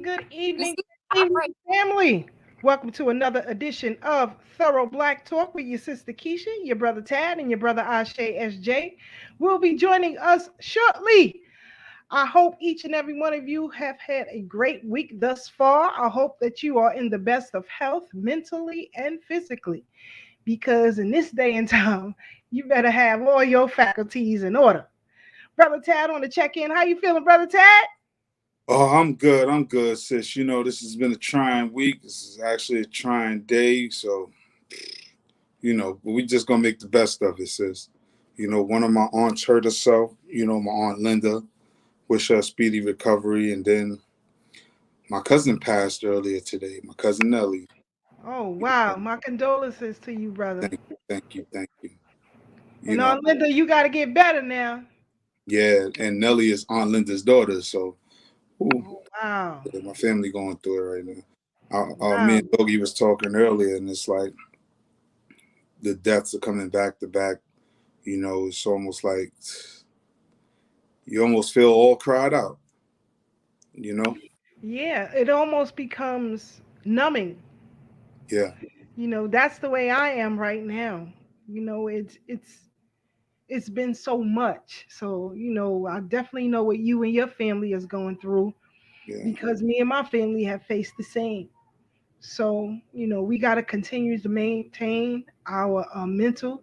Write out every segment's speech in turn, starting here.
Good evening, family. Welcome to another edition of Thorough Black Talk with your sister Keisha, your brother Tad, and your brother Ashe SJ. Will be joining us shortly. I hope each and every one of you have had a great week thus far. I hope that you are in the best of health, mentally and physically, because in this day and time, you better have all your faculties in order. Brother Tad on the check-in. How you feeling, brother Tad? Oh, I'm good. I'm good, sis. You know, this has been a trying week. This is actually a trying day. So, but we just gonna make the best of it, sis. One of my aunts hurt herself. My aunt Linda. Wish her a speedy recovery. And then my cousin passed earlier today. My cousin Nellie. Oh wow, my condolences to you, brother. Thank you. You And know, Aunt Linda, you got to get better now. yeah. And Nellie is Aunt Linda's daughter. So, ooh, Oh, wow, yeah, my family going through it right now. Me wow. and Doggy was talking earlier, and it's like the deaths are coming back to back. It's almost like you almost feel all cried out, you know? Yeah, it almost becomes numbing. Yeah, That's the way I am right now. It's been so much. So, I definitely know what you and your family is going through yeah, because me and my family have faced the same. So, we got to continue to maintain our mental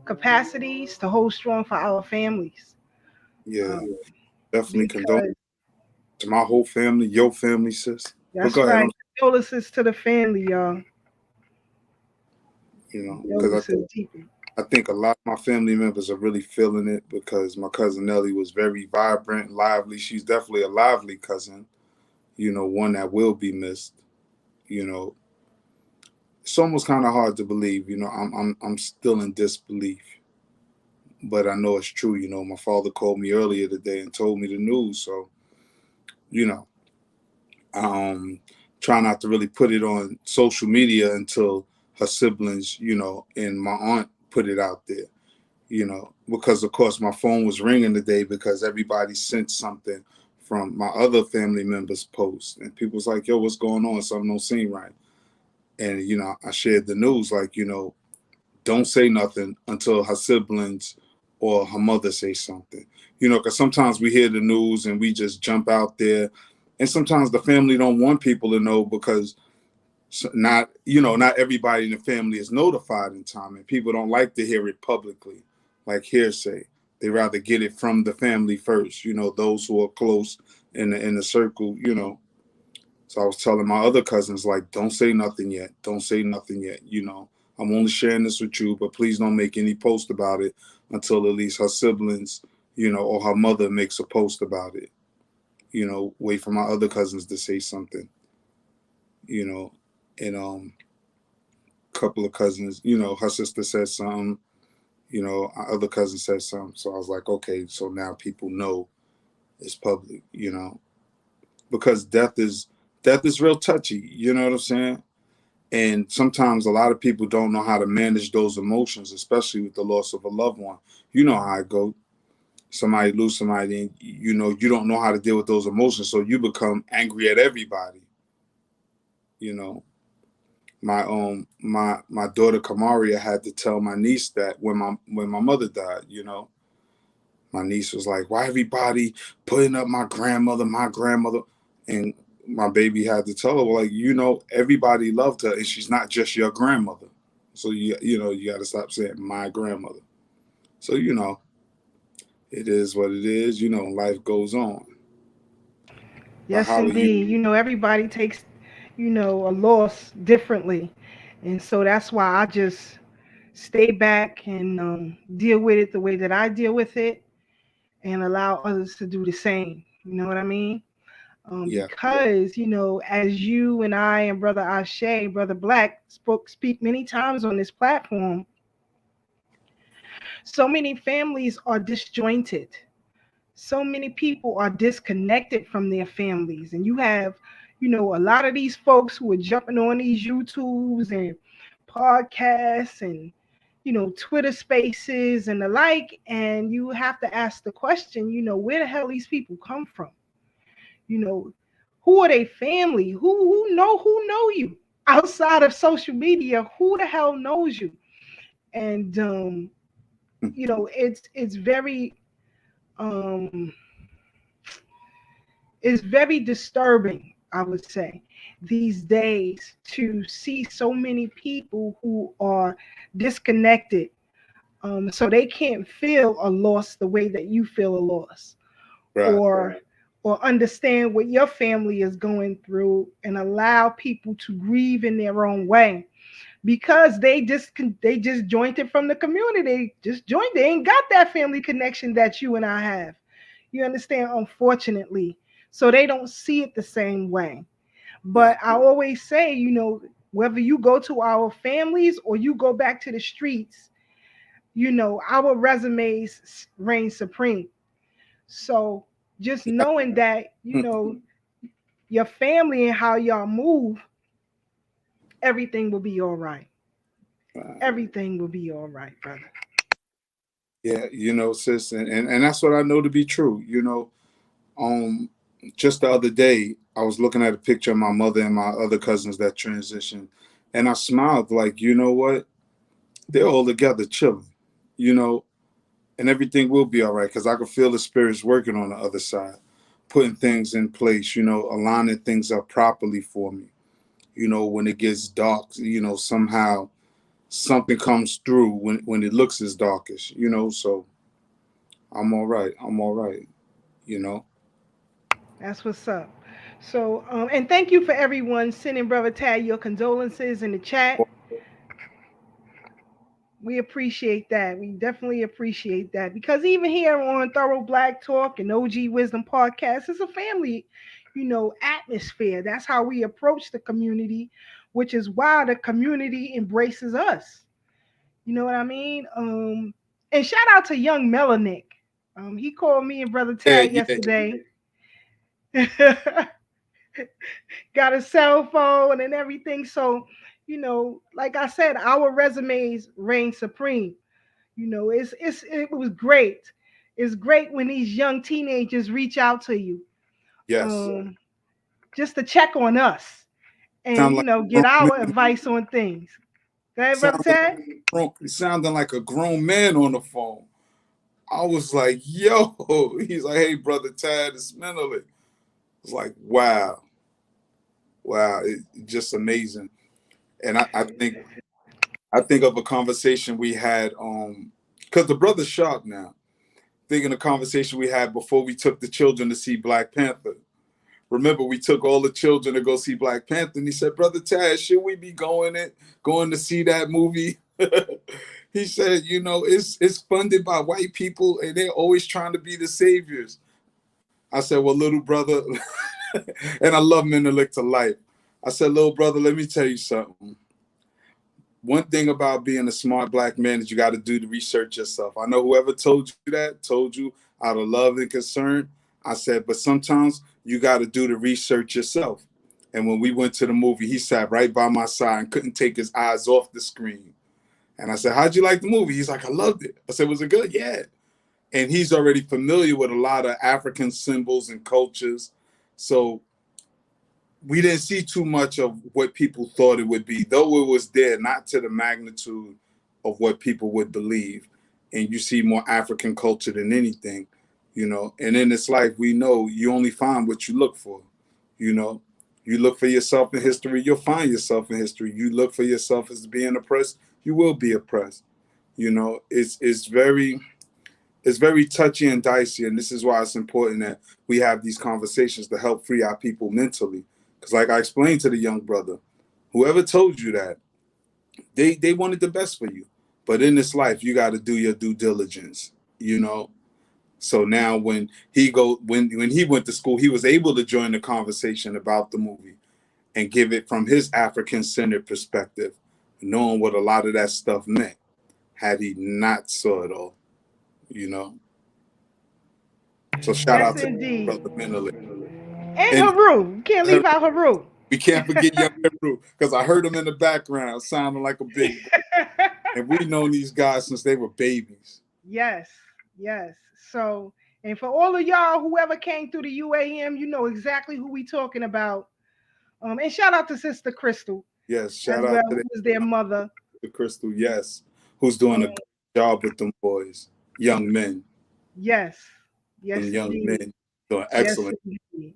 capacities to hold strong for our families. yeah. Um, Definitely condole because to my whole family, your family, sis. But that's go ahead, right. Condolences to the family, y'all. because Condolences deeply. I think a lot of my family members are really feeling it because my cousin Nellie was very vibrant, lively. She's definitely a lively cousin, one that will be missed. You know, it's almost kind of hard to believe. I'm still in disbelief, but I know it's true. My father called me earlier today and told me the news, so you know try not to really put it on social media until her siblings, and my aunt put it out there, because of course my phone was ringing today because everybody sent something from my other family members' post, and people was like, "Yo, what's going on? Something don't seem right." And I shared the news, like, don't say nothing until her siblings or her mother say something. Because sometimes we hear the news and we just jump out there, and sometimes the family don't want people to know because not everybody in the family is notified in time, and people don't like to hear it publicly, like hearsay. They rather get it from the family first. Those who are close in the circle. So I was telling my other cousins, like, don't say nothing yet. Don't say nothing yet. I'm only sharing this with you, but please don't make any post about it until at least her siblings, or her mother makes a post about it. Wait for my other cousins to say something, you know, and a couple of cousins, her sister said something, our other cousin said something. So I was like, okay, so now people know it's public, because death is real touchy, you know what I'm saying? And sometimes a lot of people don't know how to manage those emotions, especially with the loss of a loved one. You know how it goes. Somebody lose somebody, and you don't know how to deal with those emotions, so you become angry at everybody. You know, my daughter Kamaria had to tell my niece that when my mother died, My niece was like, why everybody putting up my grandmother, my grandmother? And my baby had to tell her, like, you know, everybody loved her, and she's not just your grandmother. So you know, you got to stop saying my grandmother. So, you know, it is what it is. You know, life goes on. But Yes, how are you? indeed. Everybody takes, a loss differently. And so that's why I just stay back and deal with it the way that I deal with it and allow others to do the same. You know what I mean? Yeah, Because, as you and I and Brother Ashe, Brother Black speak many times on this platform, so many families are disjointed. So many people are disconnected from their families. And you have, a lot of these folks who are jumping on these YouTubes and podcasts and, Twitter spaces and the like. And you have to ask the question, where the hell these people come from? You know, who are they family? Who know you outside of social media? Who the hell knows you? And it's um very disturbing, I would say, these days to see so many people who are disconnected. So they can't feel a loss the way that you feel a loss, right. or understand what your family is going through and allow people to grieve in their own way because they just joined it from the community. They just joined. They ain't got that family connection that you and I have. You understand? Unfortunately, so they don't see it the same way. Yeah, But I always say, whether you go to our families or you go back to the streets, our resumes reign supreme. So just knowing that, your family and how y'all move, everything will be all right. Everything will be all right, brother. yeah. You know, sis, and that's what I know to be true. You know, um, just the other day, I was looking at a picture of my mother and my other cousins that transitioned, and I smiled like, you know what? They're all together chilling, you know, and everything will be all right because I can feel the spirits working on the other side, putting things in place, you know, aligning things up properly for me. You know, when it gets dark, you know, somehow something comes through when it looks as darkish, you know, so I'm all right. I'm all right, you know. That's what's up. So, and thank you for everyone sending Brother Tad your condolences in the chat. We appreciate that. We definitely appreciate that because even here on Thorough Black Talk and OG Wisdom Podcast, it's a family, atmosphere. That's how we approach the community, which is why the community embraces us. You know what I mean? And shout out to young Melanick. He called me and Brother Yeah, Tad yeah, yesterday. Got a cell phone and everything. So, like I said, our resumes reign supreme. It was great. It's great when these young teenagers reach out to you, yes. um, just to check on us and Sound like a get grown our man. advice on things. Go ahead, brother Sounding, Ted. sounding like a grown man on the phone. I was like, yo, he's like, hey, brother Tad, it's mentally. It's like, wow, wow, just amazing. And I think of a conversation we had, because the brother's sharp now. Thinking a conversation we had before we took the children to see Black Panther. Remember, we took all the children to go see Black Panther, and he said, "Brother Tad, should we be going to see that movie?" He said, "You know, it's funded by white people, and they're always trying to be the saviors." I said, "Well, little brother," and I love Menelik to life. I said, "Little brother, let me tell you something. One thing about being a smart black man is you got to do the research yourself. I know whoever told you that told you out of love and concern. I said, but sometimes you got to do the research yourself." And when we went to the movie, he sat right by my side and couldn't take his eyes off the screen. And I said, "How'd you like the movie?" He's like, "I loved it." I said, "Was it good?" "Yeah." And he's already familiar with a lot of African symbols and cultures. So we didn't see too much of what people thought it would be, though it was there, not to the magnitude of what people would believe. and you see more African culture than anything, you know. And in this life, we know you only find what you look for, you know. You look for yourself in history, you'll find yourself in history. You look for yourself as being oppressed, you will be oppressed. You know, it's very touchy and dicey, and this is why it's important that we have these conversations to help free our people mentally. Because, like I explained to the young brother, whoever told you that, they wanted the best for you. But in this life, you got to do your due diligence, you know. So now, when he went to school, he was able to join the conversation about the movie and give it from his African centered perspective, knowing what a lot of that stuff meant. Had he not saw it all, you know. So shout Yes, out to indeed. brother mentally. And And Haru. Can't leave out Haru. we can't forget Young Heru, because I heard him in the background sounding like a big boy. And we've known these guys since they were babies. Yes, yes. So, and for all of y'all, whoever came through the UAM, you know exactly who we talking about. And shout out to Sister Crystal Yes, as shout out well, to who was their mother. the Crystal, yes, who's doing a Um, good job with them boys, young men, yes, them yes, young indeed. men doing Yes, excellent. indeed.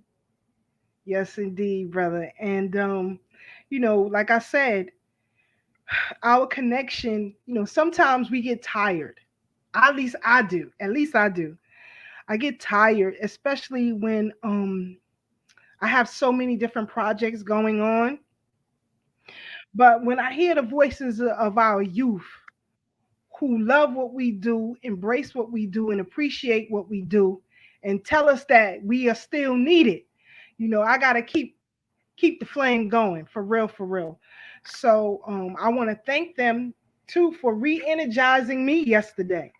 Yes, indeed, brother. And you know, like I said, our connection, you know, sometimes we get tired. At least I do. At least I do. I get tired, especially when I have so many different projects going on. But when I hear the voices of our youth who love what we do, embrace what we do, and appreciate what we do, and tell us that we are still needed, you know, I gotta keep the flame going for real, for real. So I want to thank them too for re-energizing me yesterday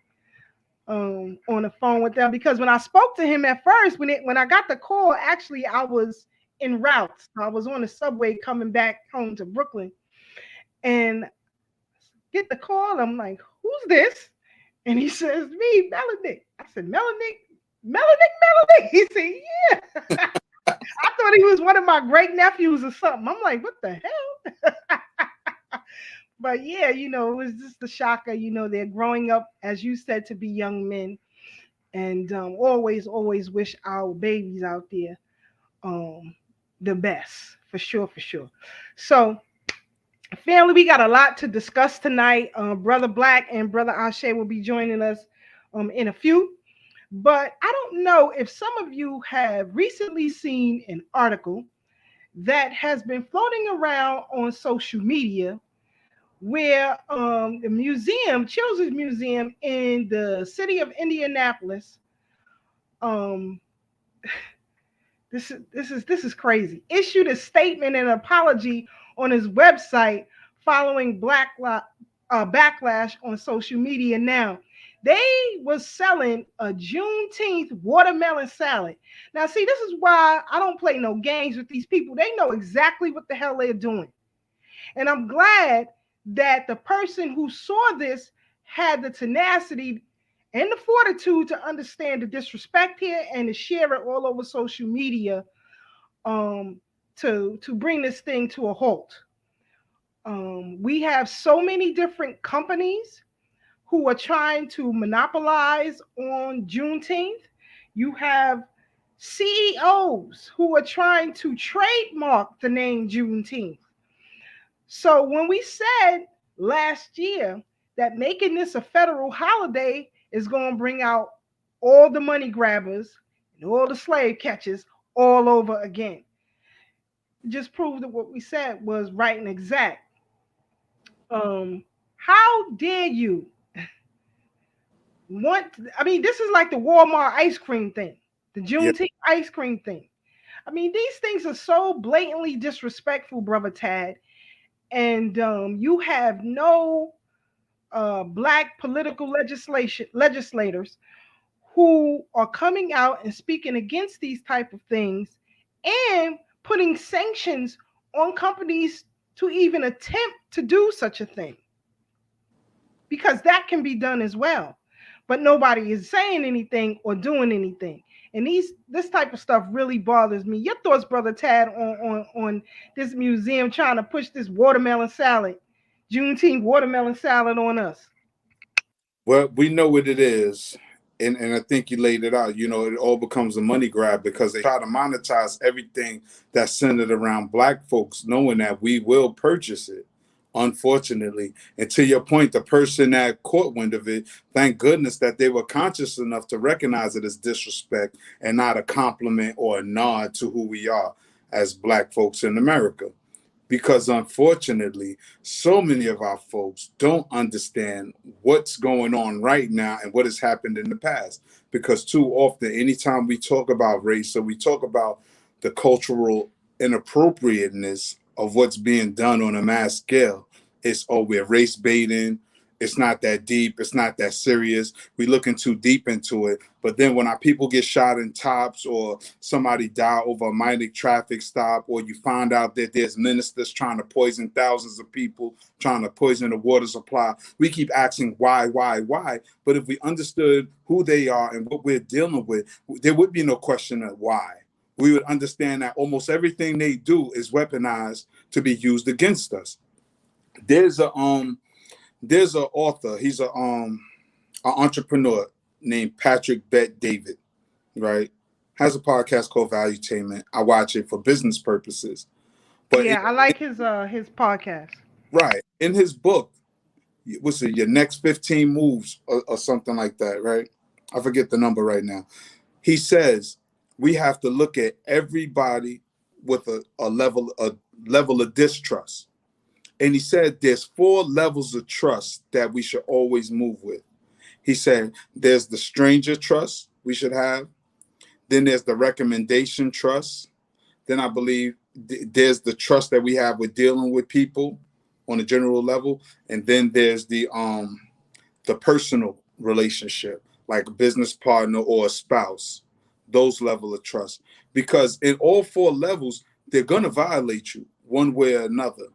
on the phone with them, because when I spoke to him at first, when I got the call, actually I was en route. I was on the subway coming back home to Brooklyn, and get the call. I'm like, "Who's this?" And he says, "Me, Melanie." I said, "Melanie, Melanie." He said, "Yeah." I thought he was one of my great nephews or something. I'm like, "What the hell?" But yeah, you know, it was just the shocker. You know, they're growing up, as you said, to be young men, and always wish our babies out there um, the best, for sure, for sure. So, family, we got a lot to discuss tonight. Brother Black and Brother Ashe will be joining us in a few. But I don't know if some of you have recently seen an article that has been floating around on social media where the museum, Children's Museum in the city of Indianapolis, um, this is crazy. Issued a statement and apology on his website following backlash on social media. Now, they was selling a Juneteenth watermelon salad. Now, see, this is why I don't play no games with these people. They know exactly what the hell they're doing. And I'm glad that the person who saw this had the tenacity and the fortitude to understand the disrespect here and to share it all over social media um, to bring this thing to a halt. We have so many different companies who are trying to monopolize on Juneteenth. You have CEOs who are trying to trademark the name Juneteenth. So when we said last year that making this a federal holiday is going to bring out all the money grabbers and all the slave catchers all over again, it just proved that what we said was right and exact. How dare you want? I mean, this is like the Walmart ice cream thing, the Yeah, Juneteenth ice cream thing. I mean, these things are so blatantly disrespectful, brother Tad, and you have no black political legislators who are coming out and speaking against these type of things and putting sanctions on companies to even attempt to do such a thing, because that can be done as well, but nobody is saying anything or doing anything. And this type of stuff really bothers me. Your thoughts, brother Tad, on this museum trying to push this watermelon salad, Juneteenth watermelon salad on us? Well, we know what it is. And I think you laid it out. You know, it all becomes a money grab because they try to monetize everything that's centered around black folks, knowing that we will purchase it, unfortunately. And to your point, the person that caught wind of it, thank goodness that they were conscious enough to recognize it as disrespect and not a compliment or a nod to who we are as black folks in America, because unfortunately, so many of our folks don't understand what's going on right now and what has happened in the past. Because too often, anytime we talk about race or we talk about the cultural inappropriateness of what's being done on a mass scale, it's, oh, we're race baiting. It's not that deep. It's not that serious. We're looking too deep into it. But then when our people get shot in tops or somebody die over a minor traffic stop, or you find out that there's ministers trying to poison thousands of people, trying to poison the water supply, we keep asking why, why? But if we understood who they are and what we're dealing with, there would be no question of why. We would understand that almost everything they do is weaponized to be used against us. There's a there's an author. He's an entrepreneur named Patrick Bet David, right? Has a podcast called Valuetainment. I watch it for business purposes. But Yeah, I like his podcast. right, in his book, what's it, your next 15 moves or something like that, right? I forget the number right now. He says we have to look at everybody with a level of distrust. And he said there's 4 levels of trust that we should always move with. He said there's the stranger trust we should have. Then there's the recommendation trust. Then I believe there's the trust that we have with dealing with people on a general level. And then there's the personal relationship, like a business partner or a spouse, those level of trust. Because in all 4 levels, they're going to violate you one way or another.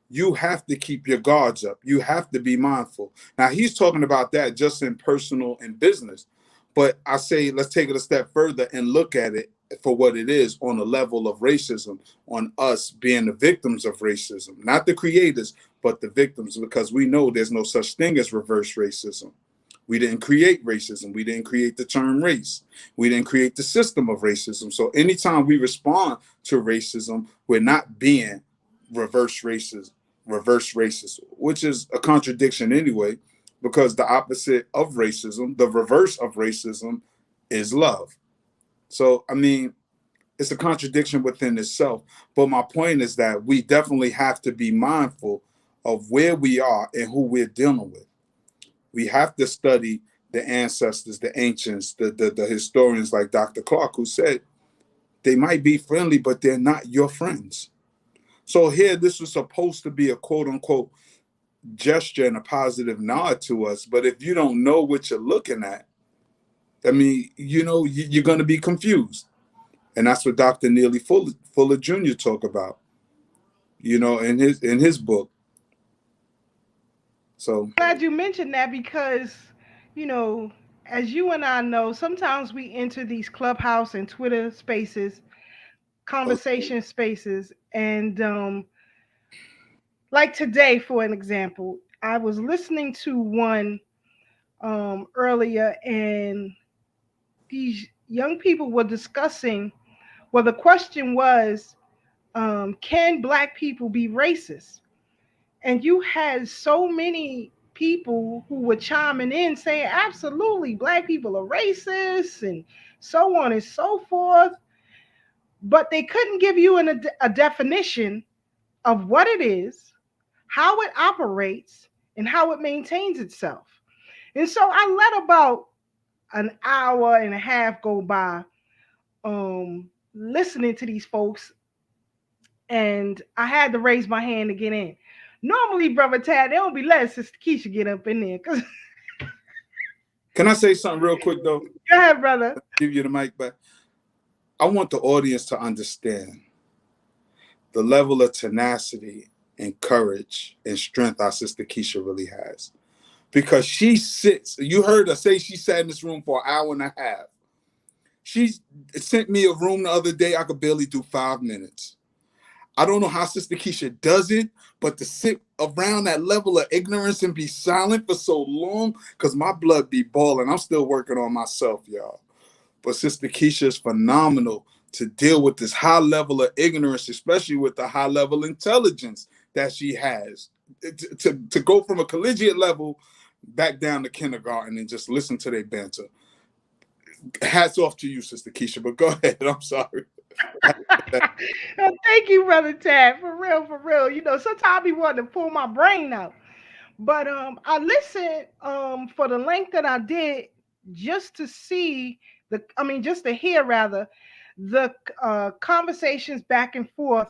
You have to keep your guards up. You have to be mindful. Now, he's talking about that just in personal and business. But I say, let's take it a step further and look at it for what it is on the level of racism, on us being the victims of racism, not the creators, but the victims, because we know there's no such thing as reverse racism. We didn't create racism. We didn't create the term race. We didn't create the system of racism. So anytime we respond to racism, we're not being reverse racist, which is a contradiction anyway, because the opposite of racism, the reverse of racism, is love. So, I mean, it's a contradiction within itself. But my point is that we definitely have to be mindful of where we are and who we're dealing with. We have to study the ancestors, the ancients, the historians like Dr. Clark, who said they might be friendly, but they're not your friends. So here, this was supposed to be a quote unquote gesture and a positive nod to us. But if you don't know what you're looking at, I mean, you know, you're going to be confused. And that's what Dr. Neely Fuller Jr. talk about, you know, in his book. So Glad you mentioned that because, you know, as you and I know, sometimes we enter these clubhouse and Twitter spaces, okay. conversation spaces, and like today, for an example, I was listening to one earlier, and these young people were discussing. Well, the question was, can Black people be racist? And you had so many people who were chiming in saying, absolutely, Black people are racist, and so on and so forth. But they couldn't give you a definition of what it is, how it operates, and how it maintains itself. And so I let about an hour and a half go by listening to these folks, and I had to raise my hand to get in. Normally, Brother Tad, they don't be letting Sister Keisha get up in there. Cause Can I say something real quick though? go ahead, brother. Give you the mic back. I want the audience to understand the level of tenacity and courage and strength our sister Keisha really has. Because she sits, you heard her say she sat in this room for an hour and a half. She sent me a room the other day, I could barely do 5 minutes. I don't know how Sister Keisha does it, but to sit around that level of ignorance and be silent for so long, because my blood be boiling. I'm still working on myself, y'all. But Sister Keisha is phenomenal to deal with this high level of ignorance, especially with the high level intelligence that she has. To go from a collegiate level back down to kindergarten and just listen to their banter. Hats off to you, Sister Keisha, but go ahead. I'm sorry. Thank you, brother Tad. For real, for real. You know, sometimes I be wanting to pull my brain out. But I listened for the length that I did just to see just to hear rather the conversations back and forth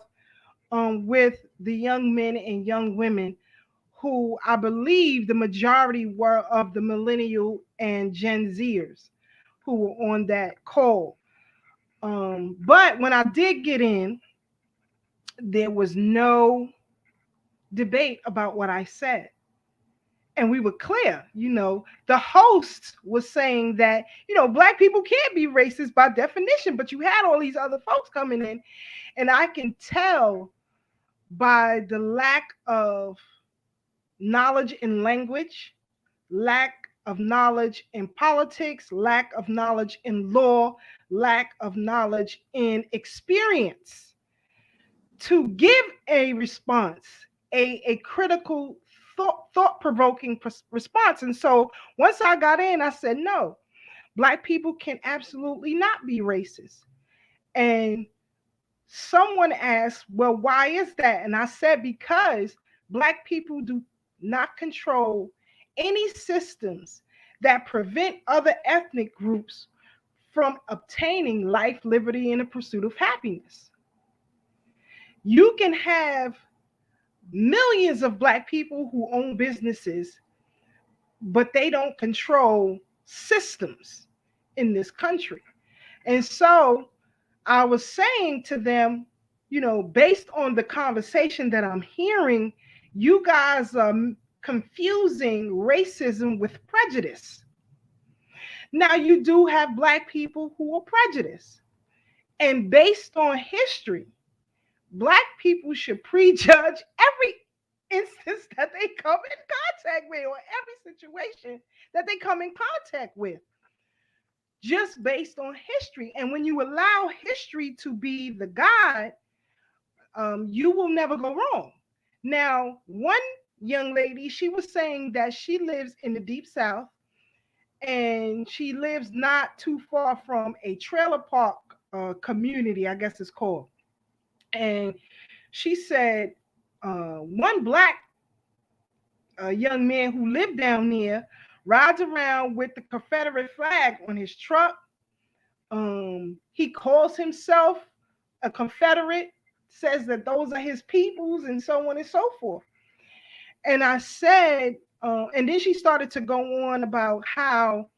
with the young men and young women who I believe the majority were of the millennial and Gen Zers who were on that call. But when I did get in, there was no debate about what I said. And we were clear, the host was saying that, black people can't be racist by definition, but you had all these other folks coming in. And I can tell by the lack of knowledge in language, lack of knowledge in politics, lack of knowledge in law, lack of knowledge in experience to give a response, a critical thought-provoking response. And so once I got in, I said, no, black people can absolutely not be racist. And someone asked, well, why is that? And I said, because black people do not control any systems that prevent other ethnic groups from obtaining life, liberty, and the pursuit of happiness. You can have millions of black people who own businesses, but they don't control systems in this country. And so I was saying to them, based on the conversation that I'm hearing, you guys are confusing racism with prejudice. Now, you do have black people who are prejudiced. And based on history, black people should prejudge every instance that they come in contact with, or every situation that they come in contact with, just based on history. And when you allow history to be the guide, you will never go wrong. Now, one young lady, she was saying that she lives in the deep South, and she lives not too far from a trailer park community, I guess it's called. And she said one black young man who lived down there rides around with the Confederate flag on his truck. He calls himself a Confederate, says that those are his peoples, and so on and so forth. And I said, and then she started to go on about how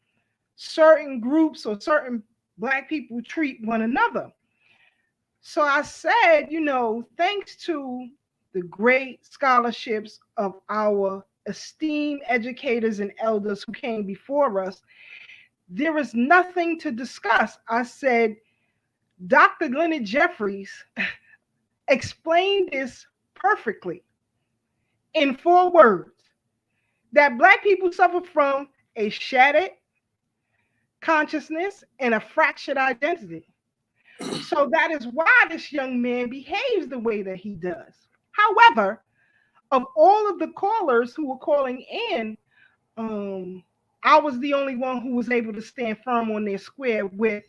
certain groups or certain black people treat one another. So I said, thanks to the great scholarships of our esteemed educators and elders who came before us, there is nothing to discuss. I said, Dr. Leonard Jeffries explained this perfectly in 4 words, that black people suffer from a shattered consciousness and a fractured identity. So that is why this young man behaves the way that he does. However, of all of the callers who were calling in, I was the only one who was able to stand firm on their square with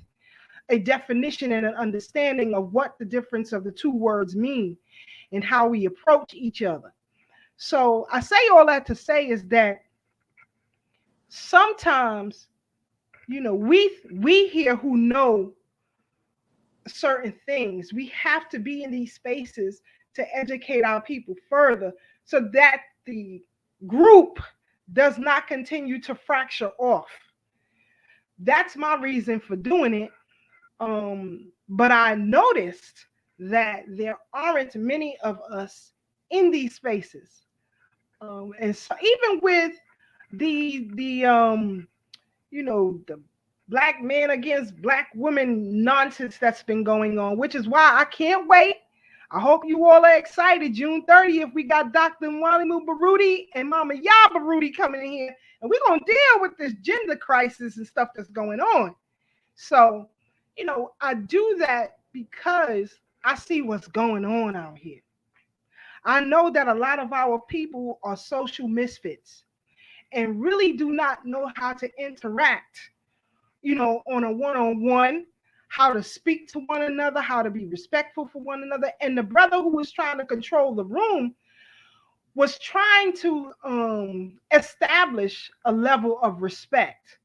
a definition and an understanding of what the difference of the 2 words mean and how we approach each other. So I say all that to say is that sometimes, we here who know certain things, we have to be in these spaces to educate our people further so that the group does not continue to fracture off. That's my reason for doing it. But I noticed that there aren't many of us in these spaces. And so even with the the black man against black women nonsense that's been going on, which is why I can't wait. I hope you all are excited. June 30th, we got Dr. Mwalimu Baruti and Mama Ya Baruti coming in here, and we're going to deal with this gender crisis and stuff that's going on. So, I do that because I see what's going on out here. I know that a lot of our people are social misfits and really do not know how to interact, on a one-on-one, how to speak to one another, how to be respectful for one another. And the brother who was trying to control the room was trying to establish a level of respect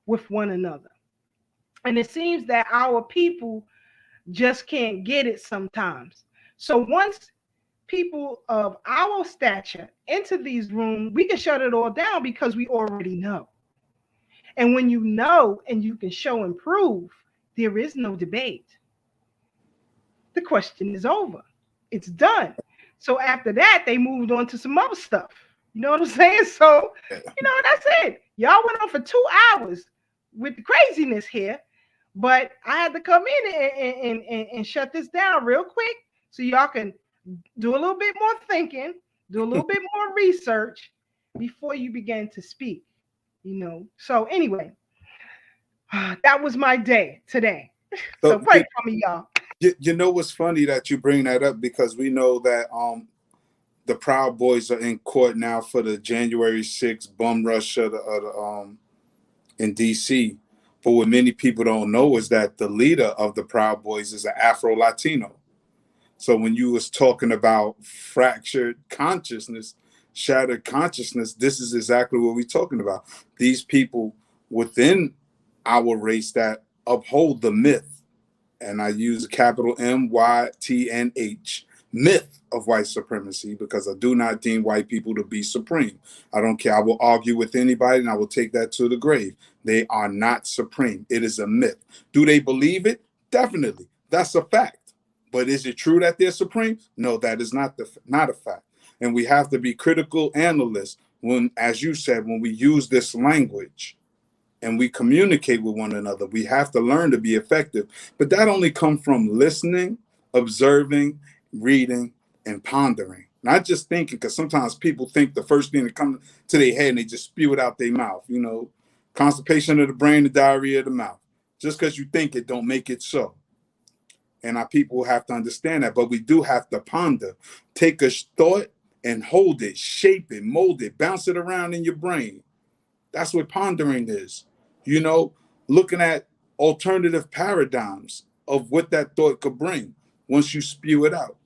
with one another. And it seems that our people just can't get it sometimes. So once people of our stature enter these rooms, we can shut it all down because we already know. And when you know and you can show and prove, there is no debate. The question is over. It's done. So after that, they moved on to some other stuff. You know what I'm saying? So, that's it. Y'all went on for 2 hours with the craziness here, but I had to come in and shut this down real quick so y'all can do a little bit more thinking, do a little bit more research before you begin to speak. So anyway, that was my day today. So pray for me, y'all. You know what's funny that you bring that up, because we know that the Proud Boys are in court now for the January 6th bum rush in DC. But what many people don't know is that the leader of the Proud Boys is an Afro-Latino. So when you was talking about fractured consciousness, shattered consciousness, this is exactly what we're talking about. These people within our race that uphold the myth, and I use capital MYTNH, myth of white supremacy, because I do not deem white people to be supreme. I don't care. I will argue with anybody and I will take that to the grave. They are not supreme. It is a myth. Do they believe it? Definitely. That's a fact. But is it true that they're supreme? No, that is not a fact. And we have to be critical analysts when, as you said, when we use this language and we communicate with one another. We have to learn to be effective. But that only comes from listening, observing, reading, and pondering. Not just thinking, because sometimes people think the first thing that comes to their head and they just spew it out their mouth. Constipation of the brain, the diarrhea of the mouth. Just because you think it, don't make it so. And our people have to understand that. But we do have to ponder. Take a thought and hold it, shape it, mold it, bounce it around in your brain. That's what pondering is. Looking at alternative paradigms of what that thought could bring once you spew it out.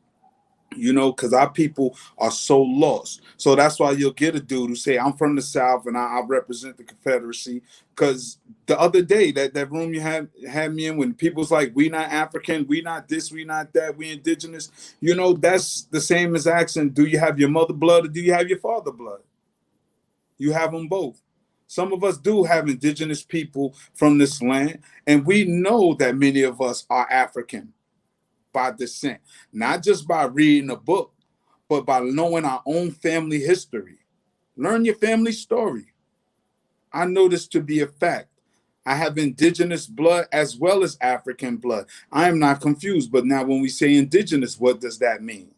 Because our people are so lost. So that's why you'll get a dude who say, I'm from the South and I represent the Confederacy. Because the other day, that room you had me in, when people's like, we not African, we not this, we not that, we indigenous. That's the same as asking, do you have your mother blood or do you have your father blood? You have them both. Some of us do have indigenous people from this land, and we know that many of us are African by descent, not just by reading a book, but by knowing our own family history. Learn your family story. I know this to be a fact. I have indigenous blood as well as African blood. I am not confused, but now when we say indigenous, what does that mean?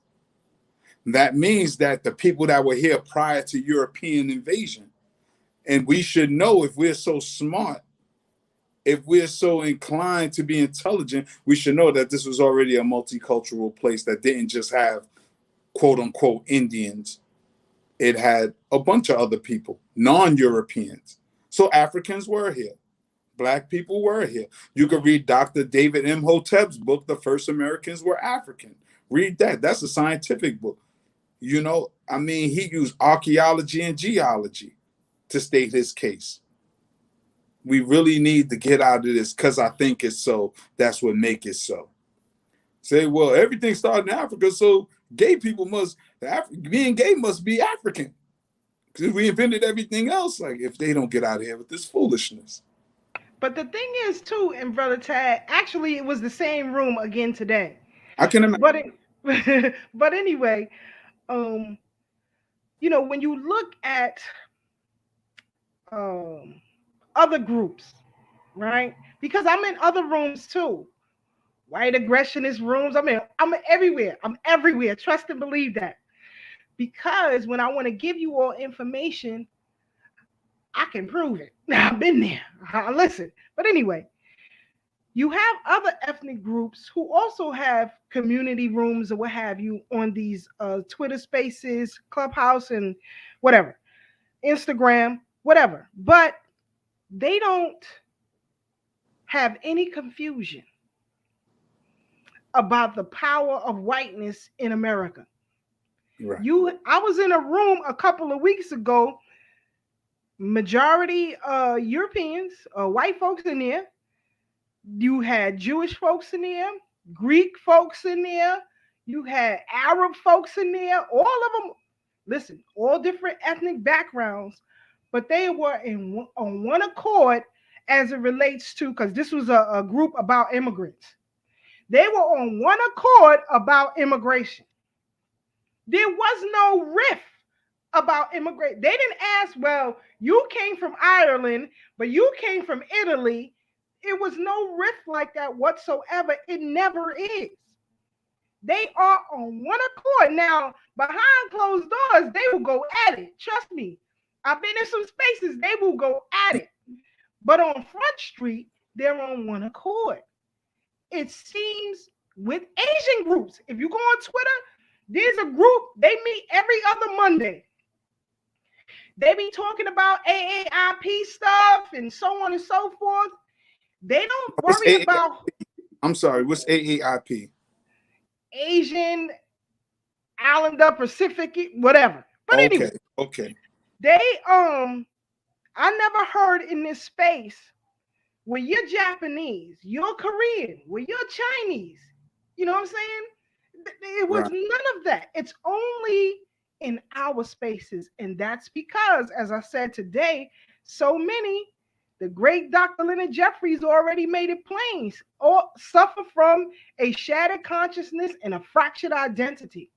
That means that the people that were here prior to European invasion. And we should know, if we're so smart, if we're so inclined to be intelligent, we should know that this was already a multicultural place that didn't just have quote unquote Indians. It had a bunch of other people, non-Europeans. So Africans were here. Black people were here. You could read Dr. David Imhotep's book, The First Americans Were African. Read that. That's a scientific book. He used archaeology and geology to state his case. We really need to get out of this because I think it's so. That's what make it so. Say, well, everything started in Africa, so gay people being gay must be African. Because we invented everything else. Like, if they don't get out of here with this foolishness. But the thing is, too, and Brother Tad, actually, it was the same room again today. I can imagine. But anyway, when you look at other groups, right? Because I'm in other rooms too, white aggressionist rooms. I'm everywhere. I'm everywhere. Trust and believe that. Because when I want to give you all information, I can prove it. I've been there. Listen. But anyway, you have other ethnic groups who also have community rooms or what have you on these Twitter spaces, Clubhouse, and whatever, Instagram, whatever. But they don't have any confusion about the power of whiteness in America. Right. I was in a room a couple of weeks ago, majority Europeans, white folks in there. You had Jewish folks in there, Greek folks in there, you had Arab folks in there, all of them, listen, all different ethnic backgrounds, but they were on one accord as it relates to, because this was a group about immigrants. They were on one accord about immigration. There was no rift about immigration. They didn't ask, well, you came from Ireland, but you came from Italy. It was no rift like that whatsoever. It never is. They are on one accord. Now, behind closed doors, they will go at it. Trust me. I've been in some spaces, they will go at it. But on Front Street, they're on one accord. It seems with Asian groups, if you go on Twitter, there's a group, they meet every other Monday. They be talking about AAIP stuff and so on and so forth. They don't worry about. I'm sorry, what's AAIP? Asian Islander Pacific, whatever. But okay, anyway, okay. They I never heard in this space where you're Japanese, you're Korean, where you're Chinese. You know what I'm saying? It was none of that. It's only in our spaces. And that's because, as I said today, so many, the great Dr. Leonard Jeffries already made it plain, or suffer from a shattered consciousness and a fractured identity.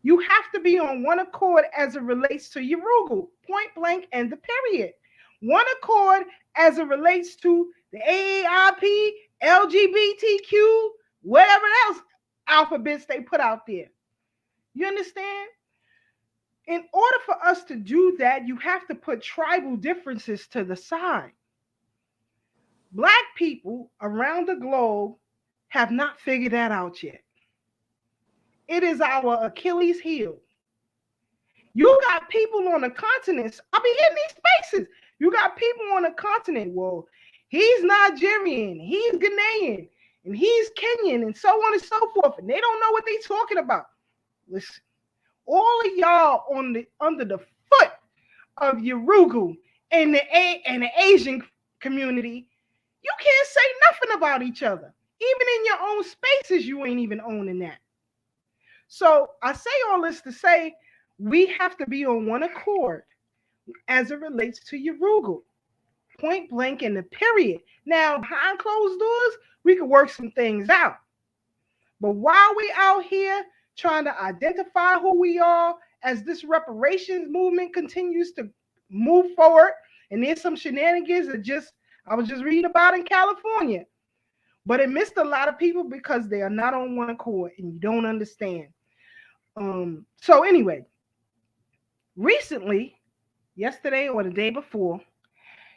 You have to be on one accord as it relates to Urugu, point blank, and the period. One accord as it relates to the AARP, LGBTQ, whatever else alphabets they put out there. You understand? In order for us to do that, you have to put tribal differences to the side. Black people around the globe have not figured that out yet. It is our Achilles heel. You got people on the continents. I'll be in these spaces. You got people on the continent. Well, he's Nigerian, he's Ghanaian, and he's Kenyan, and so on and so forth. And they don't know what they're talking about. Listen, all of y'all under the foot of Urugu and the Asian community, you can't say nothing about each other. Even in your own spaces, you ain't even owning that. So I say all this to say we have to be on one accord as it relates to Urugu, point blank in the period. Now, behind closed doors, we can work some things out. But while we out here trying to identify who we are as this reparations movement continues to move forward, and there's some shenanigans that I was just reading about in California, but it missed a lot of people because they are not on one accord and you don't understand. So anyway, recently, yesterday or the day before,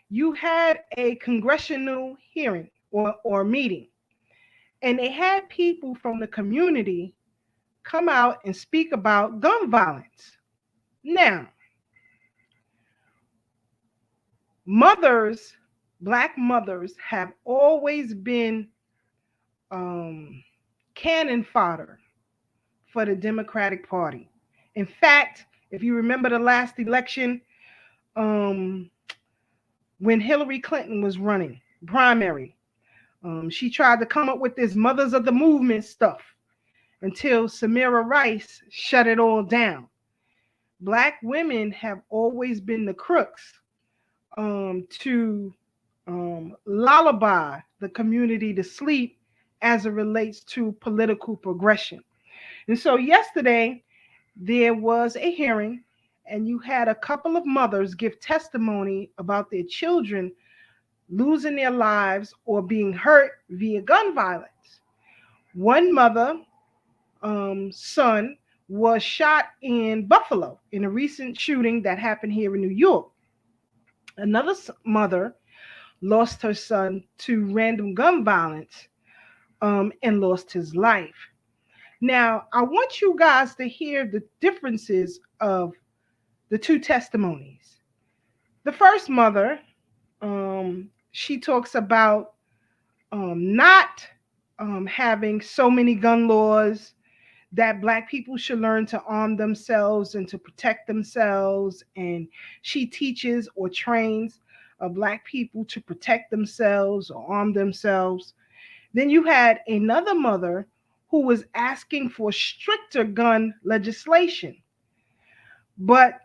you had a congressional hearing or meeting, and they had people from the community come out and speak about gun violence. Now, Black mothers have always been cannon fodder for the Democratic Party. In fact, if you remember the last election, when Hillary Clinton was running primary, she tried to come up with this Mothers of the Movement stuff until Samira Rice shut it all down. Black women have always been the crooks to lullaby the community to sleep as it relates to political progression. And so yesterday, there was a hearing, and you had a couple of mothers give testimony about their children losing their lives or being hurt via gun violence. One mother son was shot in Buffalo in a recent shooting that happened here in New York. Another mother lost her son to random gun violence and lost his life. Now, I want you guys to hear the differences of the two testimonies. The first mother, she talks about not having so many gun laws, that Black people should learn to arm themselves and to protect themselves. And she teaches or trains Black people to protect themselves or arm themselves. Then you had another mother who was asking for stricter gun legislation. But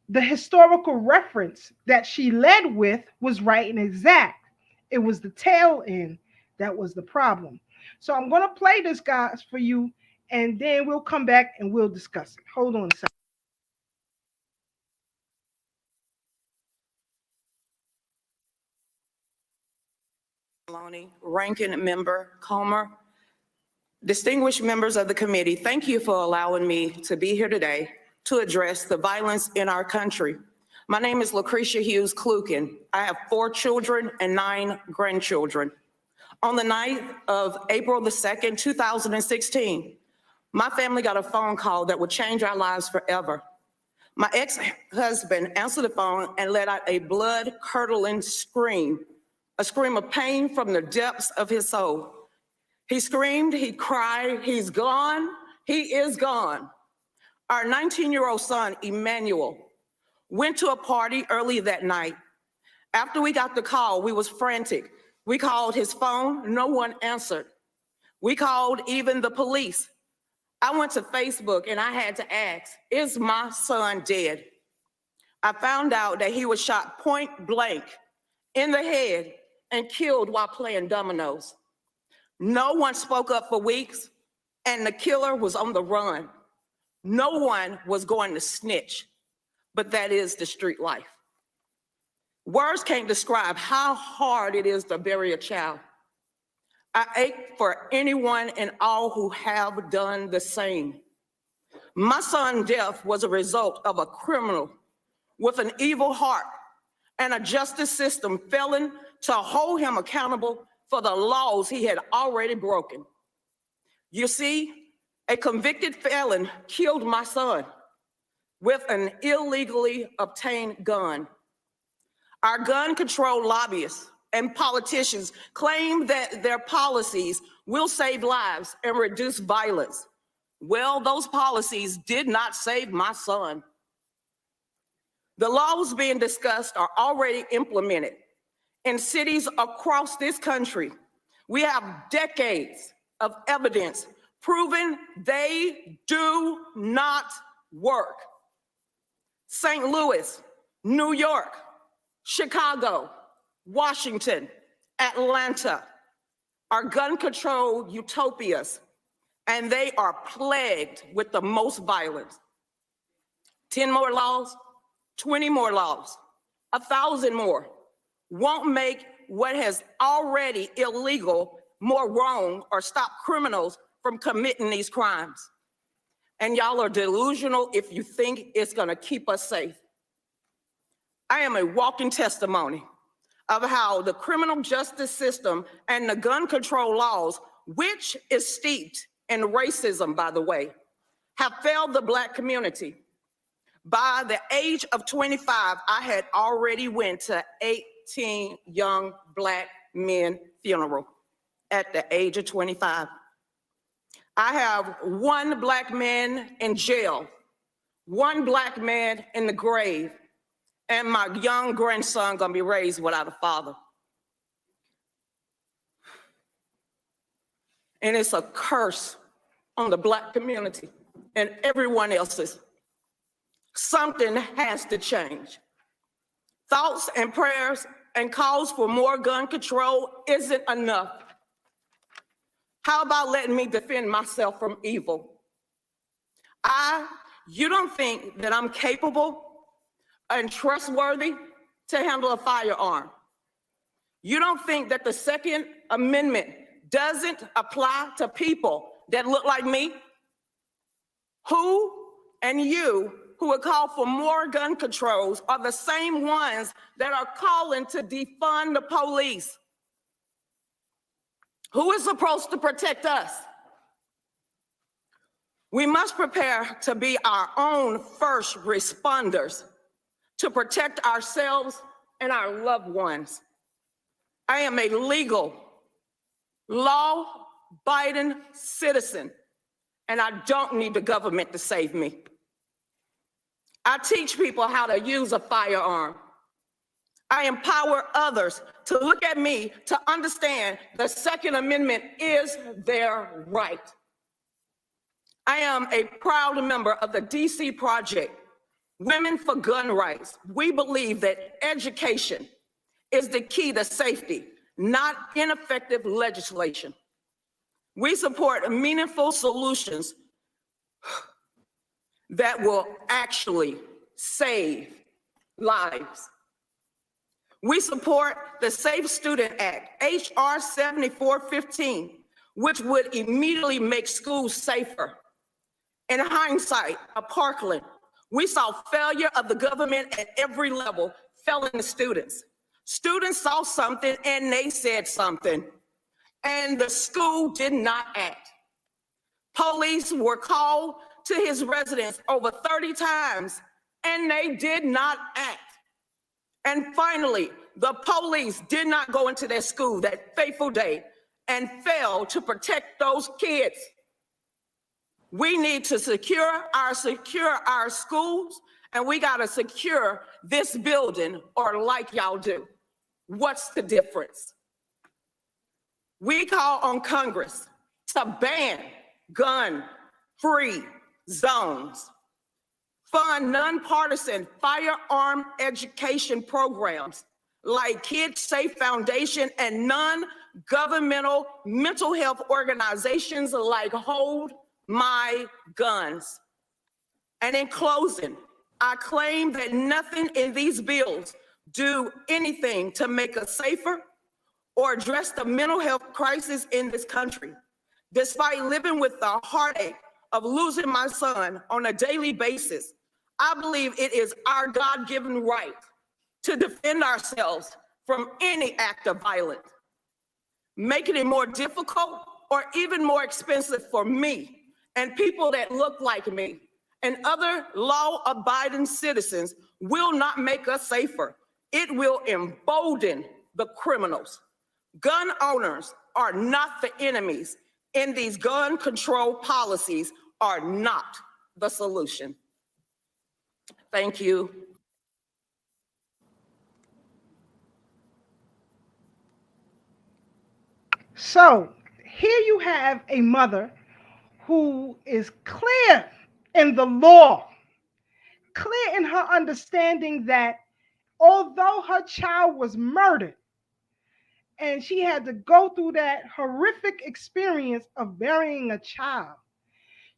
the historical reference that she led with was right and exact. It was the tail end that was the problem. So I'm going to play this, guys, for you, and then we'll come back and we'll discuss it. Hold on a second. Maloney, Ranking Member Comer, distinguished members of the committee, thank you for allowing me to be here today to address the violence in our country. My name is Lucretia Hughes Kluken. I have 4 children and 9 grandchildren. On the night of April the 2nd, 2016, my family got a phone call that would change our lives forever. My ex-husband answered the phone and let out a blood-curdling scream, a scream of pain from the depths of his soul. He screamed, he cried, he's gone, he is gone. Our 19-year-old son, Emmanuel, went to a party early that night. After we got the call, we was frantic. We called his phone, no one answered. We called even the police. I went to Facebook and I had to ask, is my son dead? I found out that he was shot point blank in the head and killed while playing dominoes. No one spoke up for weeks, and the killer was on the run. No one was going to snitch, but that is the street life. Words can't describe how hard it is to bury a child. I ache for anyone and all who have done the same. My son's death was a result of a criminal with an evil heart and a justice system failing to hold him accountable for the laws he had already broken. You see, a convicted felon killed my son with an illegally obtained gun. Our gun control lobbyists and politicians claim that their policies will save lives and reduce violence. Well, those policies did not save my son. The laws being discussed are already implemented in cities across this country. We have decades of evidence proving they do not work. St. Louis, New York, Chicago, Washington, Atlanta are gun control utopias, and they are plagued with the most violence. 10 more laws, 20 more laws, 1,000 more won't make what has already illegal more wrong or stop criminals from committing these crimes. And y'all are delusional if you think it's gonna keep us safe. I am a walking testimony of how the criminal justice system and the gun control laws, which is steeped in racism, by the way, have failed the Black community. By the age of 25, I had already went to 18 young Black men funeral at the age of 25. I have 1 Black man in jail, 1 Black man in the grave, and my young grandson gonna be raised without a father. And it's a curse on the Black community and everyone else's. Something has to change. Thoughts and prayers and calls for more gun control isn't enough. How about letting me defend myself from evil? You don't think that I'm capable and trustworthy to handle a firearm. You don't think that the Second Amendment doesn't apply to people that look like me? Who and you who would call for more gun controls are the same ones that are calling to defund the police. Who is supposed to protect us? We must prepare to be our own first responders to protect ourselves and our loved ones. I am a legal, law-abiding citizen, and I don't need the government to save me. I teach people how to use a firearm. I empower others to look at me to understand the Second Amendment is their right. I am a proud member of the DC Project, Women for Gun Rights. We believe that education is the key to safety, not ineffective legislation. We support meaningful solutions that will actually save lives. We support the Safe Student Act, HR 7415, which would immediately make schools safer. In hindsight, at Parkland, we saw failure of the government at every level failing the students. Students saw something and they said something, and the school did not act. Police were called to his residence over 30 times, and they did not act. And finally, the police did not go into their school that fateful day and failed to protect those kids. We need to secure our schools, and we gotta secure this building, or like y'all do. What's the difference? We call on Congress to ban gun-free zones, fund nonpartisan firearm education programs like Kids Safe Foundation and non-governmental mental health organizations like Hold My Guns. And in closing, I claim that nothing in these bills do anything to make us safer or address the mental health crisis in this country. Despite living with the heartache of losing my son on a daily basis, I believe it is our God-given right to defend ourselves from any act of violence. Making it more difficult or even more expensive for me and people that look like me and other law-abiding citizens will not make us safer. It will embolden the criminals. Gun owners are not the enemies, and these gun control policies are not the solution. Thank you. So here you have a mother who is clear in the law, clear in her understanding that although her child was murdered and she had to go through that horrific experience of burying a child,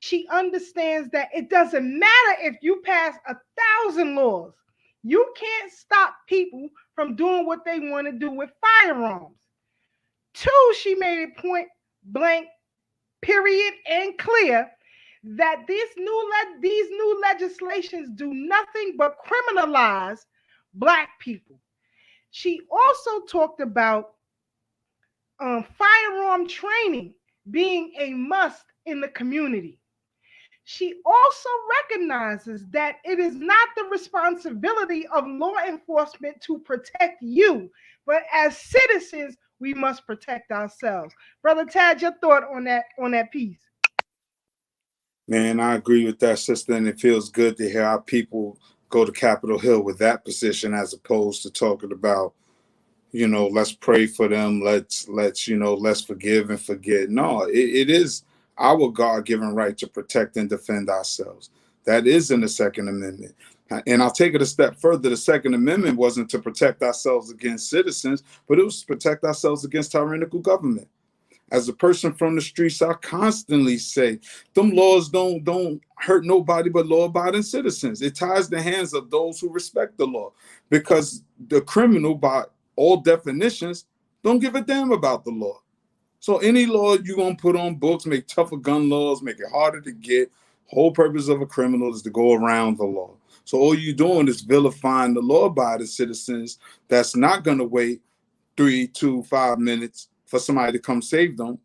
she understands that it doesn't matter if you pass 1,000 laws. You can't stop people from doing what they want to do with firearms. Two, she made it point blank, period, and clear that these new legislations do nothing but criminalize Black people. She also talked about firearm training being a must in the community. She also recognizes that it is not the responsibility of law enforcement to protect you, but as citizens, we must protect ourselves. Brother Tad, your thought on that piece? Man, I agree with that, sister, and it feels good to hear our people go to Capitol Hill with that position as opposed to talking about, let's pray for them, let's forgive and forget. No, it is our God-given right to protect and defend ourselves. That is in the Second Amendment. And I'll take it a step further. The Second Amendment wasn't to protect ourselves against citizens, but it was to protect ourselves against tyrannical government. As a person from the streets, I constantly say, them laws don't hurt nobody but law-abiding citizens. It ties the hands of those who respect the law, because the criminal, by all definitions, don't give a damn about the law. So any law you're going to put on books, make tougher gun laws, make it harder to get. Whole purpose of a criminal is to go around the law. So all you're doing is vilifying the law-abiding citizens that's not going to wait 3, 2, 5 minutes for somebody to come save them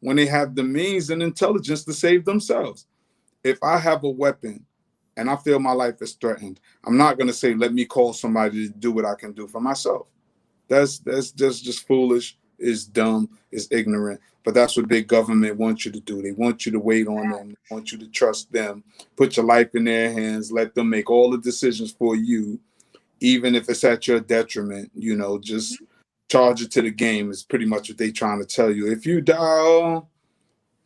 when they have the means and intelligence to save themselves. If I have a weapon and I feel my life is threatened, I'm not going to say, let me call somebody to do what I can do for myself. That's just foolish. It's dumb. It's ignorant. But that's what big government wants you to do. They want you to wait on them. They want you to trust them. Put your life in their hands. Let them make all the decisions for you, even if it's at your detriment. You know, just charge it to the game is pretty much what they're trying to tell you. If you die,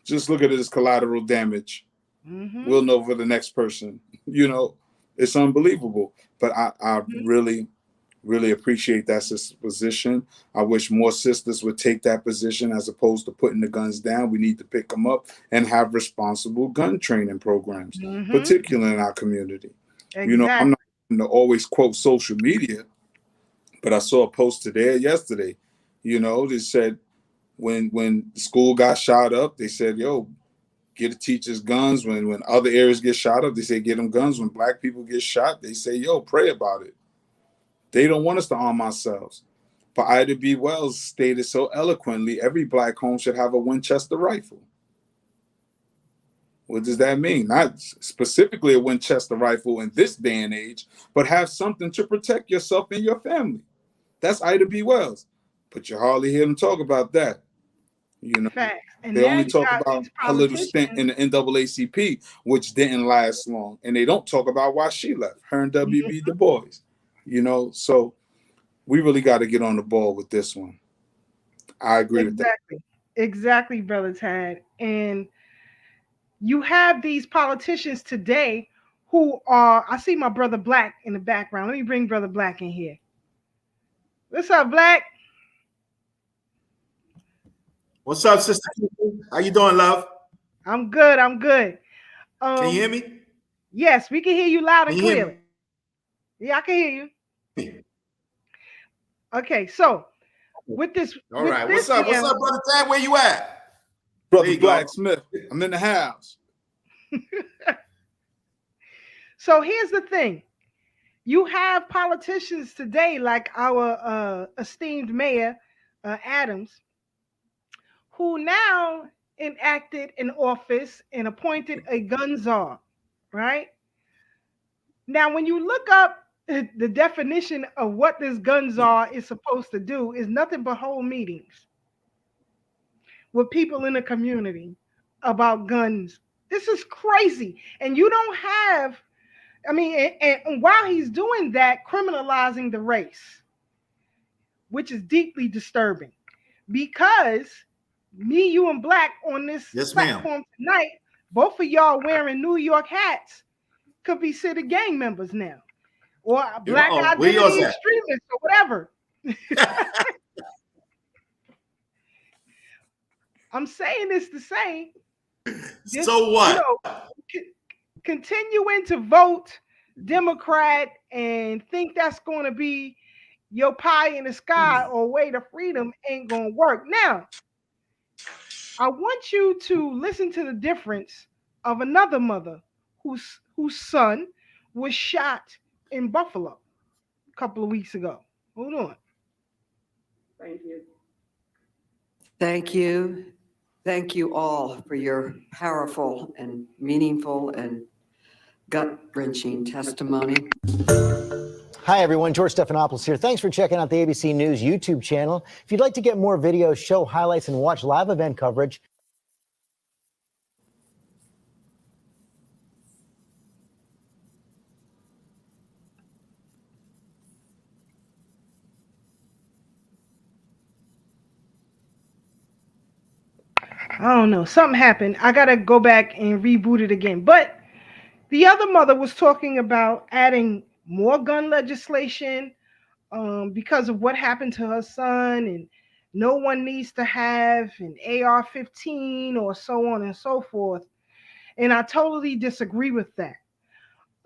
just look at it as collateral damage. We'll know for the next person. You know, it's unbelievable. But I really appreciate that position. I wish more sisters would take that position as opposed to putting the guns down. We need to pick them up and have responsible gun training programs, particularly in our community. Exactly. You know, I'm not going to always quote social media, but I saw a post today yesterday. You know, they said when school got shot up, they said, yo, get the teachers guns. When other areas get shot up, they say get them guns. When black people get shot, they say, yo, pray about it. They don't want us to arm ourselves. But Ida B. Wells stated so eloquently, every black home should have a Winchester rifle. What does that mean? Not specifically a Winchester rifle in this day and age, but have something to protect yourself and your family. That's Ida B. Wells. But you hardly hear them talk about that. You know, and they only talk about a little stint in the NAACP, which didn't last long. And they don't talk about why she left, her and W.B. Du Bois. You know, so we really got to get on the ball with this one. I agree with that. Exactly, Brother Tad. And you have these politicians today who are, I see my brother Black in the background. Let me bring Brother Black in here. What's up, Black? What's up, Sister? How you doing, love? I'm good. Can you hear me? Yes, we can hear you loud and clear. Yeah, I can hear you. Okay, so with this. All right. What's up? What's up, Brother Tad? Where you at? Brother Blacksmith. I'm in the house. So here's the thing. You have politicians today like our esteemed mayor, Adams, who now enacted an office and appointed a gun czar, right? Now, when you look up the definition of what this gun czar is supposed to do, is nothing but hold meetings with people in the community about guns. This is crazy. And you don't have, I mean, and while he's doing that, criminalizing the race, which is deeply disturbing, because me, you, and Black on this platform tonight, both of y'all wearing New York hats, could be city gang members now, or black identity extremists, or whatever. I'm saying this to say, so what? You know, continuing to vote Democrat and think that's going to be your pie in the sky or way to freedom ain't going to work. Now, I want you to listen to the difference of another mother whose son was shot in Buffalo a couple of weeks ago. Hold on. Thank you. Thank you. Thank you all for your powerful and meaningful and gut-wrenching testimony. Hi, everyone. George Stephanopoulos here. Thanks for checking out the ABC News YouTube channel. If you'd like to get more videos, show highlights, and watch live event coverage, I don't know. Something happened. I got to go back and reboot it again. But the other mother was talking about adding more gun legislation because of what happened to her son, and no one needs to have an AR-15 or so on and so forth. And I totally disagree with that.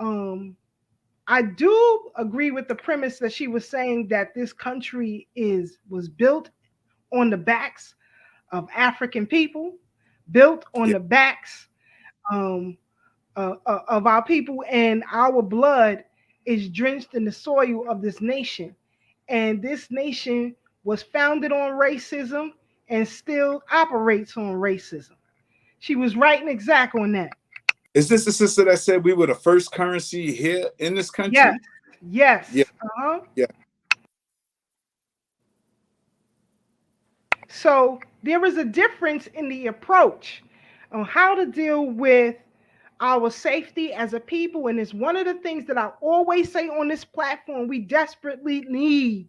I do agree with the premise that she was saying that this country was built on the backs of African people, built on Yeah. the backs of our people, and our blood is drenched in the soil of this nation. And this nation was founded on racism and still operates on racism. She was right and exact on that. Is this the sister that said we were the first currency here in this Yes, country? yes. Yeah. Uh-huh. Yeah. So there is a difference in the approach on how to deal with our safety as a people. And it's one of the things that I always say on this platform we desperately need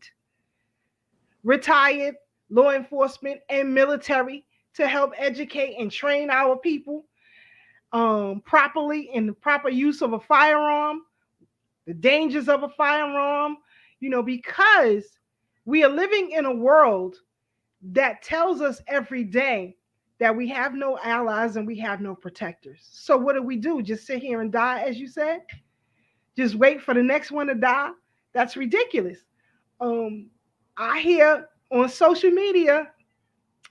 retired law enforcement and military to help educate and train our people properly in the proper use of a firearm, the dangers of a firearm, because we are living in a world that tells us every day that we have no allies and we have no protectors. So what do? Just sit here and die, as you said? Just wait for the next one to die? That's ridiculous. I hear on social media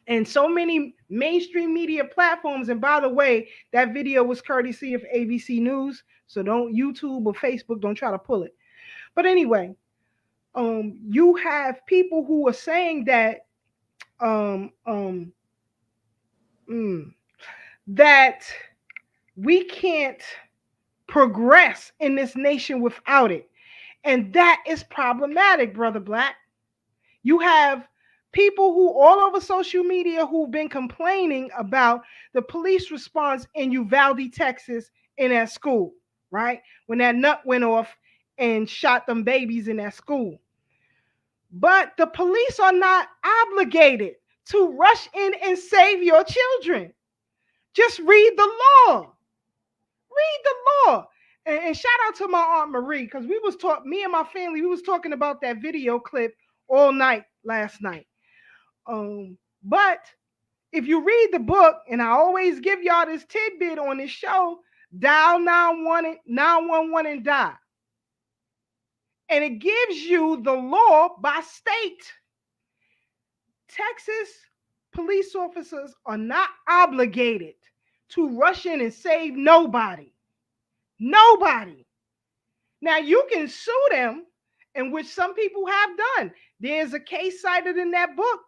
and so many mainstream media platforms, and by the way, that video was courtesy of ABC News, so don't YouTube or Facebook, don't try to pull it. But anyway, you have people who are saying that that we can't progress in this nation without it. And that is problematic, Brother Black. You have people who all over social media who've been complaining about the police response in Uvalde, Texas, in that school, right? When that nut went off and shot them babies in that school. But the police are not obligated to rush in and save your children. Just read the law. Read the law. And shout out to my Aunt Marie, because me and my family, we was talking about that video clip all night last night. But if you read the book, and I always give y'all this tidbit on this show, dial 911 and die. And it gives you the law by state. Texas police officers are not obligated to rush in and save nobody. Nobody. Now, you can sue them, in which some people have done. There's a case cited in that book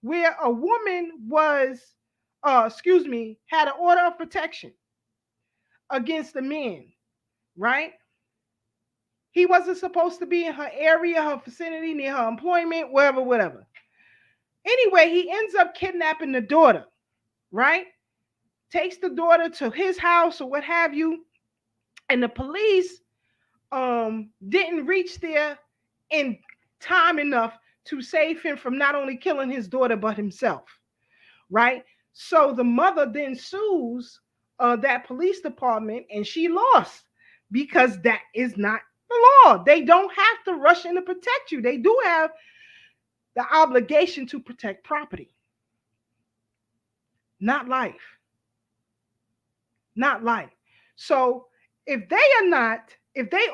where a woman had an order of protection against a man, right? He wasn't supposed to be in her area, her vicinity, near her employment, whatever. Anyway, he ends up kidnapping the daughter, right? Takes the daughter to his house or what have you. And the police didn't reach there in time enough to save him from not only killing his daughter, but himself, right? So the mother then sues that police department, and she lost because that is not the law. They don't have to rush in to protect you. They do have the obligation to protect property, not life. Not life. So if they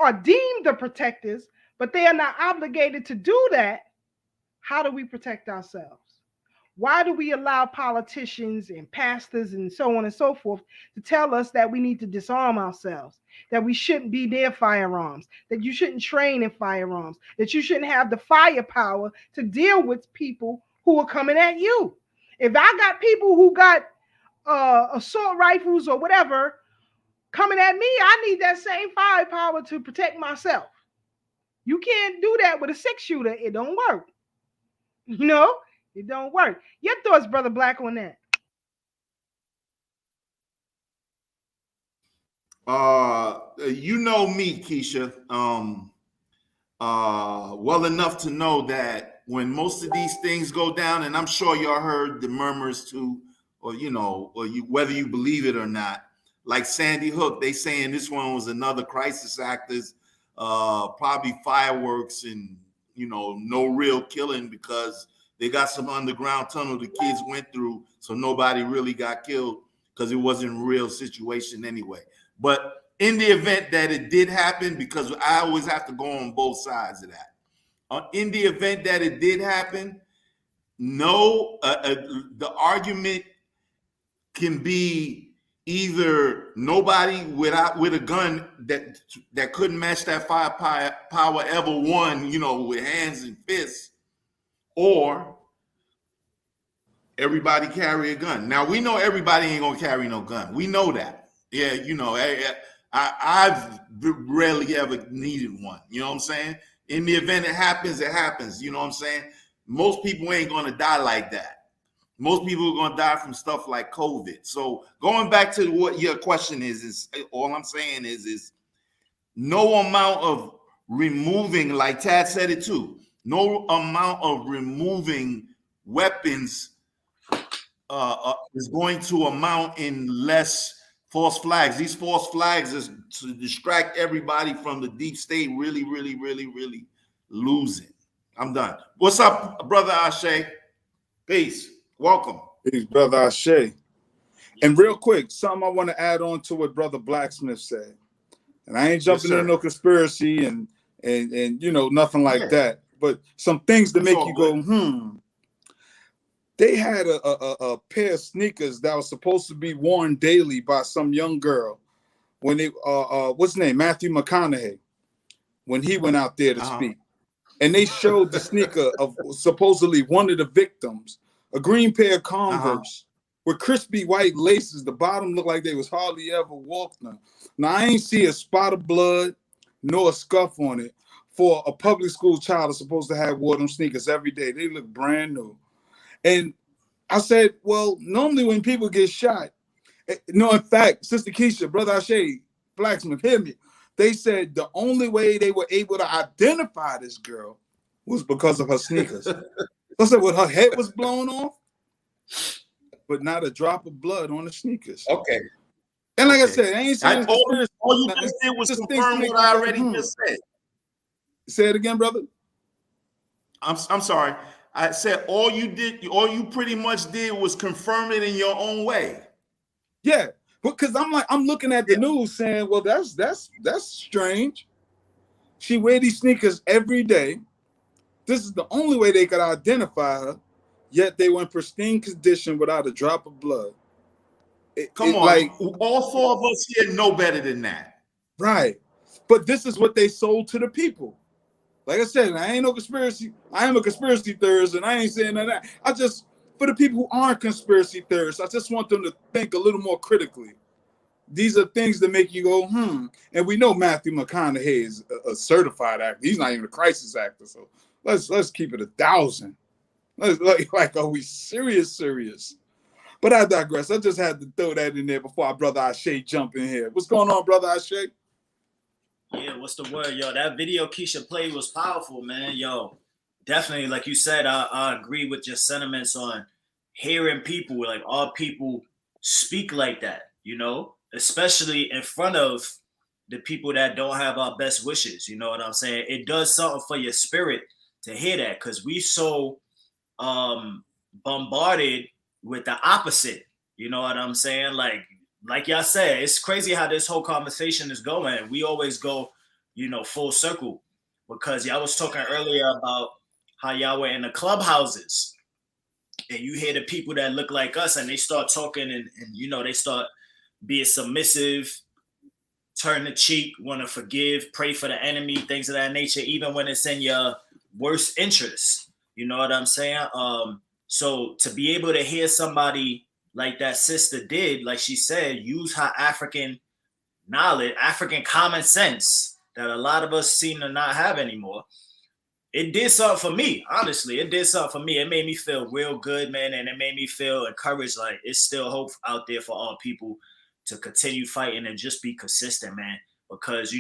are deemed the protectors, but they are not obligated to do that, how do we protect ourselves? Why do we allow politicians and pastors and so on and so forth to tell us that we need to disarm ourselves, that we shouldn't be near firearms, that you shouldn't train in firearms, that you shouldn't have the firepower to deal with people who are coming at you? If I got people who got assault rifles or whatever coming at me, I need that same firepower to protect myself. You can't do that with a 6-shooter. It don't work. It don't work. Your thoughts, Brother Black, on that? You know me, Keisha, well enough to know that when most of these things go down, and I'm sure y'all heard the murmurs too, or whether you believe it or not, like Sandy Hook, they saying this one was another crisis actors, probably fireworks and no real killing, because they got some underground tunnel the kids went through, so nobody really got killed because it wasn't a real situation anyway. But in the event that it did happen, because I always have to go on both sides of that, in the event that it did happen, no, the argument can be either nobody with a gun that couldn't match that firepower ever won, with hands and fists, or everybody carry a gun. Now we know everybody ain't gonna carry no gun. We know that. Yeah, I've rarely ever needed one. You know what I'm saying? In the event it happens, it happens. You know what I'm saying? Most people ain't gonna die like that. Most people are gonna die from stuff like COVID. So going back to what your question is all I'm saying is no amount of removing, like Tad said it too, no amount of removing weapons is going to amount in less false flags. These false flags is to distract everybody from the deep state really, really, really, really losing. I'm done. What's up, brother Ashe? Peace. Welcome. Peace, brother Ashe. And real quick, something I want to add on to what Brother Blacksmith said. And I ain't jumping into no conspiracy and nothing like that. But some things to make you go, They had a pair of sneakers that was supposed to be worn daily by some young girl when they what's his name? Matthew McConaughey, when he went out there to speak. And they showed the sneaker of supposedly one of the victims, a green pair of Converse with crispy white laces. The bottom looked like they was hardly ever walked on. Now I ain't see a spot of blood nor a scuff on it for a public school child that's supposed to have wore them sneakers every day. They look brand new. And I said, well, normally when people get shot, no, in fact, Sister Keisha, Brother Ashe, Blacksmith, hear me. They said the only way they were able to identify this girl was because of her sneakers. I said, well, her head was blown off, but not a drop of blood on the sneakers. Okay. And like I said, I ain't saying all you just did was confirm what I already just said. Say it again, brother. I'm sorry. I said all you pretty much did was confirm it in your own way. Yeah, because I'm looking at the news saying, well, that's strange. She wear these sneakers every day. This is the only way they could identify her, yet they were in pristine condition without a drop of blood. Come on, like all four of us here know better than that. Right. But this is what they sold to the people. Like I said, I ain't no conspiracy. I am a conspiracy theorist, and I ain't saying that. I just, for the people who aren't conspiracy theorists, I just want them to think a little more critically. These are things that make you go, And we know Matthew McConaughey is a certified actor. He's not even a crisis actor. So let's keep it 1,000. Like, are we serious? But I digress. I just had to throw that in there before our brother Ashe jump in here. What's going on, brother Ashe? Yeah, what's the word, yo? That video Keisha played was powerful, man. Yo, definitely, like you said, I agree with your sentiments on hearing people, like all people speak like that, especially in front of the people that don't have our best wishes. You know what I'm saying? It does something for your spirit to hear that, because we so bombarded with the opposite. You know what I'm saying? Like y'all said, it's crazy how this whole conversation is going. We always go, full circle, because y'all was talking earlier about how y'all were in the clubhouses and you hear the people that look like us and they start talking and they start being submissive, turn the cheek, want to forgive, pray for the enemy, things of that nature, even when it's in your worst interest. You know what I'm saying? So to be able to hear somebody like that sister did, like she said, use her African knowledge, African common sense that a lot of us seem to not have anymore. It did something for me, honestly. It did something for me. It made me feel real good, man, and it made me feel encouraged. Like, it's still hope out there for all people to continue fighting and just be consistent, man. Because,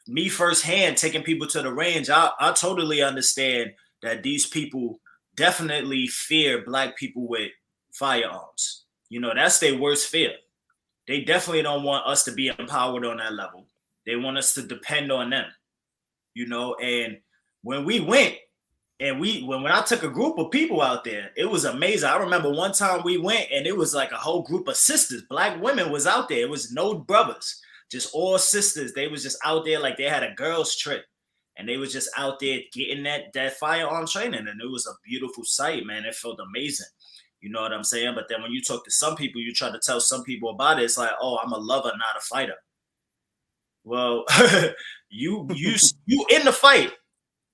me firsthand, taking people to the range, I totally understand that these people definitely fear Black people with firearms. That's their worst fear. They definitely don't want us to be empowered on that level. They want us to depend on them, and when we went and when I took a group of people out there, it was amazing. I remember one time we went and it was like a whole group of sisters, Black women was out there. It was no brothers, just all sisters. They was just out there like they had a girls trip. and they was just out there getting that firearm training, and it was a beautiful sight, man. It felt amazing. You know what I'm saying? But then when you talk to some people, you try to tell some people about it, it's like, oh, I'm a lover, not a fighter. Well, you in the fight.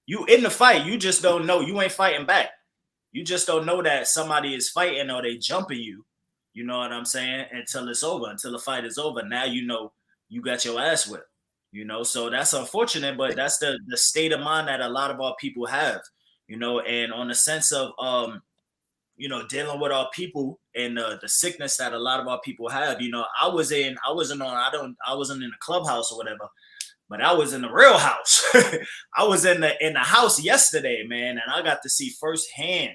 You in the fight. You just don't know. You ain't fighting back. You just don't know that somebody is fighting or they jumping you. You know what I'm saying? Until it's over, until the fight is over. Now you know you got your ass whipped. You know, so that's unfortunate, but that's the state of mind that a lot of our people have. You know, and on the sense of you know, dealing with our people and the sickness that a lot of our people have. You know, I wasn't in the clubhouse or whatever, but I was in the real house. I was in the house yesterday, man, and I got to see firsthand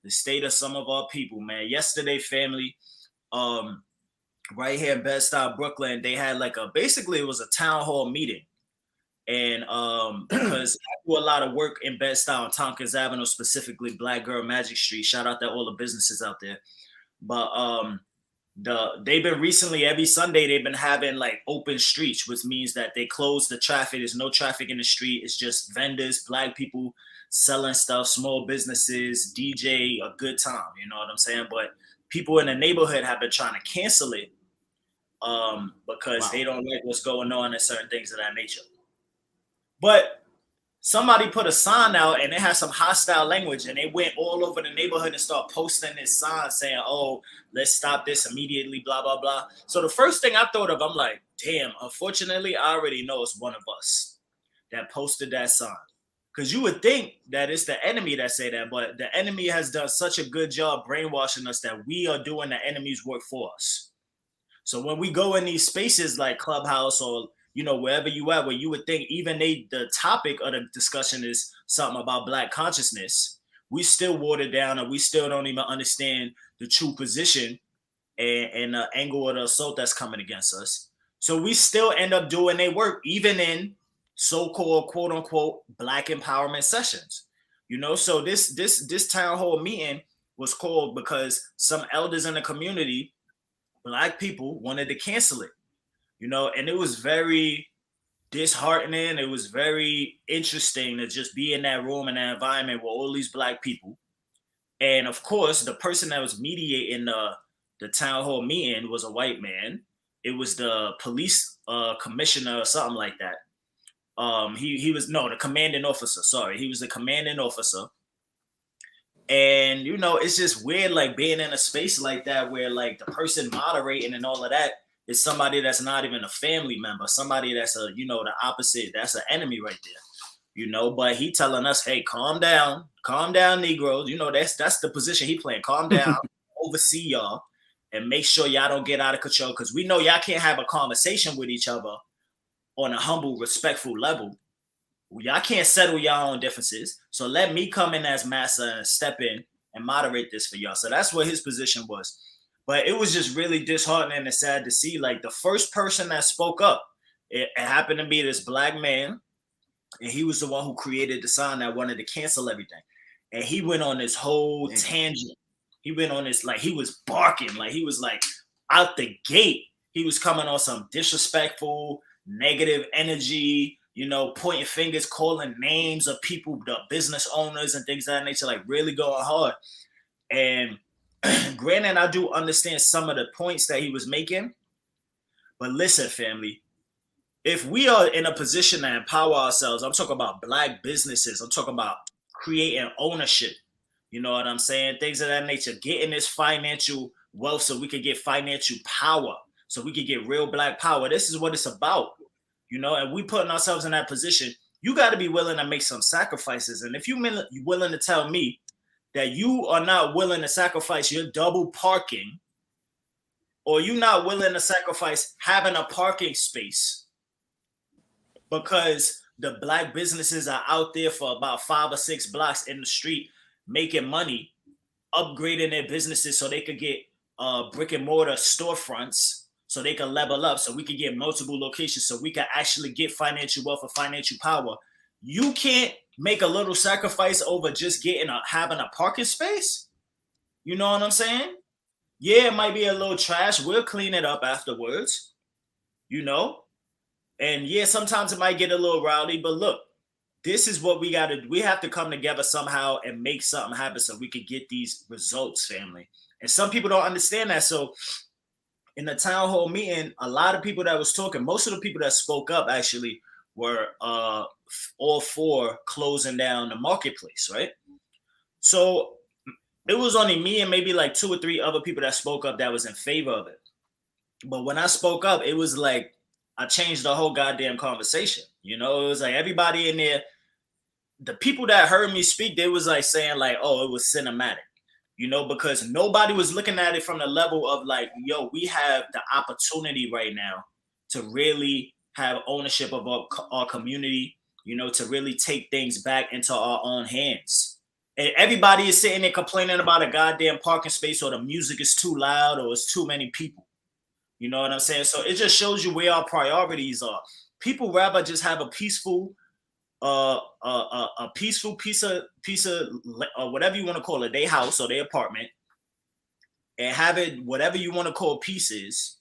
the state of some of our people, man. Yesterday, family, right here in Bed-Stuy, Brooklyn, they had basically it was a town hall meeting. And because I do a lot of work in Bed-Stuy on Tompkins Avenue, specifically Black Girl Magic Street. Shout out to all the businesses out there. But they've been recently, every Sunday, they've been having open streets, which means that they close the traffic. There's no traffic in the street. It's just vendors, Black people selling stuff, small businesses, DJ, a good time. You know what I'm saying? But people in the neighborhood have been trying to cancel it because they don't like what's going on and certain things of that nature. But somebody put a sign out and it had some hostile language, and they went all over the neighborhood and started posting this sign saying, oh, let's stop this immediately, blah, blah, blah. So the first thing I thought of, I'm like, damn, unfortunately, I already know it's one of us that posted that sign. Because you would think that it's the enemy that say that, but the enemy has done such a good job brainwashing us that we are doing the enemy's work for us. So when we go in these spaces like Clubhouse or you know, wherever you at, where you would think even the topic of the discussion is something about Black consciousness, we still water down and we still don't even understand the true position and the angle of the assault that's coming against us. So we still end up doing their work, even in so-called quote unquote Black empowerment sessions. You know, so this town hall meeting was called because some elders in the community, Black people, wanted to cancel it. You know, and it was very disheartening. It was very interesting to just be in that room and that environment with all these Black people. And of course, the person that was mediating the town hall meeting was a white man. It was the police commissioner or something like that. He was the commanding officer. Sorry, he was the commanding officer. And you know, it's just weird, being in a space like that where the person moderating and all of that is somebody that's not even a family member, somebody that's the opposite, that's an enemy right there, you know. But he telling us, hey, calm down, Negroes. You know, that's the position he playing. Calm down, oversee y'all, and make sure y'all don't get out of control, because we know y'all can't have a conversation with each other on a humble, respectful level. Y'all can't settle y'all own differences. So let me come in as massa and step in and moderate this for y'all. So that's what his position was. But it was just really disheartening and sad to see, the first person that spoke up, it happened to be this Black man, and he was the one who created the sign that wanted to cancel everything. And he went on this whole tangent. He went on this, he was barking, he was out the gate. He was coming on some disrespectful, negative energy, you know, pointing fingers, calling names of people, the business owners and things of that nature, really going hard. And granted, I do understand some of the points that he was making, but listen, family, if we are in a position to empower ourselves, I'm talking about Black businesses, I'm talking about creating ownership, you know what I'm saying? Things of that nature, getting this financial wealth so we could get financial power, so we could get real Black power. This is what it's about, you know, and we putting ourselves in that position. You got to be willing to make some sacrifices. And if you're willing to tell me that you are not willing to sacrifice your double parking, or you're not willing to sacrifice having a parking space because the Black businesses are out there for about 5 or 6 blocks in the street making money, upgrading their businesses so they could get brick and mortar storefronts, so they can level up, so we can get multiple locations, so we can actually get financial wealth or financial power. You can't make a little sacrifice over just having a parking space. You know what I'm saying? Yeah, it might be a little trash. We'll clean it up afterwards, you know? And yeah, sometimes it might get a little rowdy, but look, this is what we got to do. We have to come together somehow and make something happen so we could get these results, family. And some people don't understand that. So in the town hall meeting, a lot of people that was talking, most of the people that spoke up actually were all for closing down the marketplace, right? So it was only me and maybe like 2 or 3 other people that spoke up that was in favor of it. But when I spoke up, it was like I changed the whole goddamn conversation. You know, it was like everybody in there, the people that heard me speak, they was like saying like, oh, it was cinematic, you know, because nobody was looking at it from the level of like, yo, we have the opportunity right now to really have ownership of our community, you know, to really take things back into our own hands. And everybody is sitting there complaining about a goddamn parking space, or the music is too loud, or it's too many people. You know what I'm saying? So it just shows you where our priorities are. People rather just have a peaceful piece of whatever you want to call it, their house or their apartment, and have it whatever you want to call pieces,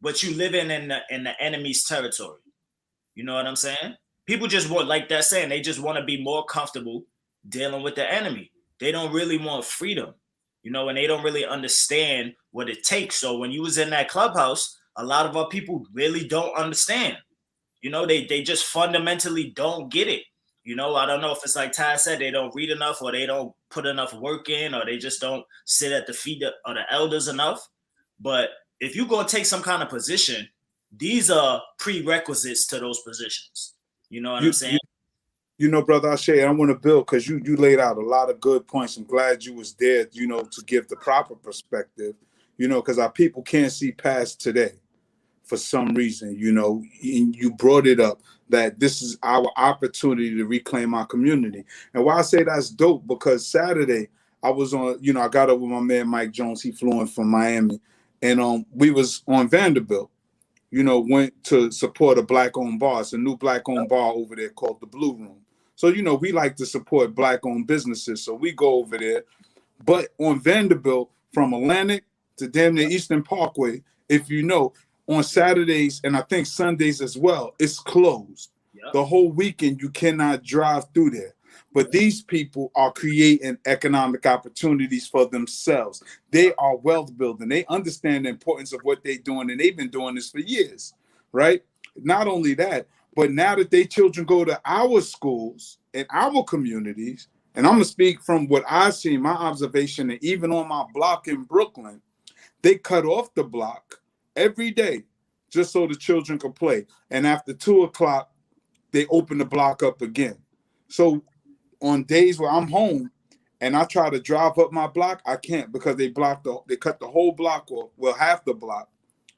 but you live in the enemy's territory. You know what I'm saying? People just want, like that saying, they just want to be more comfortable dealing with the enemy. They don't really want freedom, you know, and they don't really understand what it takes. So when you was in that clubhouse, a lot of our people really don't understand. You know, they just fundamentally don't get it. You know, I don't know if it's like Ty said, they don't read enough, or they don't put enough work in, or they just don't sit at the feet of the elders enough. But if you're going to take some kind of position, these are prerequisites to those positions. You know what I'm saying? You know, Brother Ashe, I want to build, because you laid out a lot of good points. I'm glad you was there, you know, to give the proper perspective, you know, because our people can't see past today for some reason. You know, you brought it up that this is our opportunity to reclaim our community. And why I say that's dope, because Saturday I was on, you know, I got up with my man Mike Jones. He flew in from Miami, and we was on Vanderbilt. You know, went to support a black-owned bar. It's a new black-owned bar over there called the Blue Room. So, you know, we like to support black-owned businesses, so we go over there. But on Vanderbilt, from Atlantic to damn near Eastern Parkway, if you know, on Saturdays and I think Sundays as well, it's closed. Yep. The whole weekend, you cannot drive through there. But these people are creating economic opportunities for themselves. They are wealth building. They understand the importance of what they're doing, and they've been doing this for years, right? Not only that, but now that their children go to our schools and our communities, and I'm going to speak from what I've seen, my observation, and even on my block in Brooklyn, they cut off the block every day just so the children could play. And after 2 o'clock, they open the block up again. So on days where I'm home and I try to drive up my block, I can't, because they cut the whole block off, well, half the block.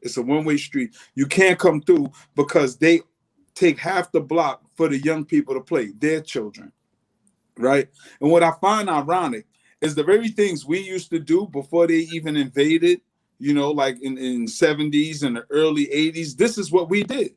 It's a one-way street. You can't come through because they take half the block for the young people to play, their children, right? And what I find ironic is the very things we used to do before they even invaded, you know, like in 70s and the early 80s, this is what we did.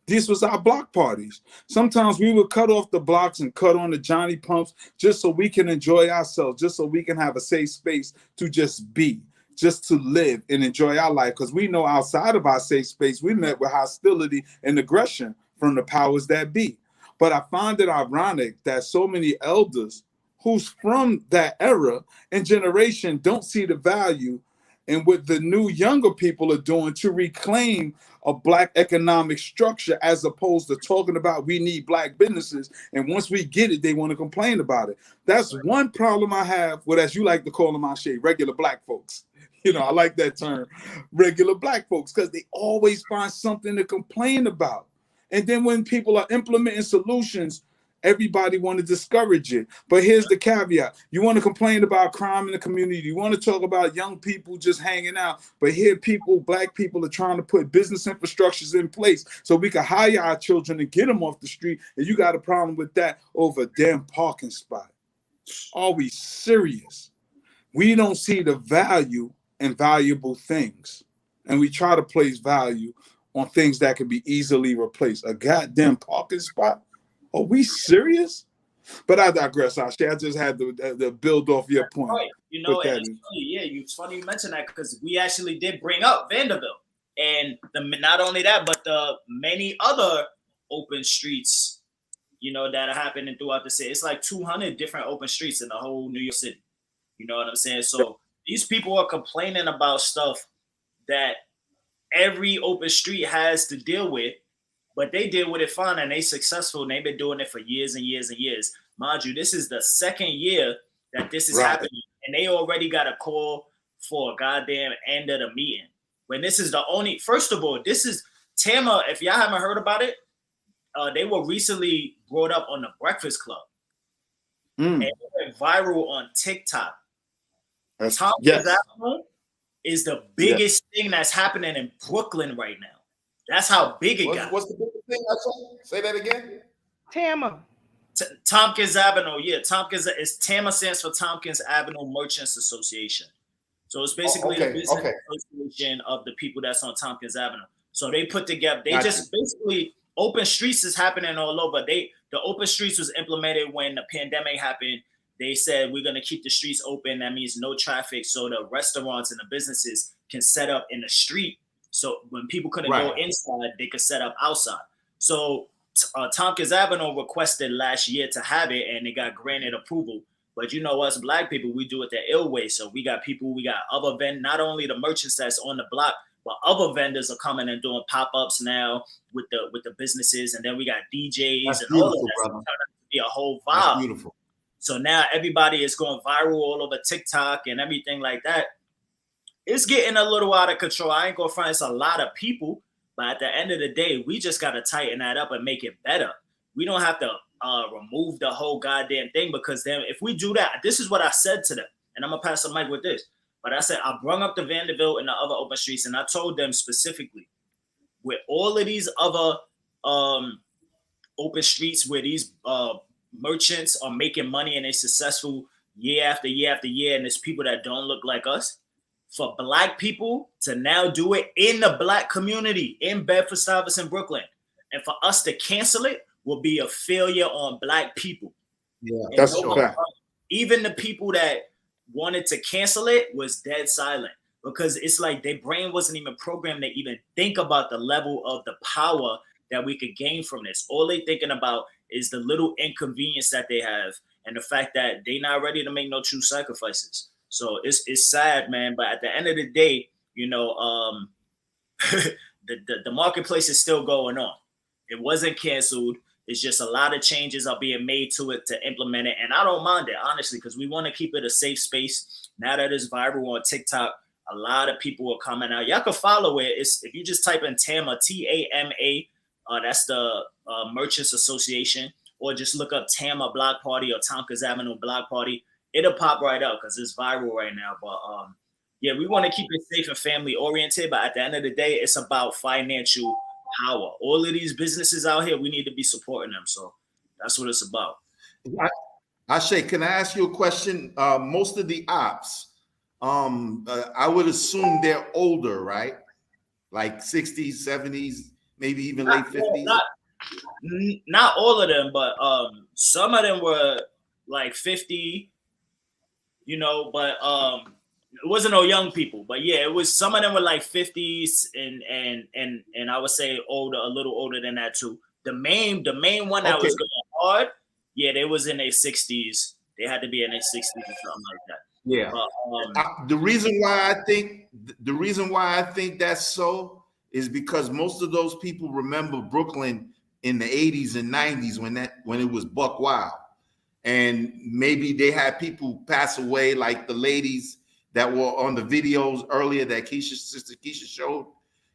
This was our block parties. Sometimes we would cut off the blocks and cut on the Johnny Pumps just so we can enjoy ourselves, just so we can have a safe space to just be, just to live and enjoy our life. Because we know outside of our safe space, we met with hostility and aggression from the powers that be. But I find it ironic that so many elders who's from that era and generation don't see the value in what the new younger people are doing to reclaim a black economic structure, as opposed to talking about we need black businesses. And once we get it, they want to complain about it. That's one problem I have with, as you like to call them, Ashe, regular black folks. You know, I like that term, regular black folks, because they always find something to complain about. And then when people are implementing solutions, everybody want to discourage it. But here's the caveat. You want to complain about crime in the community. You want to talk about young people just hanging out. But here people, black people, are trying to put business infrastructures in place so we can hire our children and get them off the street. And you got a problem with that over a damn parking spot. Are we serious? We don't see the value in valuable things. And we try to place value on things that can be easily replaced. A goddamn parking spot? Are we serious? But I digress, Ashe. I just had to build off your point. Right. You know, and it's funny, it's funny you mentioned that, because we actually did bring up Vanderbilt. And not only that, but the many other open streets you know, that are happening throughout the city. It's like 200 different open streets in the whole New York City. You know what I'm saying? So these people are complaining about stuff that every open street has to deal with, but they deal with it fine and they successful and they've been doing it for years and years and years. Mind you, this is the second year that this is happening, and they already got a call for a goddamn end of the meeting. When this is the only, first of all, this is Tama, if y'all haven't heard about it, they were recently brought up on the Breakfast Club. And it went viral on TikTok. Tompkins Avenue is the biggest thing that's happening in Brooklyn right now. That's how big it got. What's the biggest thing? Say that again. Tama. Tompkins Avenue, yeah. Tama stands for Tompkins Avenue Merchants Association. So it's basically the business association of the people that's on Tompkins Avenue. So they put together, they just basically, open streets is happening all over. The open streets was implemented when the pandemic happened. They said we're gonna keep the streets open. That means no traffic, so the restaurants and the businesses can set up in the street. So when people couldn't go inside, they could set up outside. So Tompkins Avenue requested last year to have it, and they got granted approval. But you know, us black people, we do it the ill way. So we got other vendors, not only the merchants that's on the block, but other vendors are coming and doing pop-ups now with the businesses, and then we got DJs and all of that. It's turned out to be a whole vibe. That's beautiful. So now everybody is going viral all over TikTok and everything like that. It's getting a little out of control. I ain't gonna front, it's a lot of people, but at the end of the day, we just gotta tighten that up and make it better. We don't have to remove the whole goddamn thing, because then if we do that, this is what I said to them, and I'm gonna pass the mic with this. But I said, I brung up the Vanderbilt and the other open streets, and I told them specifically, with all of these other open streets where these merchants are making money and they're successful year after year after year, and there's people that don't look like us, for black people to now do it in the black community in Bedford Stuyvesant, Brooklyn, and for us to cancel it will be a failure on black people. Yeah, that's okay. Even the people that wanted to cancel it was dead silent, because it's like their brain wasn't even programmed to even think about the level of the power that we could gain from this. All they thinking about is the little inconvenience that they have and the fact that they not ready to make no true sacrifices. So it's sad, man. But at the end of the day, you know, the marketplace is still going on. It wasn't canceled. It's just a lot of changes are being made to it to implement it. And I don't mind it, honestly, because we want to keep it a safe space. Now that it's viral on TikTok, a lot of people are coming out. Y'all can follow it. If you just type in TAMA, T-A-M-A, that's the Merchants Association, or just look up TAMA Block Party or Tompkins Avenue Block Party. It'll pop right up because it's viral right now. But yeah, we want to keep it safe and family oriented. But at the end of the day, it's about financial power. All of these businesses out here, we need to be supporting them. So that's what it's about. Ashe, can I ask you a question? Most of the ops, I would assume they're older, right? Like 60s, 70s, maybe even late 50s. Not all of them, but some of them were like 50, you know, but it wasn't no young people. But yeah, it was, some of them were like 50s and I would say older, a little older than that too. The main one that was going hard, yeah, they was in their 60s. They had to be in their 60s or something like that. Yeah. The reason why I think that's so is because most of those people remember Brooklyn in the 80s and 90s when it was buck wild. And maybe they had people pass away, like the ladies that were on the videos earlier that Sister Keisha showed,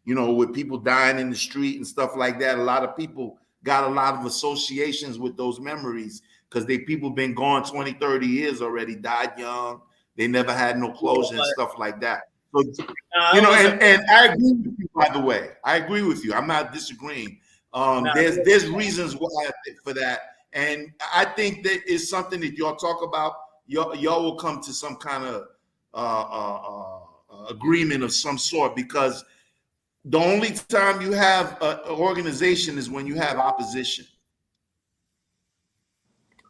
you know, with people dying in the street and stuff like that. A lot of people got a lot of associations with those memories because people been gone 20, 30 years already, died young. They never had no closure and stuff like that. So, you know, and I agree with you, by the way. I agree with you. I'm not disagreeing. There's reasons why for that. And I think that is something that y'all talk about. Y'all will come to some kind of agreement of some sort, because the only time you have an organization is when you have opposition.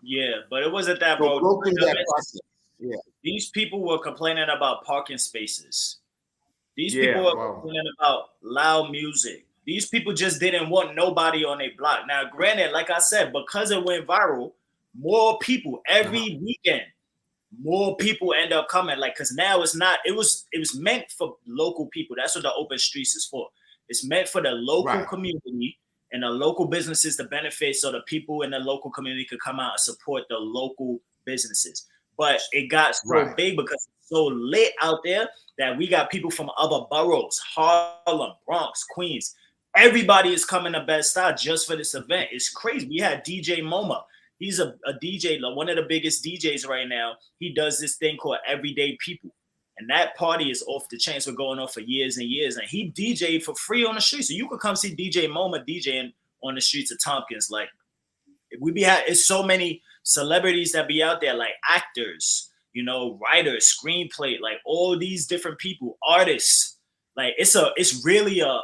Yeah, but it wasn't that, so bro. Yeah. These people were complaining about parking spaces. These people were complaining about loud music. These people just didn't want nobody on their block. Now, granted, like I said, because it went viral, more people every weekend, more people end up coming. Like, because now it's not, it was meant for local people. That's what the open streets is for. It's meant for the local community and the local businesses to benefit, so the people in the local community could come out and support the local businesses. But it got so big because it's so lit out there that we got people from other boroughs, Harlem, Bronx, Queens. Everybody is coming to Bed-Stuy just for this event. It's crazy. We had DJ MoMA. He's a DJ, one of the biggest DJs right now. He does this thing called Everyday People. And that party is off the chain. It's been going on for years and years. And he DJed for free on the street. So you could come see DJ MoMA DJing on the streets of Tompkins. Like, it's so many celebrities that be out there, like actors, you know, writers, screenplay, like all these different people, artists. Like, it's really a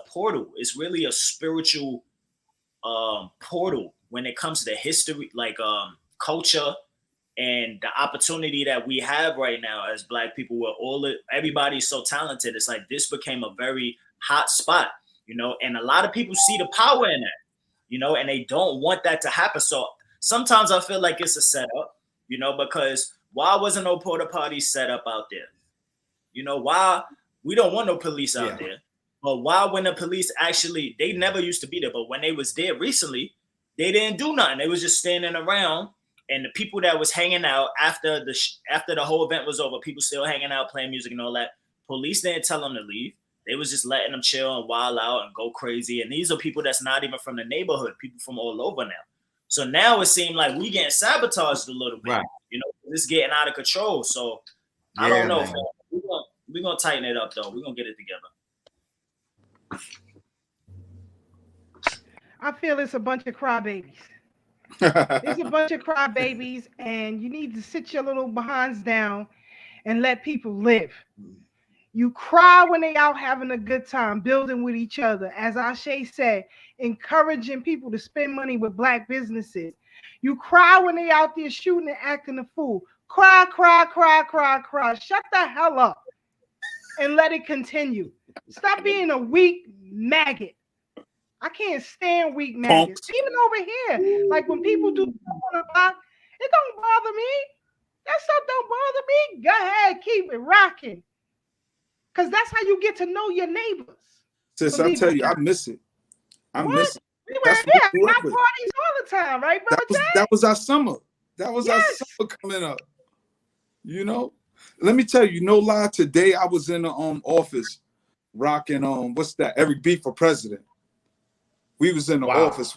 portal. It's really a spiritual portal when it comes to the history, like culture, and the opportunity that we have right now as Black people, where everybody's so talented. It's like this became a very hot spot, you know, and a lot of people see the power in that, you know, and they don't want that to happen. So sometimes I feel like it's a setup, you know, because why wasn't no porta potties set up out there? You know, why we don't want no police out there, but why when the police actually, they never used to be there, but when they was there recently, they didn't do nothing. They was just standing around. And the people that was hanging out after the whole event was over, people still hanging out, playing music and all that. Police didn't tell them to leave. They was just letting them chill and wild out and go crazy. And these are people that's not even from the neighborhood, people from all over now. So now it seemed like we getting sabotaged a little bit. You know, it's getting out of control. So I don't know. We're gonna tighten it up though. We're gonna get it together. I feel it's a bunch of crybabies. It's a bunch of crybabies, and you need to sit your little behinds down and let people live. You cry when they out having a good time, building with each other. As Ashe said, encouraging people to spend money with Black businesses. You cry when they out there shooting and acting a fool. Cry, cry, cry, cry, cry. Shut the hell up and let it continue. Stop being a weak maggot. I can't stand weak maggots. Even over here, like when people do stuff on the block, it don't bother me. That stuff don't bother me. Go ahead, keep it rocking. Because that's how you get to know your neighbors. Sis, I tell you, I miss it. I miss it. We were here at parties all the time, right, brother? That was our summer. That was our summer coming up. You know? Let me tell you, no lie, today I was in the office rocking what's that? Eric B for president. We was in the office.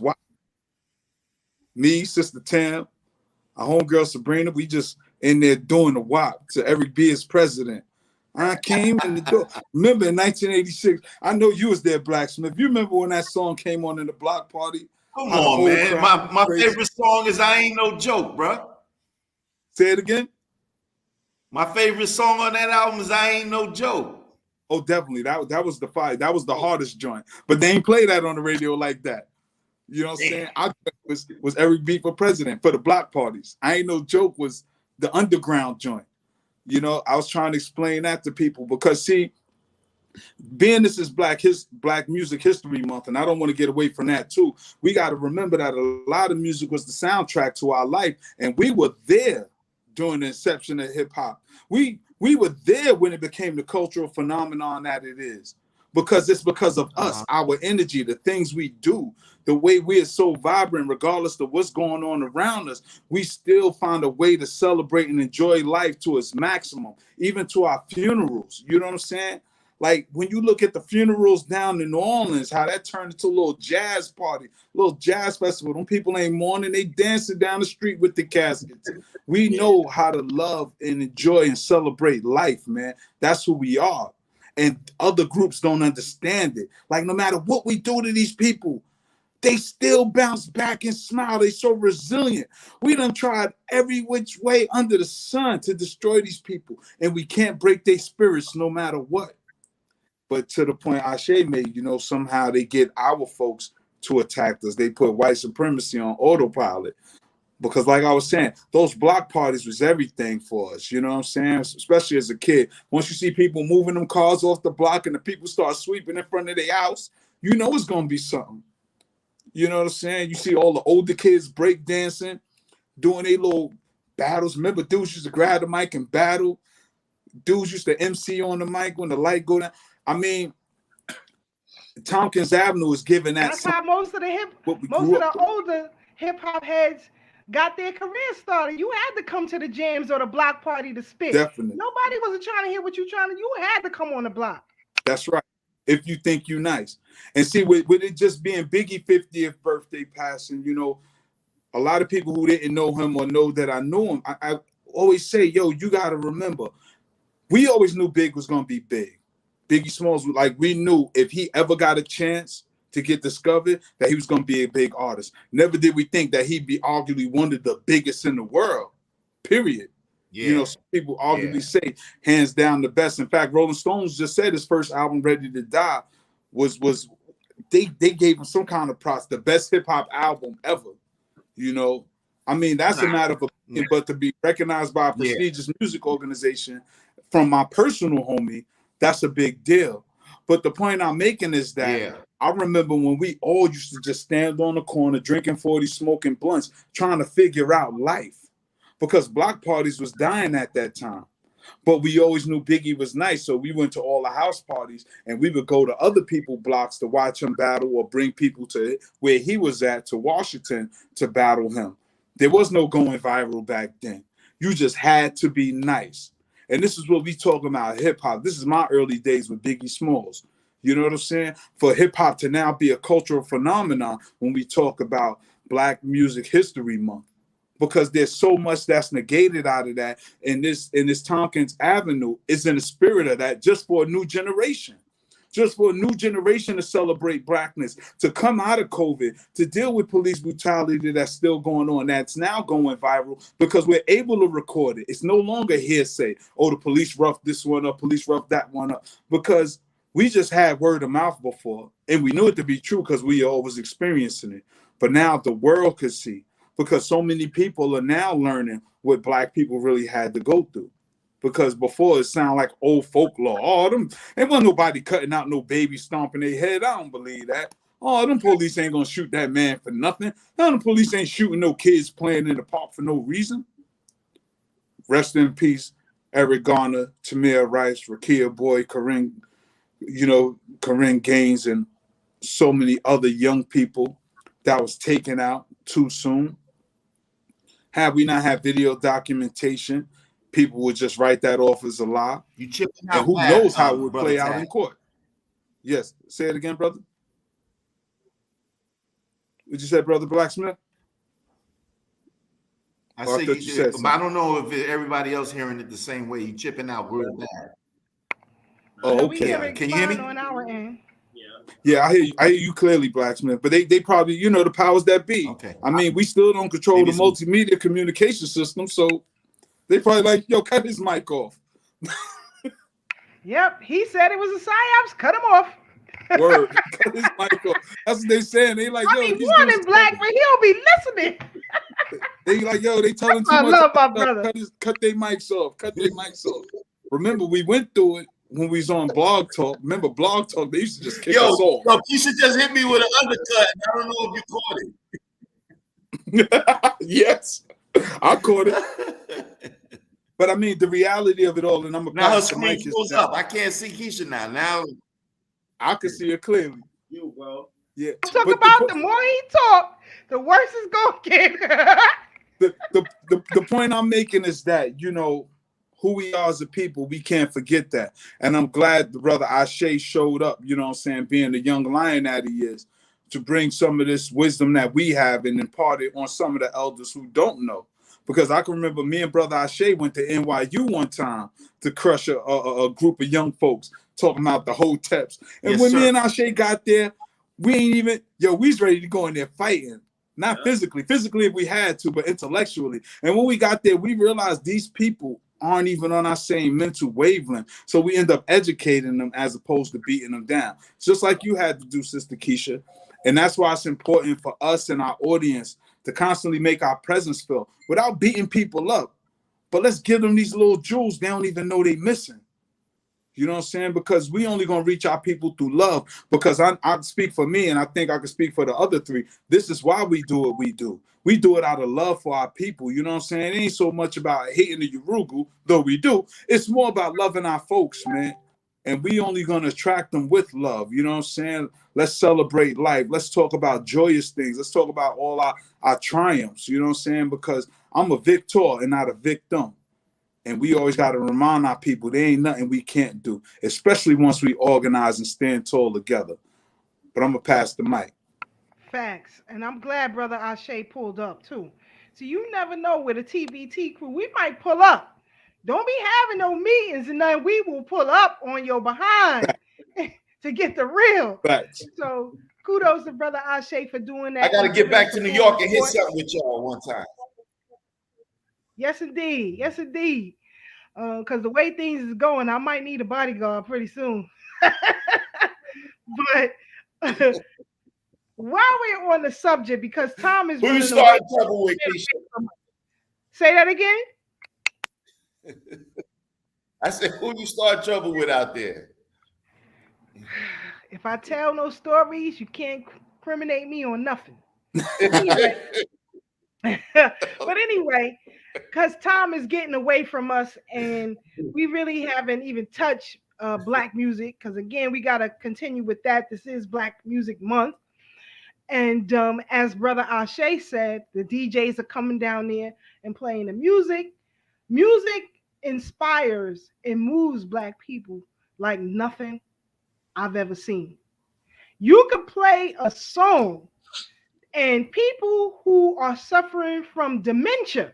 Me, Sister Tam, our homegirl Sabrina, we just in there doing the WAP to Eric B as president. I came in the door. Remember in 1986, I know you was there, Blacksmith. You remember when that song came on in the block party? Come on, man. My favorite song is I Ain't No Joke, bro. Say it again. My favorite song on that album is I Ain't No Joke. Oh, definitely. That was the fight. That was the hardest joint. But they ain't play that on the radio like that. You know what I'm saying? I was Eric B for president for the block parties. I Ain't No Joke was the underground joint. You know, I was trying to explain that to people because, see, being this is Black Music History Month, and I don't want to get away from that too. We got to remember that a lot of music was the soundtrack to our life, and we were there during the inception of hip hop. We were there when it became the cultural phenomenon that it is, because it's because of us, our energy, the things we do, the way we are so vibrant, regardless of what's going on around us. We still find a way to celebrate and enjoy life to its maximum, even to our funerals. You know what I'm saying? Like when you look at the funerals down in New Orleans, how that turned into a little jazz party, a little jazz festival. Them people ain't mourning, they dancing down the street with the caskets. We know how to love and enjoy and celebrate life, man. That's who we are. And other groups don't understand it. Like no matter what we do to these people, they still bounce back and smile. They so resilient. We done tried every which way under the sun to destroy these people, and we can't break their spirits no matter what. But to the point Ashe made, you know, somehow they get our folks to attack us. They put white supremacy on autopilot. Because like I was saying, those block parties was everything for us. You know what I'm saying? Especially as a kid. Once you see people moving them cars off the block and the people start sweeping in front of their house, you know it's going to be something. You know what I'm saying? You see all the older kids break dancing, doing their little battles. Remember, dudes used to grab the mic and battle. Dudes used to MC on the mic when the light go down. I mean, Tompkins Avenue is giving that. That's how most of the older hip hop heads got their career started. You had to come to the jams or the block party to spit. Definitely. Nobody wasn't trying to hear what you trying to. You had to come on the block. That's right. If you think you nice. And see, with it just being Biggie 50th birthday passing, you know, a lot of people who didn't know him or know that I knew him, I always say, yo, you got to remember, we always knew Big was going to be big. Biggie Smalls, like, we knew if he ever got a chance to get discovered, that he was going to be a big artist. Never did we think that he'd be arguably one of the biggest in the world, period. Yeah. You know, some people arguably say hands down the best. In fact, Rolling Stones just said his first album, Ready to Die, was they gave him some kind of props, the best hip hop album ever. You know, I mean, that's a matter of opinion, but to be recognized by a prestigious music organization from my personal homie, that's a big deal. But the point I'm making is that I remember when we all used to just stand on the corner, drinking 40, smoking blunts, trying to figure out life. Because block parties was dying at that time. But we always knew Biggie was nice, so we went to all the house parties, and we would go to other people's blocks to watch him battle or bring people to where he was at, to Washington, to battle him. There was no going viral back then. You just had to be nice. And this is what we talk about hip-hop. This is my early days with Biggie Smalls. You know what I'm saying? For hip-hop to now be a cultural phenomenon when we talk about Black Music History Month. Because there's so much that's negated out of that, and this Tompkins Avenue is in the spirit of that, just for a new generation, to celebrate Blackness, to come out of COVID, to deal with police brutality that's still going on, that's now going viral because we're able to record it. It's no longer hearsay. Oh, the police roughed this one up, police roughed that one up, because we just had word of mouth before, and we knew it to be true because we all was experiencing it. But now the world could see. Because so many people are now learning what Black people really had to go through. Because before it sounded like old folklore. Oh, there wasn't nobody cutting out no baby stomping their head. I don't believe that. Oh, them police ain't gonna shoot that man for nothing. No, the police ain't shooting no kids playing in the park for no reason. Rest in peace, Eric Garner, Tamir Rice, Rakia Boy, Corinne Gaines, and so many other young people that was taken out too soon. Had we not had video documentation, people would just write that off as a lie. You chipping out. And who knows how it would play out in court. Yes. Say it again, brother. What you say, Brother Blacksmith? I say you did, but I don't know if everybody else hearing it the same way. You chipping out real bad. Oh, okay. Can you hear me? On our end. Yeah, I hear you clearly, Blacksmith. But they probably, you know, the powers that be. Okay. I mean, we still don't control the multimedia communication system, so they probably like, yo, cut his mic off. Yep, he said it was a psyops. Cut him off. Word, cut his mic off. That's what they saying. They like, yo, he's warning Black, but he'll be listening. They like, yo, they telling too I much. love my brother. Cut their mics off. Cut their mics off. Remember, we went through it when we was on Blog Talk. Remember Blog Talk? They used to just kick us off. Yo, you should just hit me with an undercut. I don't know if you caught it. Yes, I caught it. But I mean, the reality of it all, and I'm now her screen goes up. I can't see Keisha now. Now I can see her clearly. You, bro. Yeah. Talk about the more he talk, the worse it's gonna get. the point I'm making is that, you know, who we are as a people, we can't forget that. And I'm glad the brother Ashe showed up, you know what I'm saying, being the young lion that he is, to bring some of this wisdom that we have and impart it on some of the elders who don't know. Because I can remember me and brother Ashe went to NYU one time to crush a group of young folks talking about the hoteps. And when me and Ashe got there, we ain't even, we was ready to go in there fighting. Not physically if we had to, but intellectually. And when we got there, we realized these people aren't even on our same mental wavelength. So we end up educating them as opposed to beating them down. Just like you had to do, Sister Keisha. And that's why it's important for us and our audience to constantly make our presence felt without beating people up. But let's give them these little jewels they don't even know they missing. You know what I'm saying? Because we only gonna reach our people through love. Because I speak for me, and I think I can speak for the other three. This is why we do what we do. We do it out of love for our people. You know what I'm saying? It ain't so much about hating the Urugu, though we do. It's more about loving our folks, man. And we only gonna attract them with love. You know what I'm saying? Let's celebrate life. Let's talk about joyous things. Let's talk about all our triumphs. You know what I'm saying? Because I'm a victor and not a victim. And we always got to remind our people there ain't nothing we can't do, especially once we organize and stand tall together. But I'm going to pass the mic. Facts. And I'm glad Brother Ashe pulled up too. So you never know with a TBT crew, we might pull up. Don't be having no meetings and then we will pull up on your behind to get the real. Facts. So kudos to Brother Ashe for doing that. I got to get back to New York and hit something with y'all one time. Yes, indeed. Yes, indeed. Because the way things is going, I might need a bodyguard pretty soon. But while we're on the subject, because Tom is... Who you starting trouble with, Keisha? Say that again? I said, who you start trouble with out there? If I tell no stories, you can't incriminate me on nothing. But anyway, because Tom is getting away from us and we really haven't even touched Black music, because again, we got to continue with that. This is Black Music Month. And as Brother Ashe said, the DJs are coming down there and playing the music. Music inspires and moves Black people like nothing I've ever seen. You can play a song and people who are suffering from dementia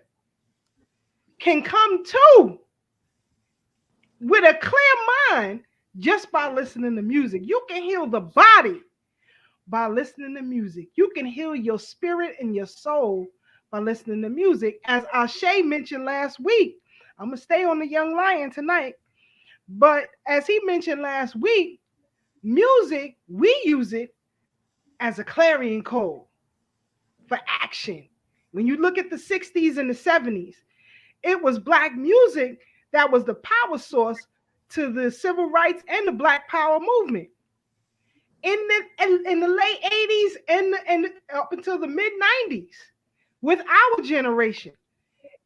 can come to with a clear mind just by listening to music. You can heal the body by listening to music. You can heal your spirit and your soul by listening to music. As Ashe mentioned last week, I'm going to stay on the Young Lion tonight, but as he mentioned last week, music, we use it as a clarion call for action. When you look at the 60s and the 70s, it was Black music that was the power source to the civil rights and the Black Power movement. In the late 80s and up until the mid 90s, with our generation,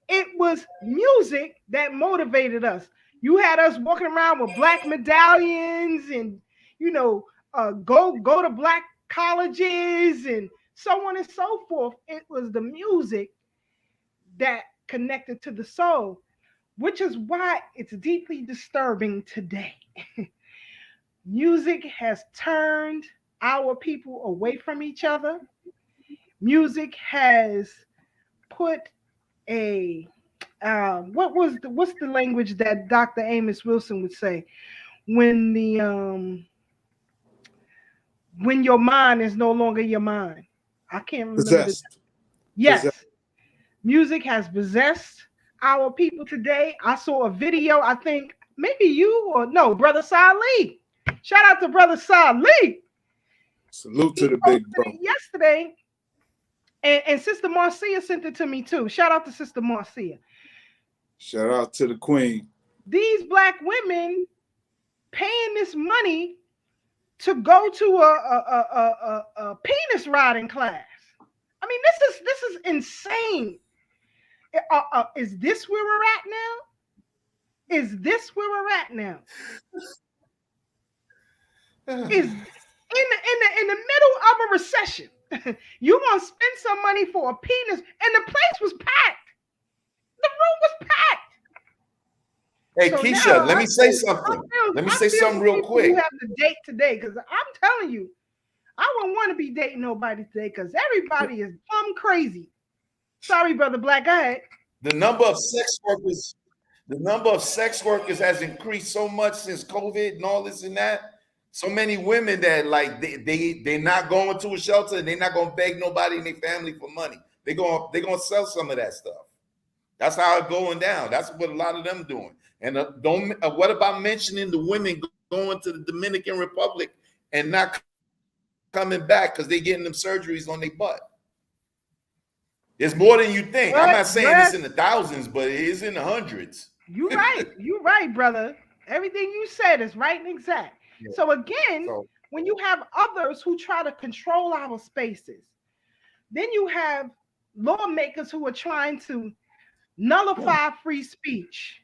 it was music that motivated us. You had us walking around with Black medallions and, you know, go to Black colleges and so on and so forth. It was the music that connected to the soul, which is why it's deeply disturbing today. Music has turned our people away from each other. Music has put a what's the language that Dr. Amos Wilson would say when your mind is no longer your mind? I can't remember. Possessed. Yes. Possessed. Music has possessed our people today. I saw a video, I think maybe you or no, Brother Salih. Shout out to Brother Salih. Salute to the big bro. Yesterday, and Sister Marcia sent it to me too. Shout out to Sister Marcia. Shout out to the Queen. These Black women paying this money to go to a penis riding class. I mean, this is insane. Is this where we're at now? Is this where we're at now? Is in the middle of a recession, you want to spend some money for a penis, and the place was packed. The room was packed. Hey, So Keisha, now, let me say something. Let me say something real quick. You have to date today, because I'm telling you, I wouldn't want to be dating nobody today because everybody is plumb crazy. Sorry, Brother Black. Go ahead. The number of sex workers has increased so much since COVID and all this and that. So many women that like they're not going to a shelter and they're not gonna beg nobody in their family for money. They're gonna sell some of that stuff. That's how it's going down. That's what a lot of them doing. And what about mentioning the women going to the Dominican Republic and not coming back because they're getting them surgeries on their butt? It's more than you think. I'm not saying But it's in the thousands, but it is in the hundreds. you're right. You're right, brother. Everything you said is right and exact. Yeah. So again, So when you have others who try to control our spaces, then you have lawmakers who are trying to nullify free speech.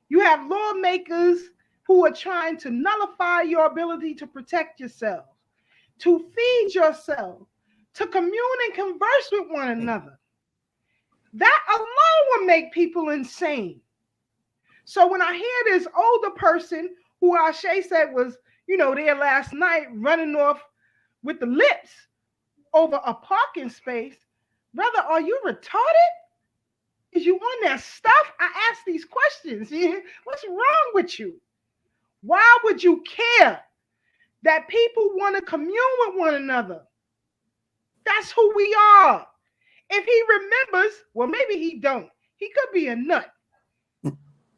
You have lawmakers who are trying to nullify your ability to protect yourself, to feed yourself, to commune and converse with one another. That alone will make people insane. So when I hear this older person who Ashe said was, there last night running off with the lips over a parking space, brother, are you retarded? Is you on that stuff? I ask these questions. What's wrong with you? Why would you care that people want to commune with one another? That's who we are. If he remembers, well, maybe he don't. He could be a nut.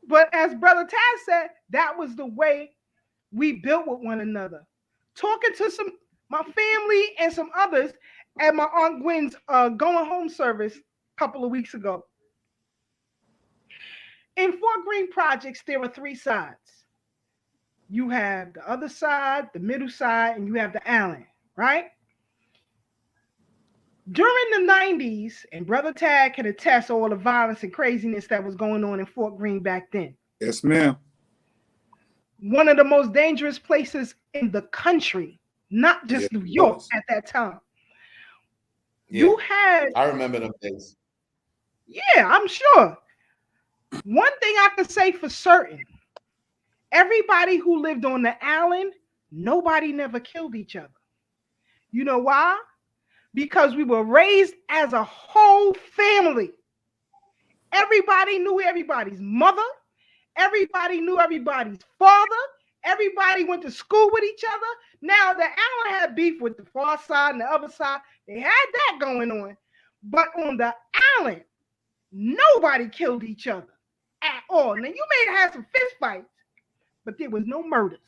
But as Brother Taz said, that was the way we built with one another. Talking to my family and some others at my Aunt Gwen's going home service a couple of weeks ago. In Fort Greene projects, there are 3 sides. You have the other side, the middle side, and you have the Allen, right? During the 90s, and Brother Tag can attest all the violence and craziness that was going on in Fort Greene back then. Yes, ma'am. One of the most dangerous places in the country, not just New York at that time. Yeah. You had... I remember them days. Yeah, I'm sure. One thing I can say for certain, everybody who lived on the Allen, nobody never killed each other. You know why? Because we were raised as a whole family. Everybody knew everybody's mother. Everybody knew everybody's father. Everybody went to school with each other. Now, the Allen had beef with the far side and the other side. They had that going on. But on the Allen, nobody killed each other at all. Now, you may have some fist fights, but there was no murders.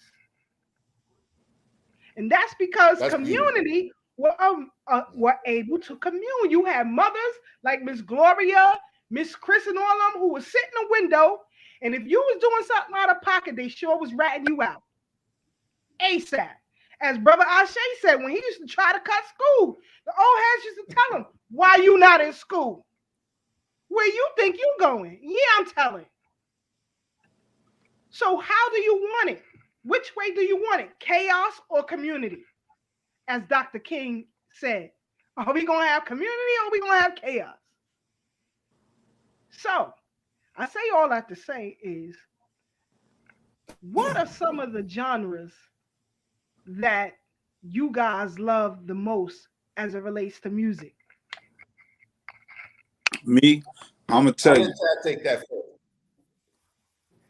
And that's because community were able to commune. You had mothers like Miss Gloria, Miss Chris, and all of them who would sit in the window, and if you was doing something out of pocket, they sure was ratting you out. ASAP. As Brother Ashe said, when he used to try to cut school, the old heads used to tell him, why you not in school? Where you think you going? Yeah, I'm telling. So how do you want it? Which way do you want it? Chaos or community? As Dr. King said, are we going to have community or are we going to have chaos? So I say all that to say is, what are some of the genres that you guys love the most as it relates to music? Me, I'm going to tell you. Take that first.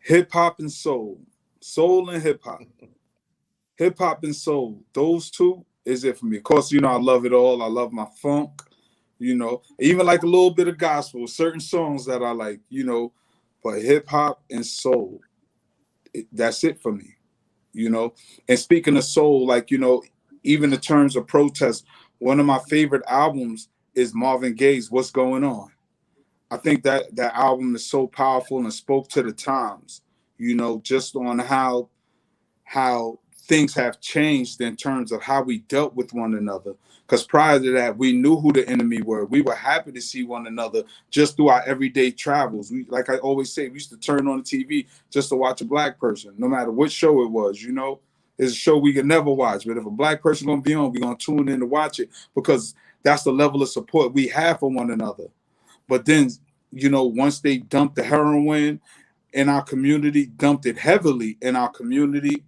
Hip hop and soul. Soul and hip hop. Hip hop and soul. Those two is it for me. Of course, I love it all. I love my funk, even like a little bit of gospel, certain songs that I like, but hip hop and soul, that's it for me, And speaking of soul, like, even in terms of protest, one of my favorite albums is Marvin Gaye's What's Going On. I think that album is so powerful and spoke to the times, just on how things have changed in terms of how we dealt with one another. Because prior to that, we knew who the enemy were. We were happy to see one another just through our everyday travels. We, like I always say, we used to turn on the TV just to watch a black person, no matter what show it was, It's a show we could never watch. But if a black person going to be on, we're going to tune in to watch it because that's the level of support we have for one another. But then, once they dumped the heroin in our community, dumped it heavily in our community,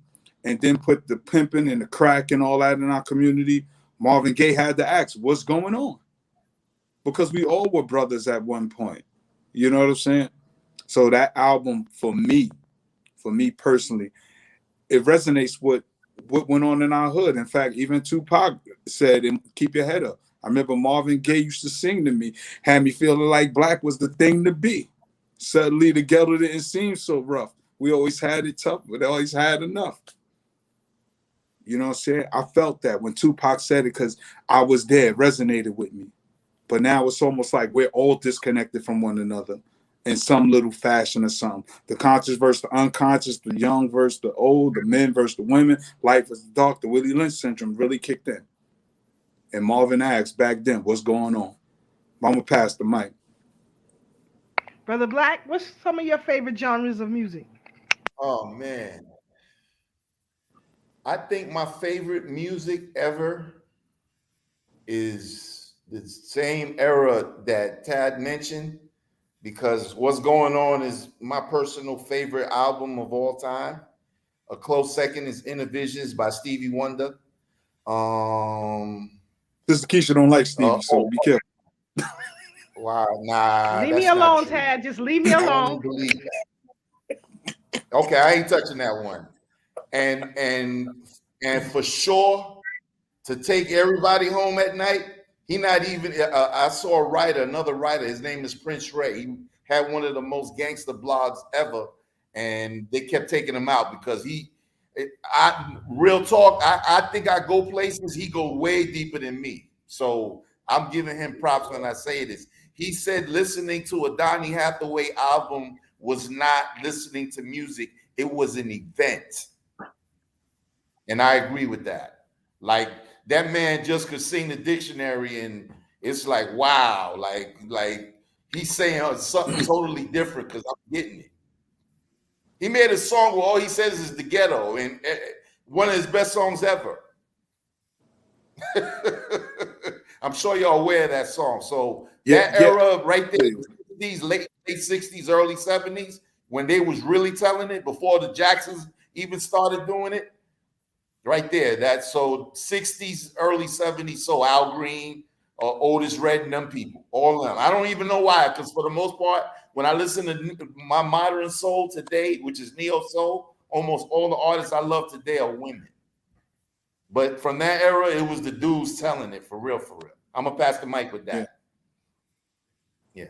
and then put the pimping and the crack and all that in our community, Marvin Gaye had to ask, what's going on? Because we all were brothers at one point. You know what I'm saying? So that album, for me personally, it resonates with what went on in our hood. In fact, even Tupac said, keep your head up. I remember Marvin Gaye used to sing to me, had me feeling like black was the thing to be. Suddenly the ghetto didn't seem so rough. We always had it tough, but always had enough. You know what I'm saying? I felt that when Tupac said it because I was there. It resonated with me. But now it's almost like we're all disconnected from one another in some little fashion or something. The conscious versus the unconscious, the young versus the old, the men versus the women. Life is dark. The Willie Lynch syndrome really kicked in. And Marvin asked back then, what's going on? I'm going to pass the mic. Brother Black, what's some of your favorite genres of music? Oh man, I think my favorite music ever is the same era that Tad mentioned, because what's going on is my personal favorite album of all time. A close second is Inner Visions by Stevie Wonder. Sister Keisha don't like Stevie, so be careful. Wow, nah. Leave me alone, Tad. Just leave me alone. I don't believe that. Okay, I ain't touching that one. And for sure, to take everybody home at night, he not even. I saw a writer, another writer. His name is Prince Ray. He had one of the most gangster blogs ever, and they kept taking him out because real talk. I think I go places. He go way deeper than me. So I'm giving him props when I say this. He said listening to a Donny Hathaway album was not listening to music. It was an event. And I agree with that. Like that man just could sing the dictionary and it's like, wow, like he's saying something totally different because I'm getting it. He made a song where all he says is the ghetto, and one of his best songs ever. I'm sure y'all aware of that song. So that era right there, these late 60s, early 70s, when they was really telling it before the Jacksons even started doing it, right there. That's so 60s, early 70s. So Al Green, Otis Redding, them people, all of them. I don't even know why, because for the most part, when I listen to my modern soul today, which is neo soul, almost all the artists I love today are women. But from that era, it was the dudes telling it for real, for real. I'm gonna pass the mic with that. Yeah.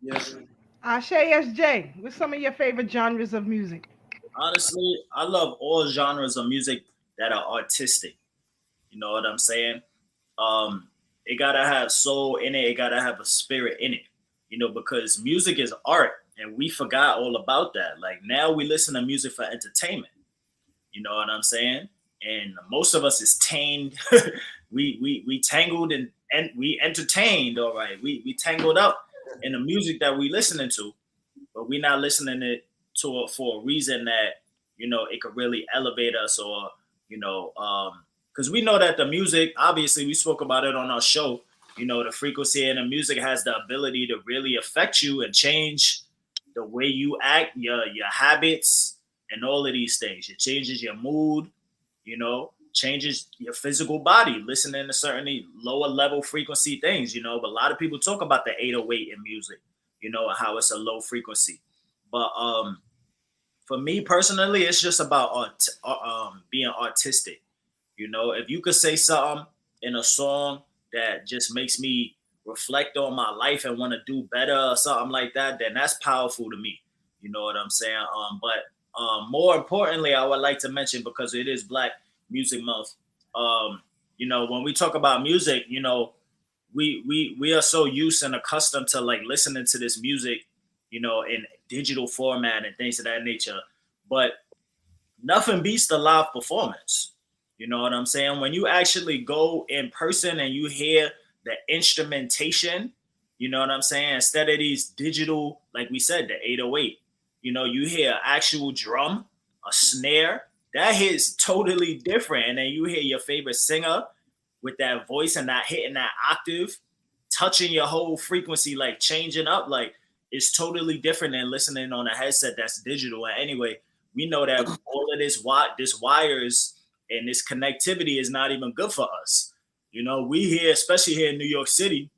Yes. Ashe SJ, what's some of your favorite genres of music? Honestly, I love all genres of music that are artistic. You know what I'm saying? It gotta have soul in it. It gotta have a spirit in it. You know, because music is art, and we forgot all about that. Like now, we listen to music for entertainment. You know what I'm saying? And most of us is tamed. we tangled and we entertained. All right, we tangled up in the music that we listening to, but we not listening it to for a reason that it could really elevate us, or because we know that the music, obviously, we spoke about it on our show. The frequency in the music has the ability to really affect you and change the way you act, your habits, and all of these things. It changes your mood. Changes your physical body, listening to certainly lower level frequency things, but a lot of people talk about the 808 in music, how it's a low frequency. But for me personally, it's just about being artistic. If you could say something in a song that just makes me reflect on my life and want to do better or something like that, then that's powerful to me. You know what I'm saying? But more importantly, I would like to mention, because it is Black Music Month, when we talk about music, we are so used and accustomed to like listening to this music, in digital format and things of that nature. But nothing beats the live performance. You know what I'm saying? When you actually go in person and you hear the instrumentation, you know what I'm saying? Instead of these digital, like we said, the 808, you hear an actual drum, a snare, that hits totally different. And then you hear your favorite singer with that voice and not hitting that octave, touching your whole frequency, like changing up, like it's totally different than listening on a headset that's digital. And anyway, we know that all of this wires and this connectivity is not even good for us. We here, especially here in New York City,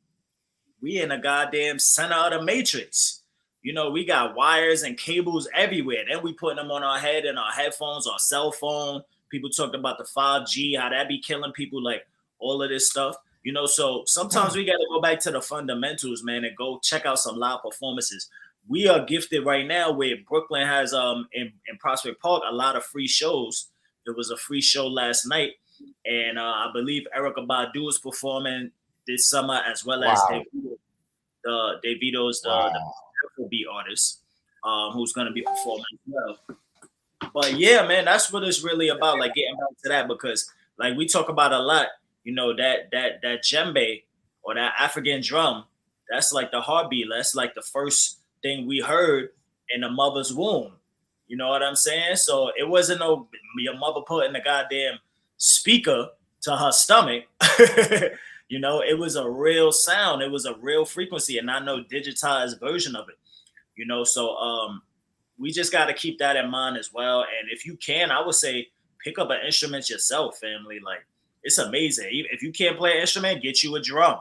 we in a goddamn center of the matrix. We got wires and cables everywhere. Then we putting them on our head and our headphones, our cell phone. People talked about the 5G, how that be killing people, like all of this stuff. So sometimes we got to go back to the fundamentals, man, and go check out some live performances. We are gifted right now where Brooklyn has in Prospect Park a lot of free shows. There was a free show last night, and I believe Erykah Badu is performing this summer, as well as Davido Davido's the Afrobeat artist, who's gonna be performing as well. But yeah, man, that's what it's really about. Like getting back to that, because like we talk about a lot, you know, that djembe or that African drum, that's like the heartbeat. That's like the first thing we heard in the mother's womb. You know what I'm saying? So it wasn't no your mother putting the goddamn speaker to her stomach. You know, it was a real sound. It was a real frequency, and not no digitized version of it. You know, so we just got to keep that in mind as well. And if you can, I would say pick up an instrument yourself, family. Like, it's amazing. If you can't play an instrument, get you a drum.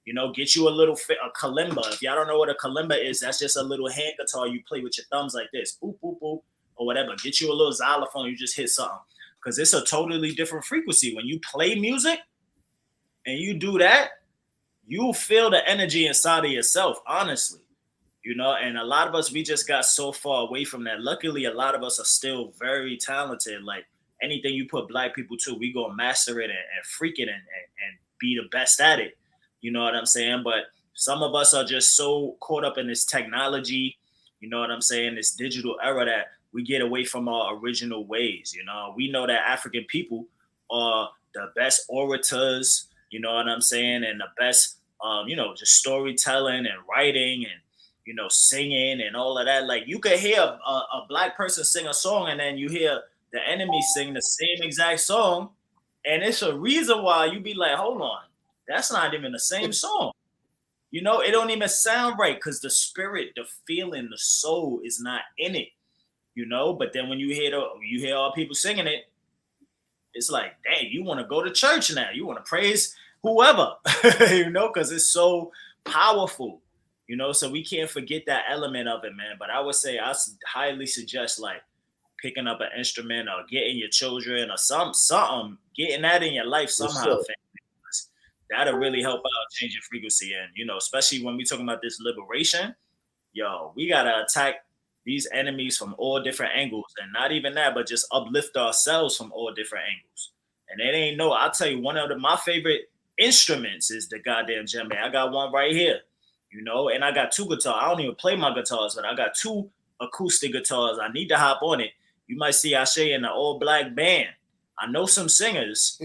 You know, get you a kalimba. If y'all don't know what a kalimba is, that's just a little hand guitar you play with your thumbs like this, boop, boop, boop, or whatever. Get you a little xylophone, you just hit something. Because it's a totally different frequency. When you play music and you do that, you'll feel the energy inside of yourself, honestly. You know, and a lot of us, we just got so far away from that. Luckily, a lot of us are still very talented. Like anything you put black people to, we gonna master it and freak it and be the best at it. You know what I'm saying? But some of us are just so caught up in this technology, you know what I'm saying, this digital era, that we get away from our original ways. You know, we know that African people are the best orators, you know what I'm saying, and the best, you know, just storytelling and writing and, you know, singing and all of that. Like you could hear a black person sing a song and then you hear the enemy sing the same exact song. And it's a reason why you be like, hold on, that's not even the same song. You know, it don't even sound right because the spirit, the feeling, the soul is not in it, you know. But then when you hear all people singing it, it's like, dang, you want to go to church now. You want to praise whoever, you know, because it's so powerful. You know, so we can't forget that element of it, man. But I would say I highly suggest like picking up an instrument or getting your children or something, getting that in your life somehow, family. That'll really help out change your frequency. And, you know, especially when we're talking about this liberation, yo, we got to attack these enemies from all different angles. And not even that, but just uplift ourselves from all different angles. And it ain't no, I'll tell you, one of my favorite instruments is the goddamn djembe. I got one right here. You know, and I got two guitars. I don't even play my guitars, but I got two acoustic guitars. I need to hop on it. You might see Ashe in an all black band. I know some singers.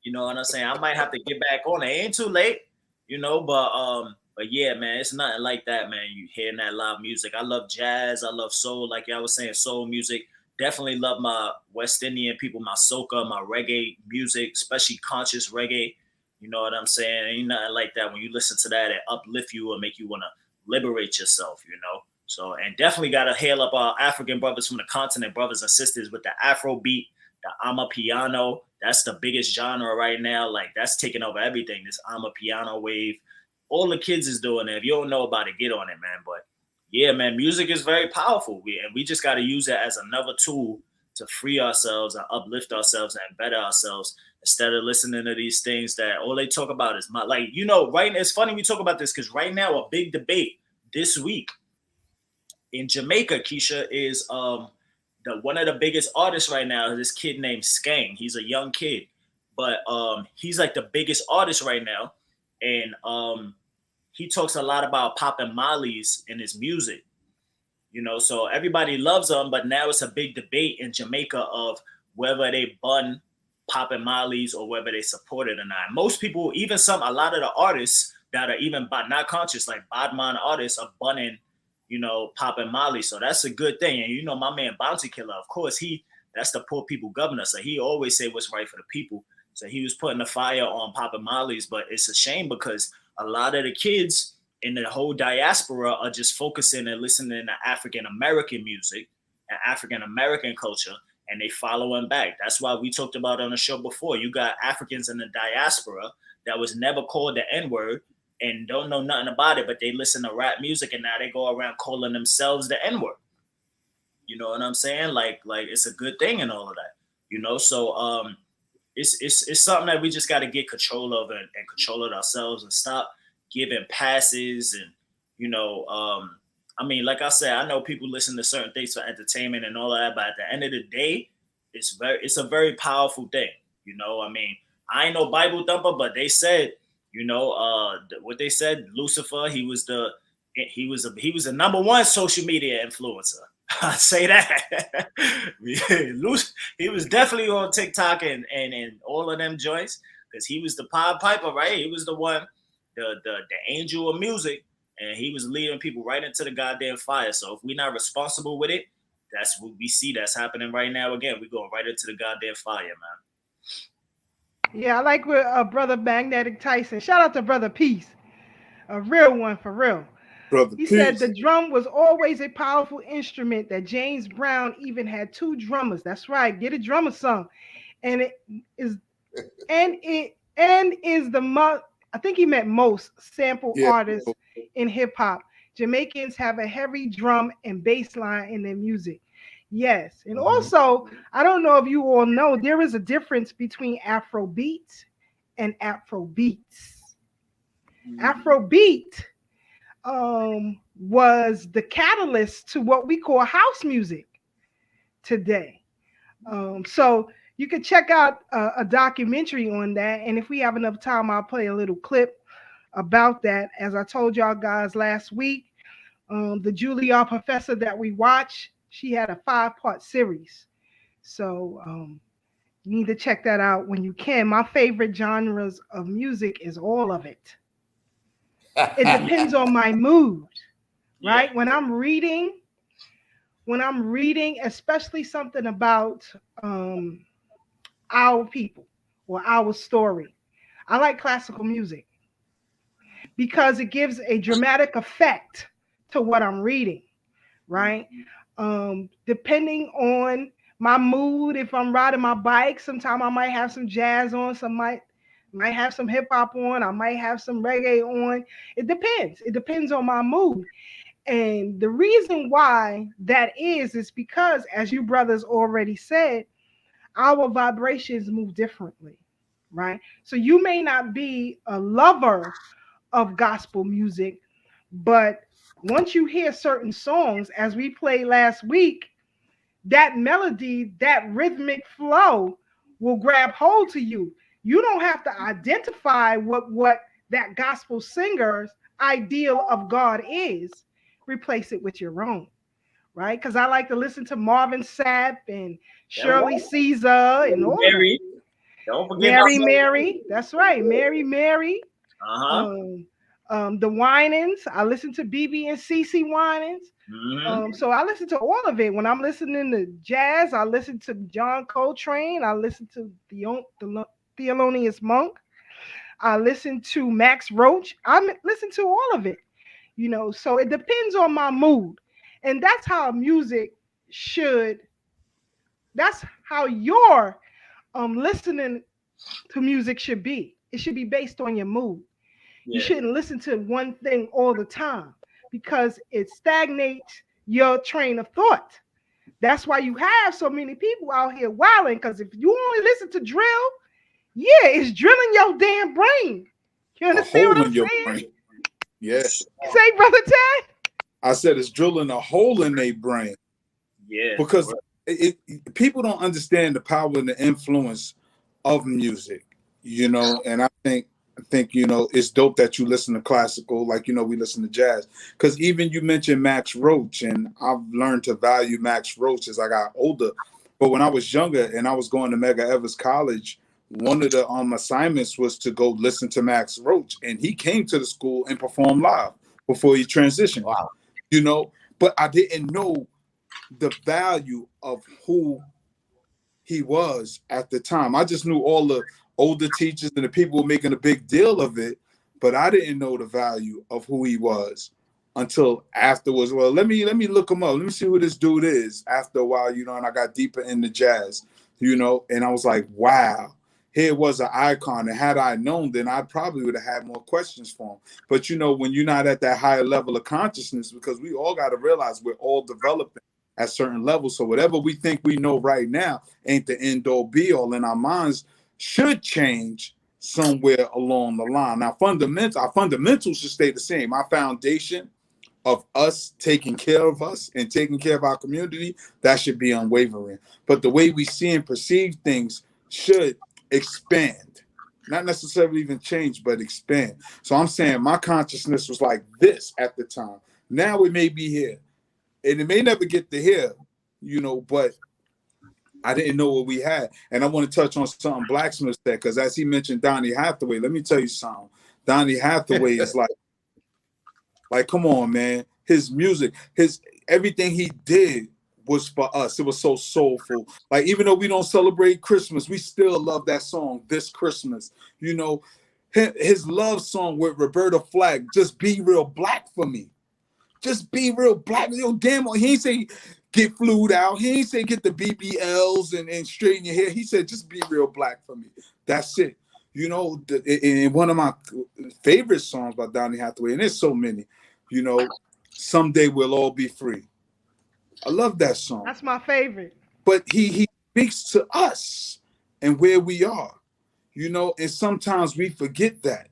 You know what I'm saying? I might have to get back on it. It ain't too late, you know, but yeah, man, it's nothing like that, man. You hearing that live music. I love jazz. I love soul, like y'all was saying, soul music. Definitely love my West Indian people, my soca, my reggae music, especially conscious reggae. You know what I'm saying? Ain't nothing like that. When you listen to that, it uplift you and make you want to liberate yourself, you know? So, and definitely got to hail up our African brothers from the continent, brothers and sisters with the Afro beat, the Amapiano. That's the biggest genre right now. Like, that's taking over everything, this Amapiano wave. All the kids is doing it. If you don't know about it, get on it, man. But yeah, man, music is very powerful. We just got to use it as another tool to free ourselves and uplift ourselves and better ourselves, instead of listening to these things that all they talk about is like, you know, right? It's funny we talk about this because right now a big debate this week in Jamaica, Keisha, is one of the biggest artists right now is this kid named Skang. He's a young kid, but he's like the biggest artist right now. And he talks a lot about popping mollies in his music. You know, so everybody loves them, but now it's a big debate in Jamaica of whether they bun popping mollies or whether they support it or not. Most people, even a lot of the artists that are even not conscious, like Badman artists, are bunning, you know, popping molly. So that's a good thing. And you know, my man Bounty Killer, of course, that's the poor people governor. So he always say what's right for the people. So he was putting the fire on popping mollies, but it's a shame because a lot of the kids in the whole diaspora are just focusing and listening to African-American music and African-American culture, and they following back. That's why we talked about on the show before. You got Africans in the diaspora that was never called the N-word and don't know nothing about it, but they listen to rap music and now they go around calling themselves the N-word. You know what I'm saying? Like it's a good thing and all of that, you know? So it's something that we just got to get control of and control it ourselves and stop giving passes. And, you know, I mean, like I said, I know people listen to certain things for entertainment and all of that, but at the end of the day, it's a very powerful thing. You know, I mean, I ain't no Bible thumper, but they said You know, what they said, Lucifer, he was the number one social media influencer. I'd say that. He was definitely on TikTok and all of them joints, because he was the Pied Piper, right? He was the one, the angel of music, and he was leading people right into the goddamn fire. So if we're not responsible with it, that's what we see that's happening right now. Again, we're going right into the goddamn fire, man. Yeah, I like with Brother Magnetic Tyson. Shout out to Brother Peace, a real one for real. Brother He said Peace. the drum was always a powerful instrument, that James Brown even had 2 drummers. That's right, get a drummer song. And it is the I think he meant most sample Yeah. artists in hip hop. Jamaicans have a heavy drum and bass line in their music. Yes. And also, I don't know if you all know, there is a difference between Afro beats and Afro beats. Afro beat was the catalyst to what we call house music today. So you can check out a documentary on that. And if we have enough time, I'll play a little clip about that. As I told y'all guys last week, the Juilliard professor that we watched, she had a 5-part series. So you need to check that out when you can. My favorite genres of music is all of it. It depends on my mood, right? Yeah. When I'm reading, especially something about our people or our story, I like classical music because it gives a dramatic effect to what I'm reading, right? Depending on my mood, if I'm riding my bike, sometimes I might have some jazz on, some might have some hip hop on, I might have some reggae on. It depends. It depends on my mood. And the reason why that is because, as you brothers already said, our vibrations move differently, right? So you may not be a lover of gospel music, but once you hear certain songs, as we played last week, that melody, that rhythmic flow will grab hold to you. You don't have to identify what that gospel singer's ideal of God is. Replace it with your own, right? Because I like to listen to Marvin Sapp and Shirley Caesar and all Mary. that. Don't forget about Mary. That's right. Mary. Uh-huh. The Winans. I listen to BB and CC Winans. So I listen to all of it. When I'm listening to jazz, I listen to John Coltrane. I listen to the Thelonious Monk. I listen to Max Roach. I listen to all of it. You know, so it depends on my mood. And that's how music should, that's how your listening to music should be. It should be based on your mood. You shouldn't listen to one thing all the time because it stagnates your train of thought. That's why you have so many people out here wilding, because if you only listen to drill, yeah, it's drilling your damn brain. You understand what I'm saying? Brain. Yes. Say, Brother Ted? I said it's drilling a hole in their brain. Yeah. Because people don't understand the power and the influence of music, you know, and I think, you know, it's dope that you listen to classical, like, you know, we listen to jazz. Because even you mentioned Max Roach, and I've learned to value Max Roach as I got older. But when I was younger and I was going to Medgar Evers College, one of the assignments was to go listen to Max Roach, and he came to the school and performed live before he transitioned. Wow. You know, but I didn't know the value of who he was at the time. I just knew all the older teachers and the people were making a big deal of it, but I didn't know the value of who he was until afterwards. Well, let me look him up. Let me see who this dude is after a while, you know, and I got deeper into jazz, you know, and I was like, wow, here was an icon. And had I known, then I probably would have had more questions for him. But, you know, when you're not at that higher level of consciousness, because we all got to realize we're all developing at certain levels. So whatever we think we know right now ain't the end all be all, and our minds should change somewhere along the line. Now, our fundamentals should stay the same. Our foundation of us taking care of us and taking care of our community, that should be unwavering. But the way we see and perceive things should expand. not necessarily even change, but expand. So I'm saying my consciousness was like this at the time. Now it may be here, and it may never get to here, you know, but I didn't know what we had. And I want to touch on something Blacksmith said, because as he mentioned Donny Hathaway, let me tell you something. Donny Hathaway is like, come on, man. His music, his everything he did was for us. It was so soulful. Like, even though we don't celebrate Christmas, we still love that song, This Christmas. You know, his love song with Roberta Flack, Just Be Real Black for Me. Just be real black. Yo, damn, he ain't say get flued out. He ain't say get the BBLs and straighten your hair. He said just be real black for me. That's it. You know, in one of my favorite songs by Donny Hathaway, and there's so many, you know, Someday We'll All Be Free. I love that song. That's my favorite. But he speaks to us and where we are, you know, and sometimes we forget that,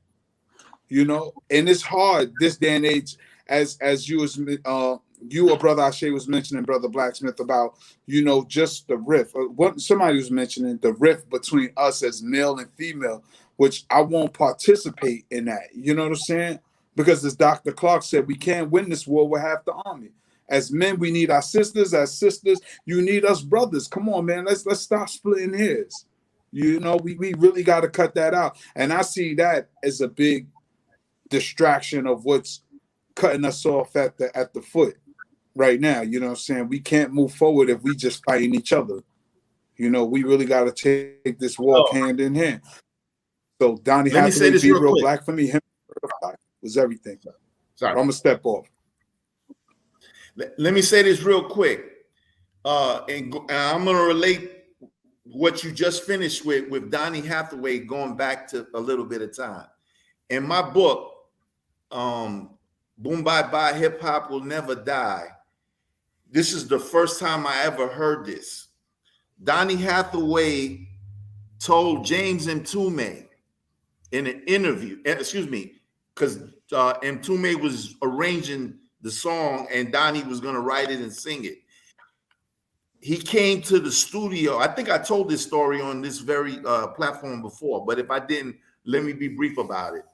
you know, and it's hard this day and age. As you or Brother Ashe was mentioning, Brother Blacksmith, about, you know, just the rift. Somebody was mentioning the rift between us as male and female, which I won't participate in that. You know what I'm saying? Because as Dr. Clark said, we can't win this war with half the army. As men, we need our sisters. As sisters, you need us brothers. Come on, man. Let's stop splitting hairs. You know, we really got to cut that out. And I see that as a big distraction of what's cutting us off at the foot right now. You know what I'm saying? We can't move forward if we just fighting each other. You know, we really got to take this walk hand in hand. So Donny Hathaway, Be Real Black for me, him was everything. Sorry. I'm gonna step off. Let me say this real quick, and I'm gonna relate what you just finished with Donny Hathaway, going back to a little bit of time. In my book, Boom Bye Bye, Hip Hop Will Never Die. This is the first time I ever heard this. Donny Hathaway told James Mtume in an interview, because Mtume was arranging the song and Donny was going to write it and sing it. He came to the studio. I think I told this story on this very platform before, but if I didn't, let me be brief about it.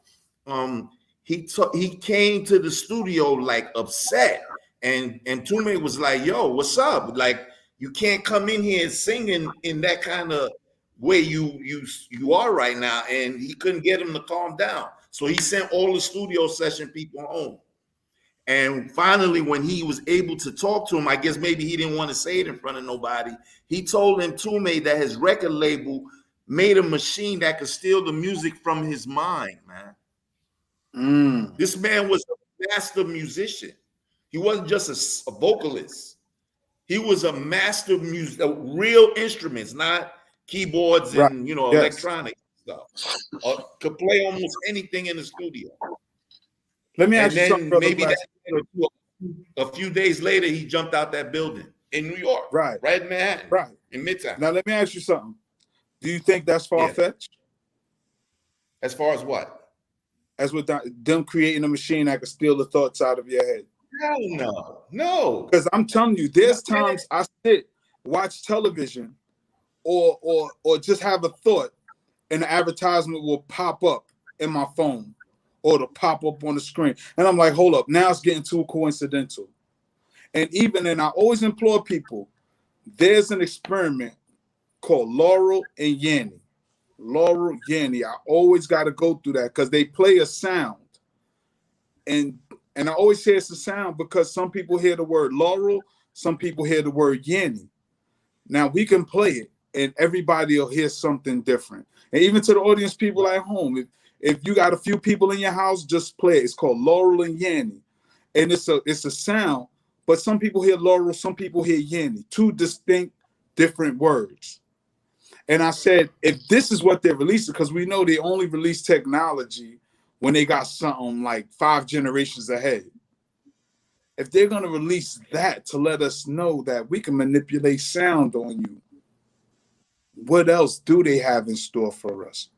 He came to the studio like upset, and Tume was like, "Yo, what's up? Like, you can't come in here singing in that kind of way you are right now." And he couldn't get him to calm down, so he sent all the studio session people home. And finally, when he was able to talk to him, I guess maybe he didn't want to say it in front of nobody. He told him Tume that his record label made a machine that could steal the music from his mind, man. This man was a master musician. He wasn't just a vocalist. He was a master real instruments, not keyboards and electronic stuff. Could play almost anything in the studio. Let me ask you something, brother. Maybe a few days later, he jumped out that building in New York, right in Manhattan, right in Midtown. Now let me ask you something. Do you think that's far-fetched? As far as what? As with them creating a machine that can steal the thoughts out of your head. Hell no. Because I'm telling you, there's times I sit, watch television, or just have a thought, and the advertisement will pop up in my phone, or it'll pop up on the screen. And I'm like, hold up, now it's getting too coincidental. And I always implore people, there's an experiment called Laurel and Yanni. Laurel, Yanni. I always got to go through that because they play a sound. And I always say it's a sound because some people hear the word Laurel, some people hear the word Yanni. Now we can play it and everybody will hear something different. And even to the audience, people at home, if you got a few people in your house, just play it. It's called Laurel and Yanni. And it's a sound, but some people hear Laurel, some people hear Yanni. Two distinct, different words. And I said, if this is what they're releasing, because we know they only release technology when they got something like 5 generations ahead. If they're going to release that to let us know that we can manipulate sound on you, what else do they have in store for us?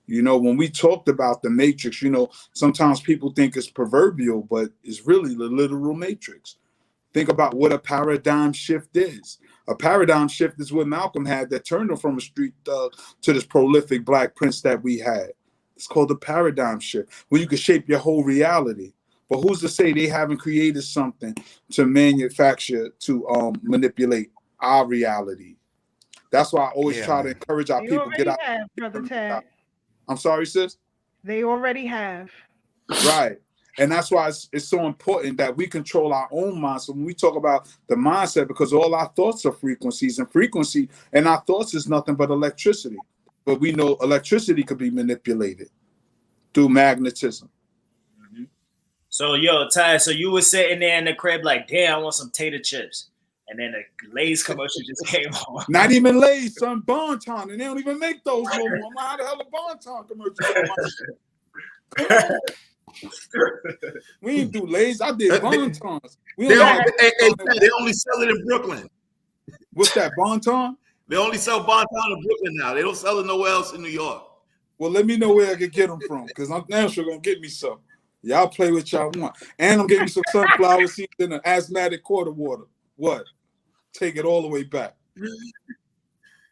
You know, when we talked about the Matrix, you know, sometimes people think it's proverbial, but it's really the literal Matrix. Think about what a paradigm shift is. A paradigm shift is what Malcolm had that turned him from a street thug to this prolific Black prince that we had. It's called the paradigm shift, where you can shape your whole reality. But who's to say they haven't created something to manufacture, to manipulate our reality? That's why I always try to encourage our They people get already out. have, Brother Tad. I'm sorry, sis. They already have. Right. And that's why it's so important that we control our own minds. So when we talk about the mindset, because all our thoughts are frequencies, and frequency and our thoughts is nothing but electricity. But we know electricity could be manipulated through magnetism. So, yo, Ty, so you were sitting there in the crib like, damn, I want some tater chips. And then the Lay's commercial just came on. Not even Lay's, son, Bonton, and they don't even make those no more. How the hell a Bonton commercial? We ain't do Lay's. I did Bontons. They only sell it in Brooklyn. What's that, Bonton? They only sell Bonton in Brooklyn now. They don't sell it nowhere else in New York. Well, let me know where I can get them from, because I'm damn sure gonna get me some. Y'all play what y'all want. And I'm getting some sunflower seeds and an asthmatic quarter water. What? Take it all the way back.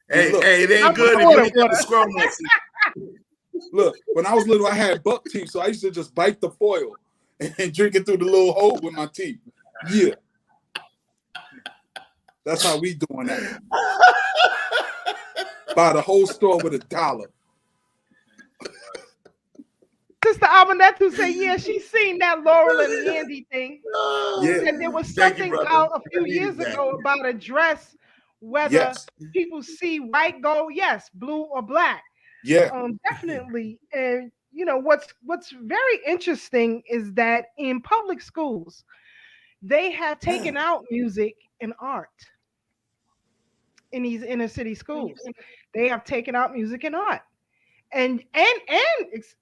Hey, look, hey, it ain't good if you ain't got the squirrel next to you. Look, when I was little, I had buck teeth, so I used to just bite the foil and drink it through the little hole with my teeth. Yeah. That's how we doing that. Buy the whole store with $1. Sister Almanettu said, yeah, she's seen that Laurel and Yanni thing. Yeah. And there was something out a few years ago about a dress, whether people see white, gold, yes, blue or black. Yeah. Definitely. And you know what's very interesting is that in public schools, they have taken out music and art. In these inner city schools, they have taken out music and art. And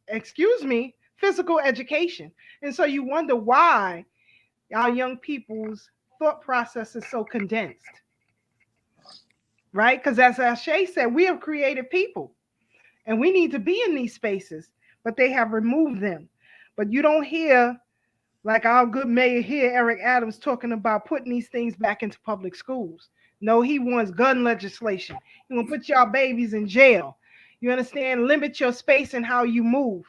excuse me, physical education. And so you wonder why our young people's thought process is so condensed, right? Because as Ashay said, we have created people and we need to be in these spaces, but they have removed them. But you don't hear, like our good mayor here, Eric Adams, talking about putting these things back into public schools. No, he wants gun legislation. He gonna put y'all babies in jail. You understand? Limit your space and how you move.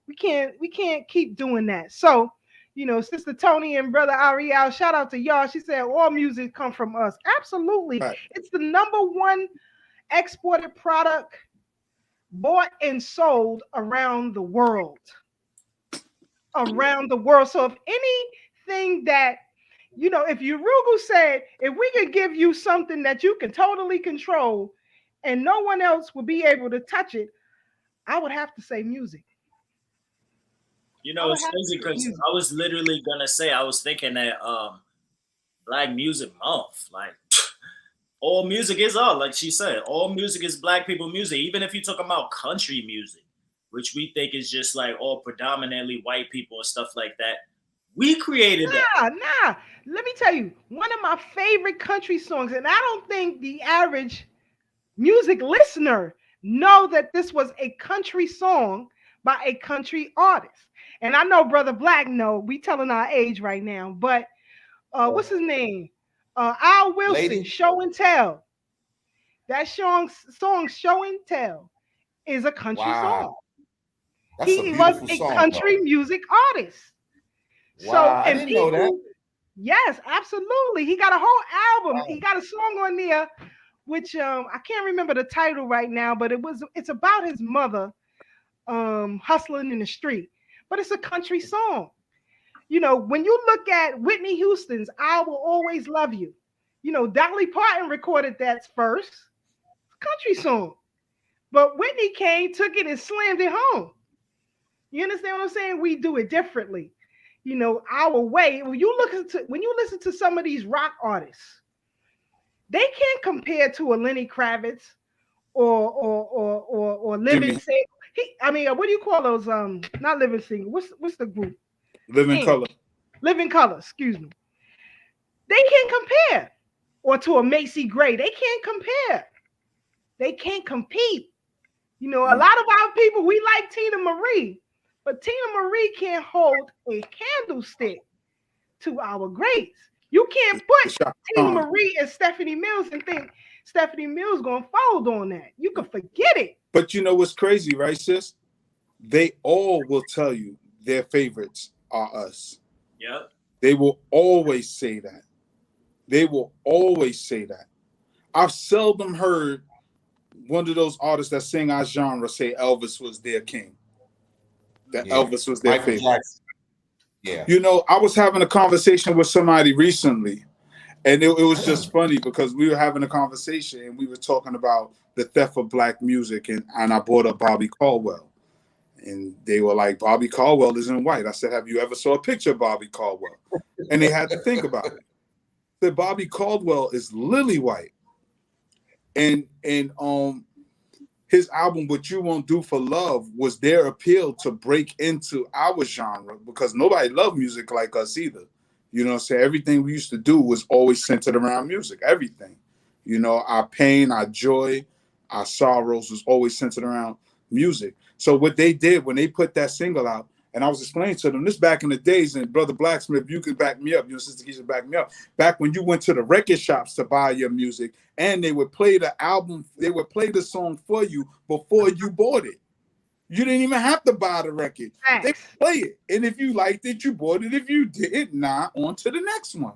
We can't keep doing that. So, you know, Sister Tony and Brother Ariel, shout out to y'all. She said all music come from us. Absolutely. Right. It's the #1 exported product bought and sold around the world. Around the world. So if anything that, you know, if Urugu said, if we could give you something that you can totally control and no one else will be able to touch it, I would have to say music. You know, it's crazy because I was literally gonna say, I was thinking that Black Music Month, like all music is art, like she said, all music is Black people music. Even if you talk about country music, which we think is just like all predominantly white people and stuff like that, we created that. Nah. Let me tell you, one of my favorite country songs, and I don't think the average music listener know that this was a country song by a country artist. And I know Brother Black know, we telling our age right now, but what's his name? Al Wilson, Show and Tell. That song Show and Tell is a country song. That's he was a country music artist. Wow, so I didn't know that. Yes, absolutely. He got a whole album. He got a song on there, which I can't remember the title right now, but it's about his mother hustling in the street. But it's a country song. You know, when you look at Whitney Houston's I Will Always Love You, you know, Dolly Parton recorded that first. Country song. But Whitney came, took it, and slammed it home. You understand what I'm saying? We do it differently. You know, our way. When you listen to some of these rock artists, they can't compare to a Lenny Kravitz or Living Single. What do you call those? Not Living Single. What's the group? Living Color. Living Color. Excuse me. They can't compare. Or to a Macy Gray. They can't compare. They can't compete. You know, a lot of our people, we like Tina Marie, but Tina Marie can't hold a candlestick to our greats. You can't put Tina Marie and Stephanie Mills and think Stephanie Mills gonna fold on that. You can forget it. But you know what's crazy, right, sis? they all will tell you their favorites are us. Yep. They will always say that. They will always say that. I've seldom heard one of those artists that sing our genre say Elvis was their king. That Elvis was their Michael favorite. Jackson. Yeah. You know, I was having a conversation with somebody recently, and it was just funny because we were having a conversation and we were talking about the theft of black music, and I brought up Bobby Caldwell. And they were like, Bobby Caldwell isn't white. I said, have you ever saw a picture of Bobby Caldwell? And they had to think about it. I said, Bobby Caldwell is lily white. And his album, What You Won't Do for Love, was their appeal to break into our genre because nobody loved music like us either. You know what I'm saying? Everything we used to do was always centered around music. Everything. You know, our pain, our joy, our sorrows was always centered around music. So what they did when they put that single out, and I was explaining to them, this back in the days, and Brother Blacksmith, you could back me up, your Sister Keisha back me up, back when you went to the record shops to buy your music, and they would play the album, they would play the song for you before you bought it. You didn't even have to buy the record. They play it. And if you liked it, you bought it. If you did not, on to the next one.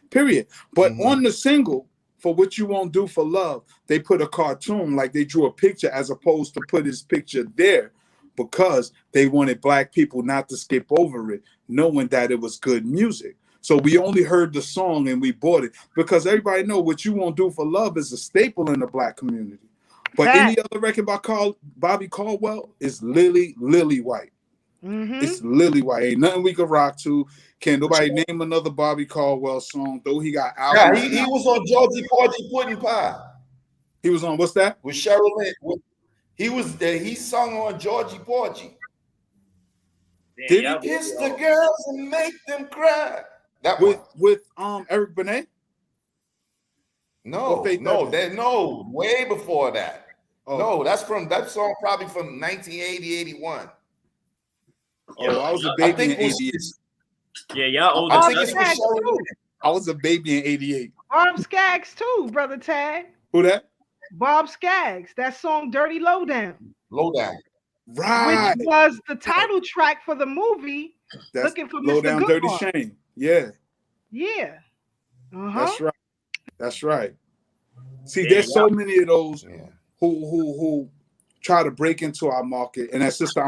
Period. But on the single, for What You Won't Do for Love, they put a cartoon, like they drew a picture as opposed to put his picture there because they wanted black people not to skip over it, knowing that it was good music. So we only heard the song and we bought it because everybody know What You Won't Do for Love is a staple in the black community. But any other record by Bobby Caldwell is lily white. It's lily white. Ain't nothing we could rock to. Can't nobody name another Bobby Caldwell song, though he got albums. Yeah, he was on Georgie Porgy Pudding Pie. He was on, what's that? With Cheryl Lynn. He sung on Georgie Porgy. Did he? Kiss the girls and make them cry. That with Eric Benet? No, way before that. Oh. No, that song probably from 1980, 81. Oh, I was a baby in 88. Yeah, y'all old. I was a baby in 88. Bob Skaggs too, Brother Tag. Who that? Bob Skaggs. That song Dirty Lowdown. Right. Which was the title track for the movie Looking for Low Mr. Down Goodbar. Dirty Shame. Yeah. Yeah. That's right. See, there's so many of those who try to break into our market. And as Sister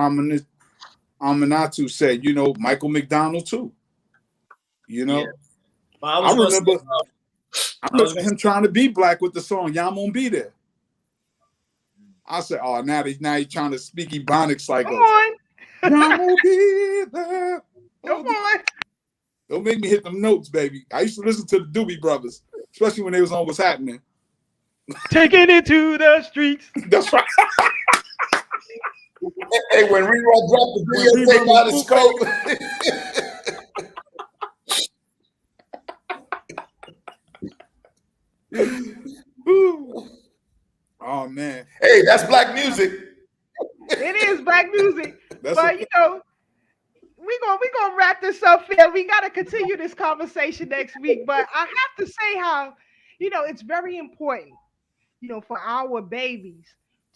Aminatu said, you know, Michael McDonald too. You know, I remember him trying to be black with the song "Y'all Won't Be There." I said, "Oh, now he's trying to speak Ebonics like us." Come on, y'all won't be there. Come on. Don't make me hit them notes, baby. I used to listen to the Doobie Brothers, especially when they was on What's Happening. Taking it to the streets. That's right. Hey, when Rerun dropped the videotape out of scope. Oh man. Hey, that's black music. It is black music. But you know, we're gonna wrap this up here. We gotta continue this conversation next week. But I have to say how, you know, it's very important, you know, for our babies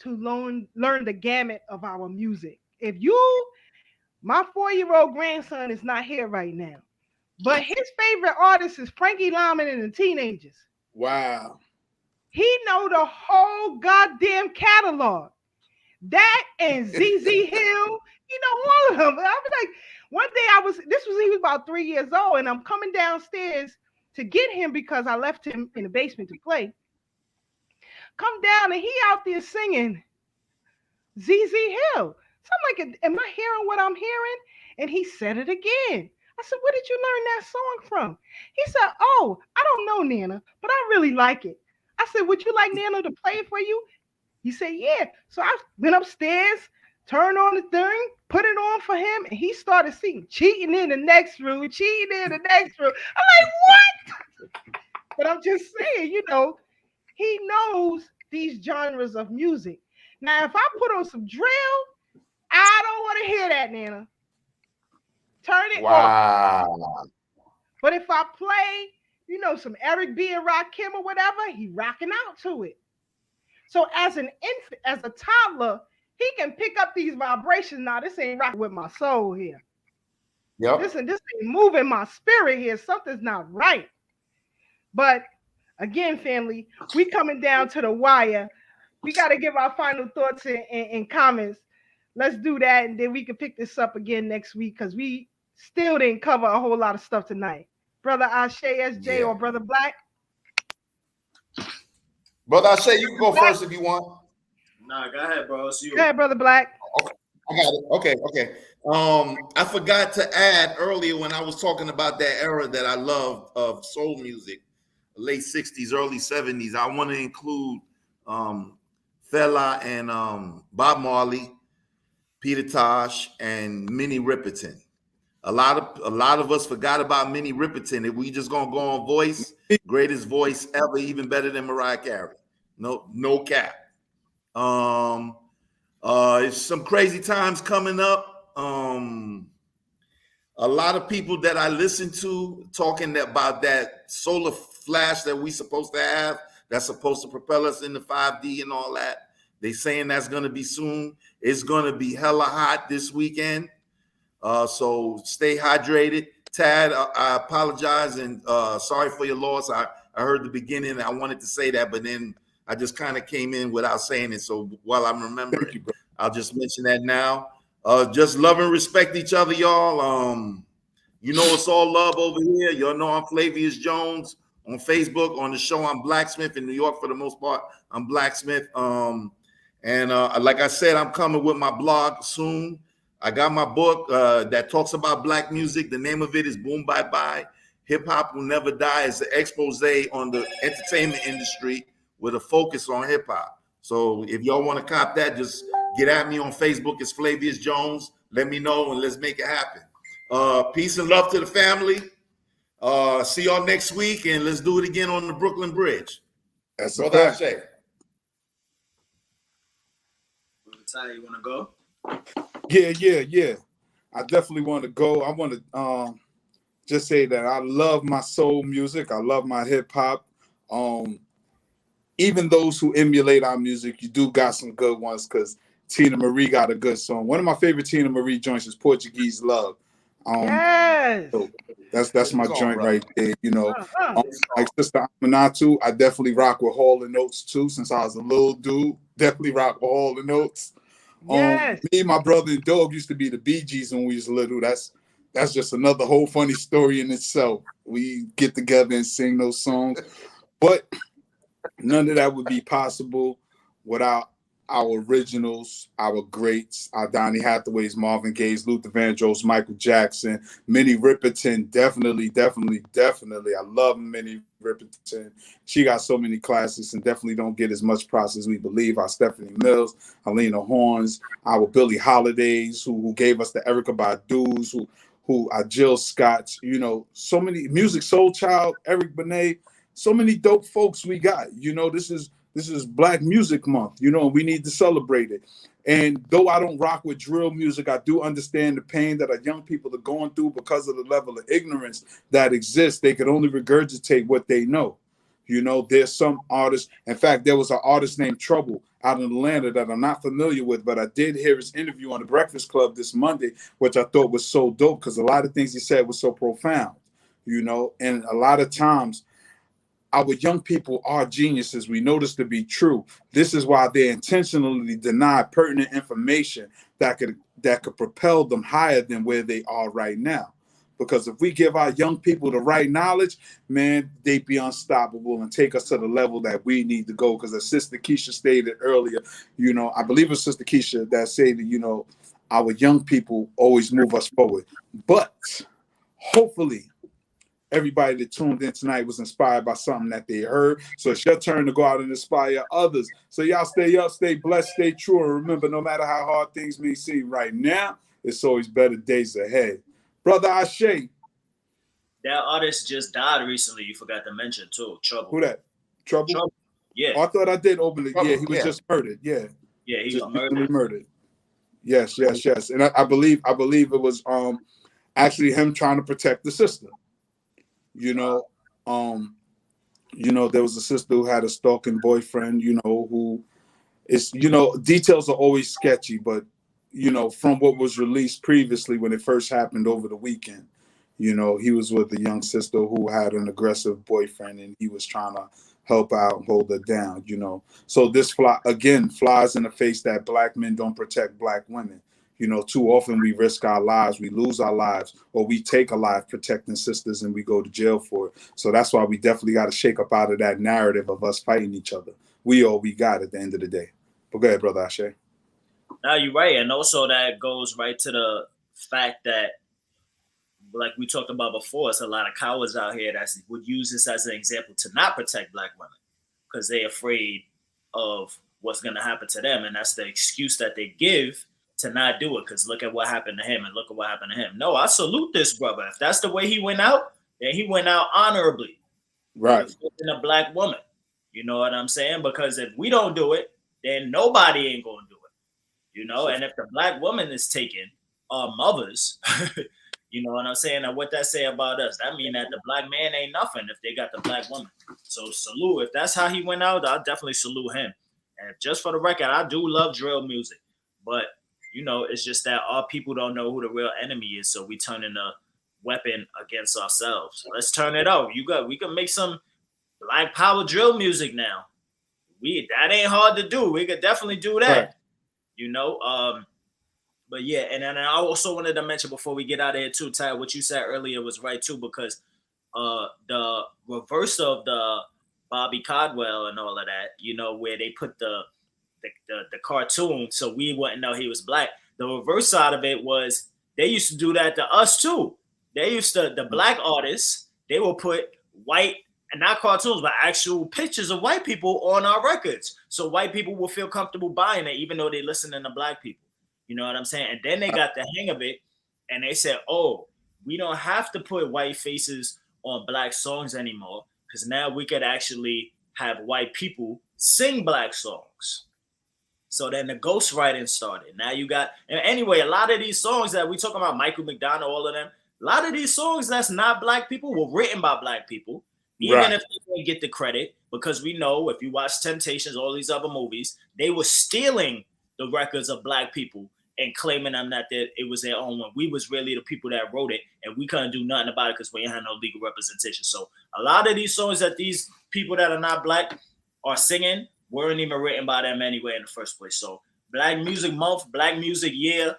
to learn the gamut of our music. My 4-year-old grandson is not here right now, but his favorite artist is Frankie Lyman and the Teenagers. Wow. He know the whole goddamn catalog. That and ZZ Hill, you know, all of them. I was like, one day he was about 3 years old, and I'm coming downstairs to get him because I left him in the basement to play. Come down and he out there singing ZZ Hill. So I'm like, am I hearing what I'm hearing? And he said it again. I said, where did you learn that song from? He said, oh, I don't know, Nana, but I really like it. I said, would you like Nana to play it for you? He said, yeah. So I went upstairs, turned on the thing, put it on for him, and he started singing, cheating in the next room, cheating in the next room. I'm like, what? But I'm just saying, you know, he knows these genres of music. Now, if I put on some drill, I don't want to hear that, Nana. Turn it off. But if I play, you know, some Eric B and Rakim or whatever, he rocking out to it. So as an infant, as a toddler, he can pick up these vibrations. Now, this ain't rocking with my soul here. Yep. This ain't moving my spirit here. Something's not right. But again, family, we coming down to the wire. We got to give our final thoughts and comments. Let's do that, and then we can pick this up again next week because we still didn't cover a whole lot of stuff tonight. Brother Ashe SJ or Brother Black? Brother Ashe, you can go first if you want. Nah, go ahead, bro. It's you. Go ahead, Brother Black. Okay, I got it. Okay. I forgot to add earlier when I was talking about that era that I loved of soul music, late 60s, early 70s. I want to include Fela and Bob Marley, Peter Tosh, and Minnie Riperton. A lot of us forgot about Minnie Riperton. If we just gonna go on voice, greatest voice ever, even better than Mariah Carey. No cap. It's some crazy times coming up. A lot of people that I listen to talking about that solar flash that we supposed to have, that's supposed to propel us into 5D and all that. They saying that's gonna be soon. It's gonna be hella hot this weekend. So stay hydrated. Tad, I apologize and sorry for your loss. I heard the beginning. I wanted to say that, but then I just kind of came in without saying it. So while I'm remembering, I'll just mention that now. Just love and respect each other, y'all. You know it's all love over here. Y'all know I'm Flavius Jones on Facebook. On the show, I'm Blacksmith. In New York, for the most part, I'm Blacksmith. And like I said, I'm coming with my blog soon. I got my book that talks about Black music. The name of it is Boom Bye Bye. Hip Hop Will Never Die. It's an expose on the entertainment industry with a focus on hip hop. So if y'all want to cop that, just get at me on Facebook. It's Flavius Jones. Let me know and let's make it happen. Peace and love to the family. See y'all next week, and let's do it again on the Brooklyn Bridge. That's Brother a fact. Ashe. Ty, you want to go? Yeah. I definitely want to go. I want to just say that I love my soul music. I love my hip hop. Even those who emulate our music, you do got some good ones because Tina Marie got a good song. One of my favorite Tina Marie joints is Portuguese Love. Yes. So that's my joint right there. You know, Uh-huh. like Sister Aminatu, I definitely rock with Hall and Notes too. Since I was a little dude, definitely rock with Hall and Notes. Yes. Me, my brother, and Dog used to be the Bee Gees when we was little. That's just another whole funny story in itself. We get together and sing those songs, but none of that would be possible without our originals, our greats, our Donny Hathaways, Marvin Gaye's, Luther Vandross, Michael Jackson, Minnie Riperton. Definitely. I love Minnie Riperton. She got so many classics and definitely don't get as much props as we believe. Our Stephanie Mills, Helena Horns, our Billie Holidays, who gave us the Erykah Badu's, who are Jill Scotts. You know, so many Music Soul Child, Eric Benet. So many dope folks we got. You know, this is Black Music Month, you know, we need to celebrate it. And though I don't rock with drill music, I do understand the pain that our young people are going through because of the level of ignorance that exists. They could only regurgitate what they know. You know, there's some artists. In fact, there was an artist named Trouble out in Atlanta that I'm not familiar with, but I did hear his interview on the Breakfast Club this Monday, which I thought was so dope because a lot of things he said was so profound, you know, and a lot of times, our young people are geniuses. We know this to be true. This is why they intentionally deny pertinent information that could propel them higher than where they are right now. Because if we give our young people the right knowledge, man, they'd be unstoppable and take us to the level that we need to go. Because as Sister Keisha stated earlier, you know, I believe it's Sister Keisha that said that, you know, our young people always move us forward. But hopefully, everybody that tuned in tonight was inspired by something that they heard. So it's your turn to go out and inspire others. So y'all stay up, stay blessed, stay true. And remember, no matter how hard things may seem right now, it's always better days ahead. Brother Ashe. That artist just died recently. You forgot to mention too. Trouble. Who that? Trouble? Yeah. Oh, I thought I did open it. Trouble, Yeah, he was just murdered. Yeah. Yeah, he just got murdered. murdered. Yes. And I believe it was actually him trying to protect the sister. You know, there was a sister who had a stalking boyfriend, you know, who it's, details are always sketchy, but from what was released previously when it first happened over the weekend, he was with a young sister who had an aggressive boyfriend, and he was trying to help out, hold her down, So this flies in the face that black men don't protect black women. Too often we risk our lives, we lose our lives, or we take a life protecting sisters and we go to jail for it. So that's why we definitely got to shake up out of that narrative of us fighting each other. We all we got at the end of the day. But go ahead, Brother Ashe. No, you're right. And also that goes right to the fact that, like we talked about before, it's a lot of cowards out here that would use this as an example to not protect black women because they're afraid of what's going to happen to them. And that's the excuse that they give to not do it, because look at what happened to him and look at what happened to him. No, I salute this brother. If that's the way he went out, then he went out honorably. Right. In a black woman. You know what I'm saying? Because if we don't do it, then nobody ain't going to do it. And if the black woman is taken, our mothers, you know what I'm saying? And what that say about us? That mean that the black man ain't nothing if they got the black woman. So salute. If that's how he went out, I'll definitely salute him. And just for the record, I do love drill music. But, it's just that our people don't know who the real enemy is. So we turn in a weapon against ourselves. So let's turn it out. We can make some black power drill music now. That ain't hard to do. We could definitely do that. Right. But yeah, and then I also wanted to mention before we get out of here too, Ty, what you said earlier was right too, because the reverse of the Bobby Caldwell and all of that, where they put the cartoon so we wouldn't know he was black. The reverse side of it was they used to do that to us too. The black artists, they will put white, and not cartoons, but actual pictures of white people on our records. So white people will feel comfortable buying it, even though they're listening to black people. You know what I'm saying? And then they got the hang of it, and they said, oh, we don't have to put white faces on black songs anymore, because now we could actually have white people sing black songs. So then the ghostwriting started. Now you got, and anyway, a lot of these songs that we talking about, Michael McDonald, all of them, a lot of these songs that's not black people were written by black people, even if they didn't get the credit, because we know if you watch Temptations, all these other movies, they were stealing the records of black people and claiming them that it was their own one. We was really the people that wrote it, and we couldn't do nothing about it because we ain't had no legal representation. So a lot of these songs that these people that are not black are singing weren't even written by them anyway in the first place. So Black Music Month, Black Music Year.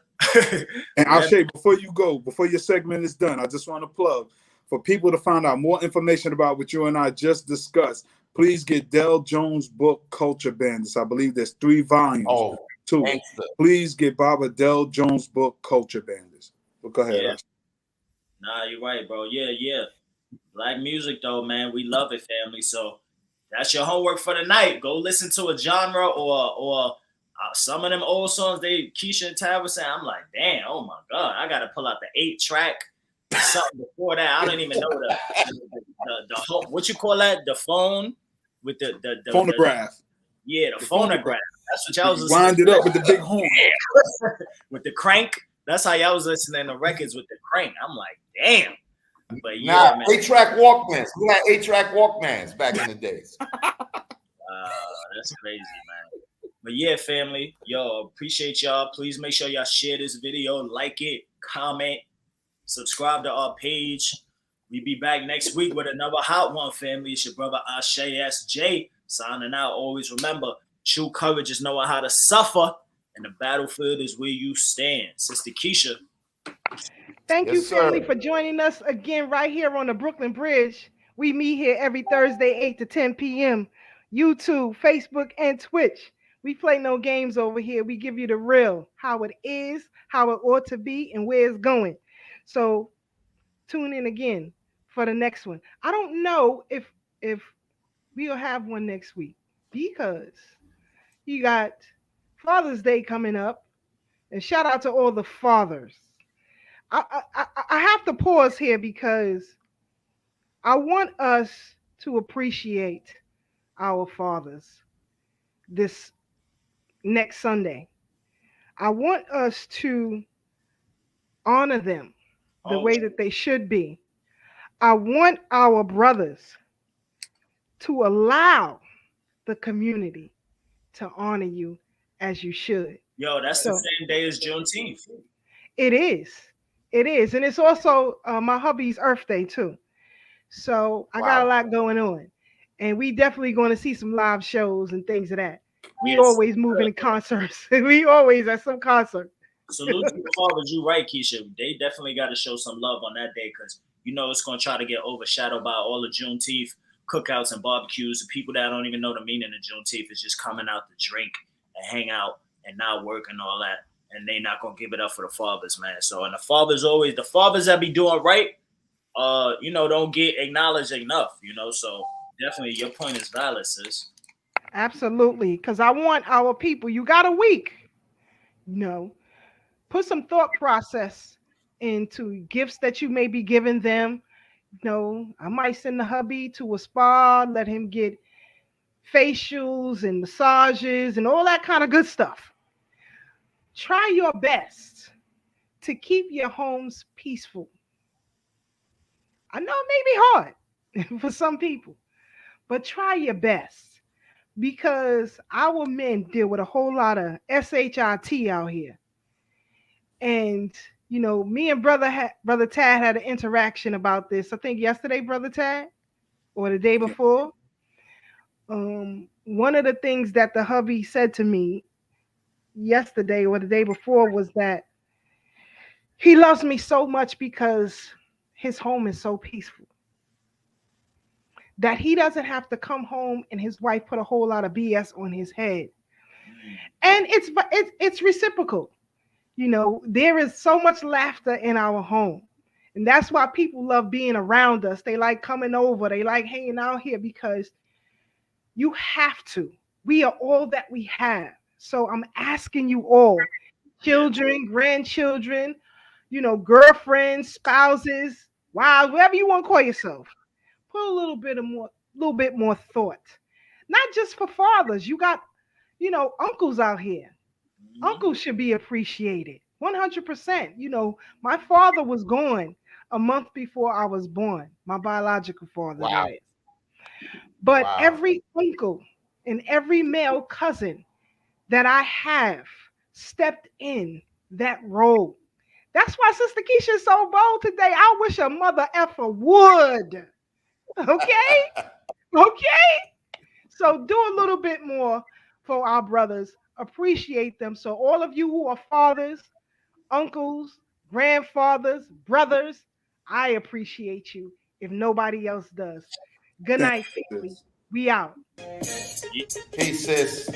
And I'll say, before your segment is done, I just want to plug for people to find out more information about what you and I just discussed. Please get Del Jones' book, Culture Bandits. I believe there's 3 volumes. Oh, to it. Please get Baba Del Jones' book, Culture Bandits. But go ahead. Yeah. Nah, you're right, bro. Yeah. Black music, though, man. We love it, family. So that's your homework for the night. Go listen to a genre or some of them old songs Keisha and Ty were saying. I'm like, damn, oh my God, I got to pull out the 8-track. Something before that. I don't even know the what you call that? The phone with the phonograph. The phonograph. That's what y'all was listening. Wind it up with the big horn. With the crank. That's how y'all was listening to records with the crank. I'm like, damn. But yeah, man. 8-track Walkmans. We had 8-track Walkmans back in the days. That's crazy, man. But yeah, family, appreciate y'all. Please make sure y'all share this video, like it, comment, subscribe to our page. We be back next week with another hot one, family. It's your brother Ashe SJ signing out. Always remember, true courage is knowing how to suffer, and the battlefield is where you stand. Sister Keisha. Thank you, family, for joining us again right here on the Brooklyn Bridge. We meet here every Thursday, 8 to 10 p.m. YouTube, Facebook, and Twitch. We play no games over here. We give you the real, how it is, how it ought to be, and where it's going. So tune in again for the next one. I don't know if we'll have one next week because you got Father's Day coming up, and shout out to all the fathers. I have to pause here because I want us to appreciate our fathers this next Sunday. I want us to honor them the way that they should be. I want our brothers to allow the community to honor you as you should. Yo, that's the So same day as Juneteenth. it is. It is. And it's also my hubby's Earth Day too. So I got a Wow. lot going on. And we definitely going to see some live shows and things of that. We Yes. always moving in concerts. We always at some concert. Salute to the fathers. You right, Keisha. They definitely got to show some love on that day because you know it's going to try to get overshadowed by all the Juneteenth cookouts and barbecues. The people that don't even know the meaning of Juneteenth is just coming out to drink and hang out and not work and all that. And they not going to give it up for the fathers, man. So, and the fathers that be doing right, don't get acknowledged enough, So definitely your point is valid, sis. Absolutely. Because I want our people, you got a week, put some thought process into gifts that you may be giving them. I might send the hubby to a spa, let him get facials and massages and all that kind of good stuff. Try your best to keep your homes peaceful. I know it may be hard for some people, but try your best because our men deal with a whole lot of shit out here. And me and brother Tad had an interaction about this. I think yesterday, brother Tad, or the day before. One of the things that the hubby said to me yesterday or the day before was that he loves me so much because his home is so peaceful that he doesn't have to come home and his wife put a whole lot of BS on his head. And it's reciprocal. There is so much laughter in our home. And that's why people love being around us. They like coming over. They like hanging out here because you have to. We are all that we have. So I'm asking you all, children, grandchildren, girlfriends, spouses, wives, whatever you want to call yourself, put a little bit more thought. Not just for fathers. You got, uncles out here. Uncles should be appreciated 100%. My father was gone a month before I was born, my biological father. Wow. That is. But Wow. every uncle and every male cousin that I have stepped in that role. That's why Sister Keisha is so bold today. I wish a mother effer would. Okay? Okay? So do a little bit more for our brothers. Appreciate them. So all of you who are fathers, uncles, grandfathers, brothers, I appreciate you if nobody else does. Good night, family. We out. Peace, sis.